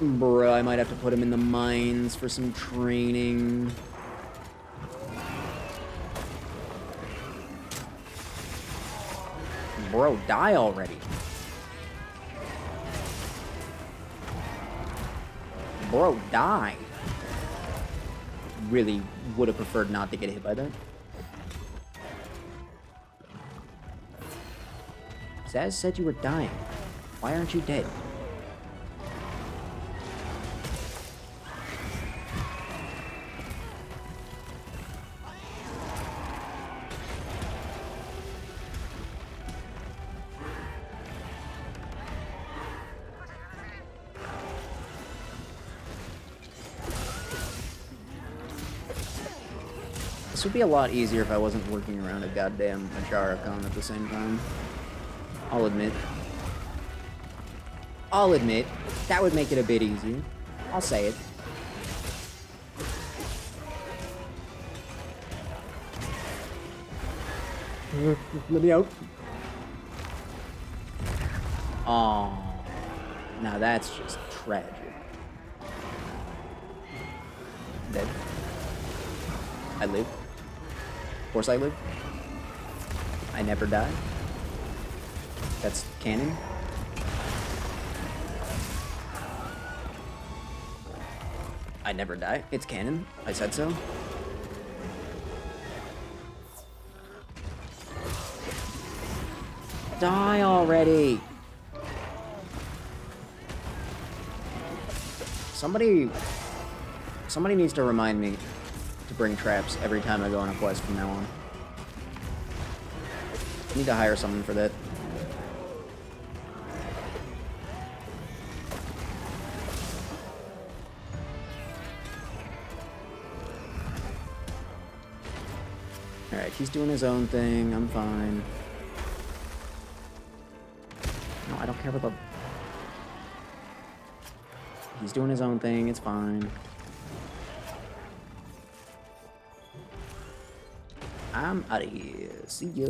S1: Bro, I might have to put him in the mines for some training. Bro, die already. Bro, die. Really would have preferred not to get hit by that. Zaz said you were dying. Why aren't you dead? This would be a lot easier if I wasn't working around a goddamn Majara-Con at the same time. I'll admit. That would make it a bit easier. I'll say it. Let me out. Oh, now that's just tragic. Dead. I live. Of course I live. I never die. That's canon. I never die. It's canon. I said so. Die already! Somebody needs to remind me to bring traps every time I go on a quest from now on. I need to hire someone for that. Alright, he's doing his own thing. I'm fine. No, I don't care about the... He's doing his own thing. It's fine. I'm out of here. See ya.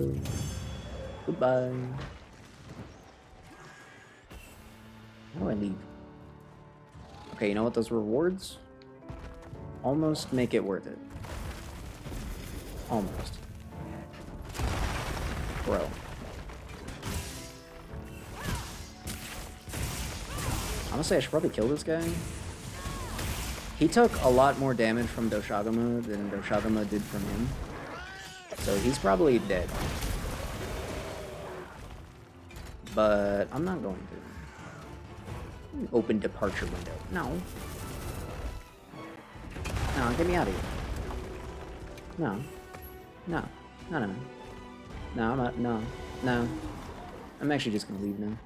S1: Goodbye. How do I leave? Okay, you know what? Those rewards almost make it worth it. Almost. Bro. Honestly, I should probably kill this guy. He took a lot more damage from Doshagama than Doshagama did from him. So he's probably dead. But I'm not going to. Open departure window. No. No, get me out of here. No. No. No, no, no. No, I'm not. No. No. I'm actually just gonna leave now.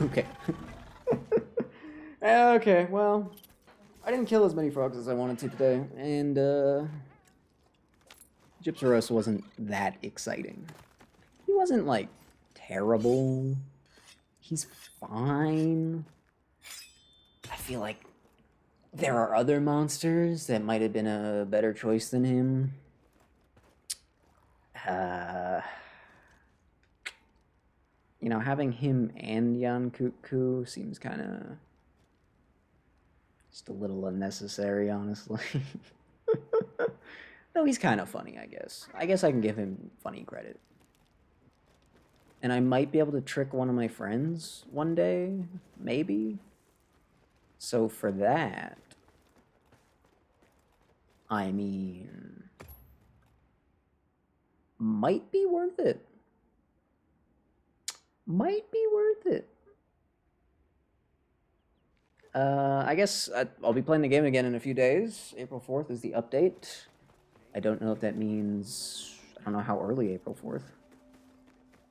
S1: Okay. Okay, well, I didn't kill as many frogs as I wanted to today, and Gypsaros wasn't that exciting. He wasn't like terrible. He's fine. I feel like there are other monsters that might have been a better choice than him. You know, having him and Yan Kuku seems kind of just a little unnecessary, honestly. Though he's kind of funny, I guess. I guess I can give him funny credit. And I might be able to trick one of my friends one day, maybe. So for that, I mean, might be worth it. Might be worth it. I guess I'll be playing the game again in a few days. April 4th is the update. I don't know if that means... I don't know how early April 4th.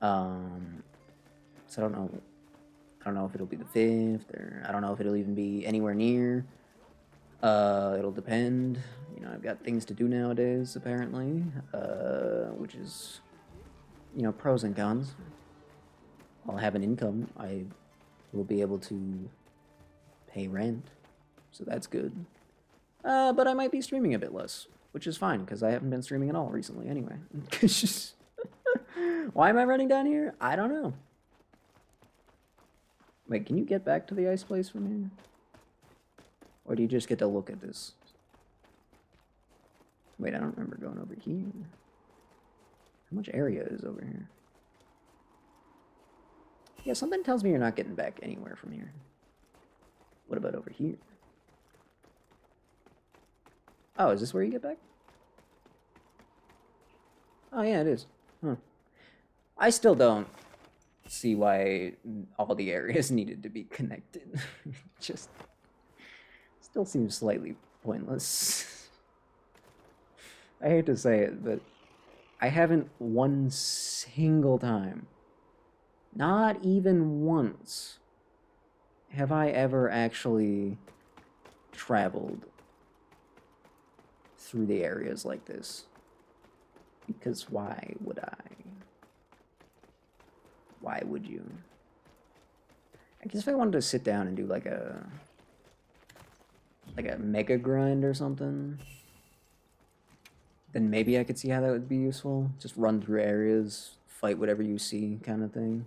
S1: So I don't know. I don't know if it'll be the 5th, or I don't know if it'll even be anywhere near. It'll depend. You know, I've got things to do nowadays, apparently. Which is, you know, pros and cons. I'll have an income. I will be able to pay rent, so that's good. But I might be streaming a bit less, which is fine, because I haven't been streaming at all recently anyway. Why am I running down here? I don't know. Wait, can you get back to the ice place from here? Or do you just get to look at this? Wait, I don't remember going over here. How much area is over here? Yeah, something tells me you're not getting back anywhere from here. What about over here? Oh, is this where you get back? Oh, yeah, it is. Huh. I still don't see why all the areas needed to be connected. Just still seems slightly pointless. I hate to say it, but I haven't one single time, not even once, have I ever actually traveled through the areas like this. Because why would I? Why would you? I guess if I wanted to sit down and do like a mega grind or something, then maybe I could see how that would be useful. Just run through areas, fight whatever you see kind of thing.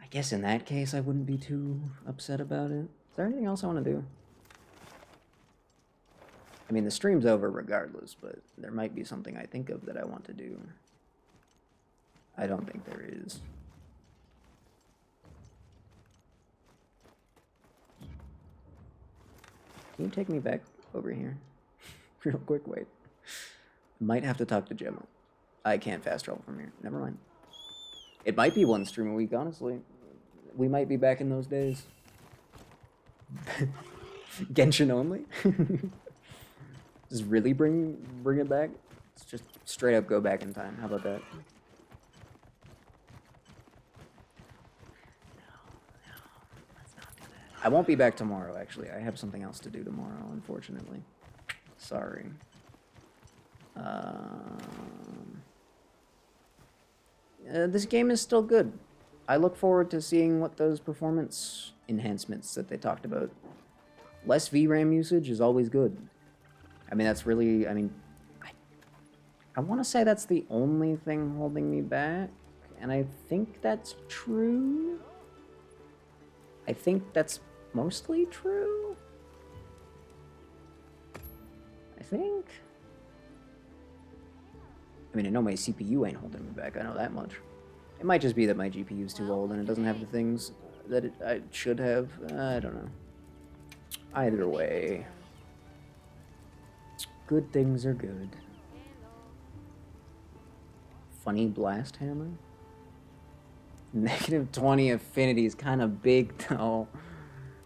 S1: I guess in that case I wouldn't be too upset about it. Is there anything else I want to do? I mean, the stream's over regardless, but there might be something I think of that I want to do. I don't think there is. Can you take me back over here? Real quick, wait. Might have to talk to Gemma. I can't fast travel from here. Never mind. It might be one stream a week, honestly. We might be back in those days. Genshin only? Just really bring it back? Let's just straight up go back in time. How about that? I won't be back tomorrow, actually. I have something else to do tomorrow, unfortunately. Sorry. This game is still good. I look forward to seeing what those performance enhancements that they talked about. Less VRAM usage is always good. I mean, that's really, I want to say that's the only thing holding me back, and I think that's true. I think that's mostly true. I think. I mean, I know my CPU ain't holding me back, I know that much. It might just be that my GPU's too old and it doesn't have the things that I should have. I don't know. Either way. Good things are good. funny blast hammer. Negative 20 affinity is kind of big though.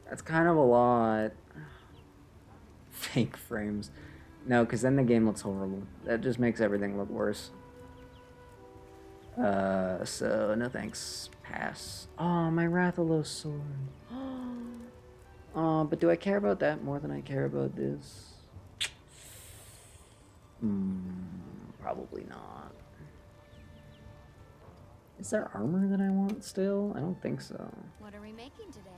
S1: That's kind of a lot. Fake frames. No, because then the game looks horrible. That just makes everything look worse. So no thanks. Pass. Oh, my Rathalos sword. Oh, but do I care about that more than I care about this? Probably not. Is there armor that I want still? I don't think so.
S2: What are we making today?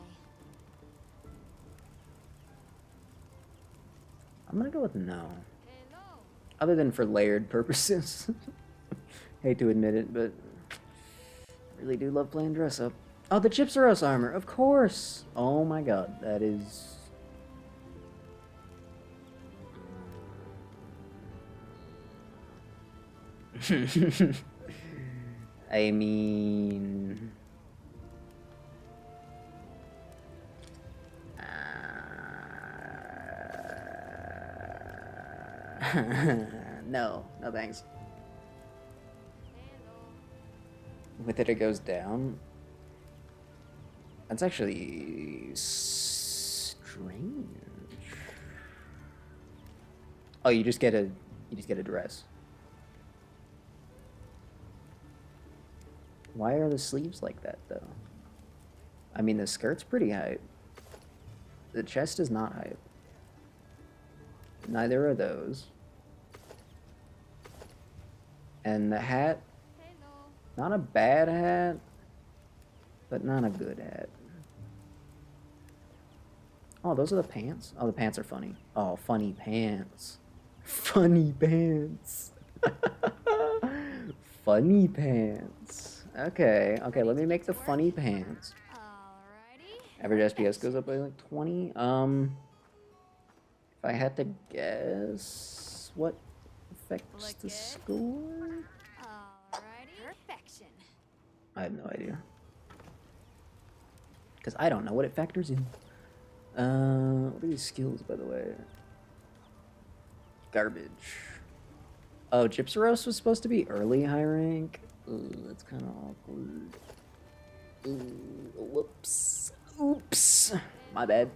S1: I'm gonna go with no. Other than for layered purposes. Hate to admit it, but I really do love playing dress up. Oh, the Gypsaros armor, of course! Oh my god, that is... I mean... no thanks. With it goes down. That's actually strange. Oh, you just get a dress. Why are the sleeves like that though? I mean, the skirt's pretty high. The chest is not high. Neither are those. And the hat, not a bad hat, but not a good hat. Oh, those are the pants? Oh, the pants are funny. Oh, funny pants. Funny pants. Funny pants. Okay, let me make the funny pants.
S2: Alrighty.
S1: Average SPS goes up by like 20. If I had to guess, what affects the score?
S2: Alrighty. Perfection.
S1: I have no idea. Because I don't know what it factors in. What are these skills, by the way? Garbage. Oh, Gypsaros was supposed to be early high rank? Ooh, that's kind of awkward. Ooh, whoops. Oops. My bad.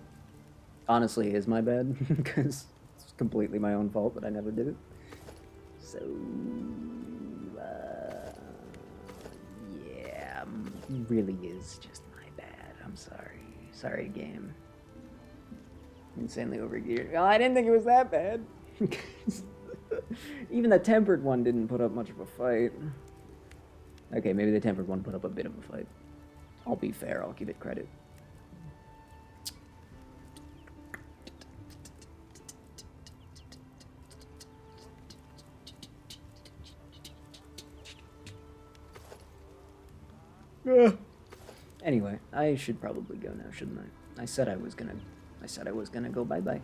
S1: Honestly, it is my bad, because it's completely my own fault that I never did it. So, yeah, really is just my bad. I'm sorry. Sorry, game. Insanely overgeared. Well, I didn't think it was that bad. Even the tempered one didn't put up much of a fight. Okay, maybe the tempered one put up a bit of a fight. I'll be fair, I'll give it credit. Anyway, I should probably go now, shouldn't I? I said I was gonna go bye-bye.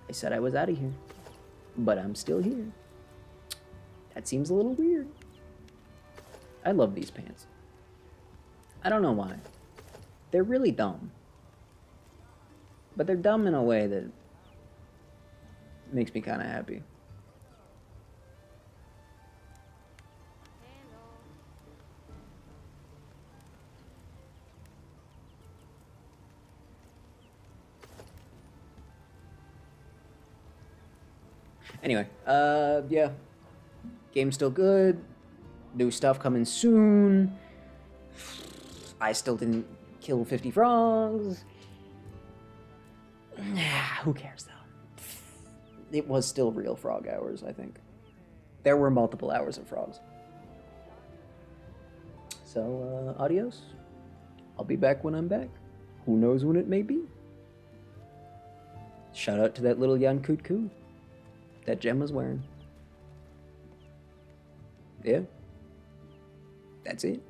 S1: I said I was out of here. But I'm still here. That seems a little weird. I love these pants. I don't know why. They're really dumb. But they're dumb in a way that makes me kind of happy. Anyway, yeah. Game's still good. New stuff coming soon. I still didn't kill 50 frogs. Who cares, though? It was still real frog hours, I think. There were multiple hours of frogs. So, adios. I'll be back when I'm back. Who knows when it may be. Shout out to that little Yankut Ku that Jem was wearing. Yeah. That's it.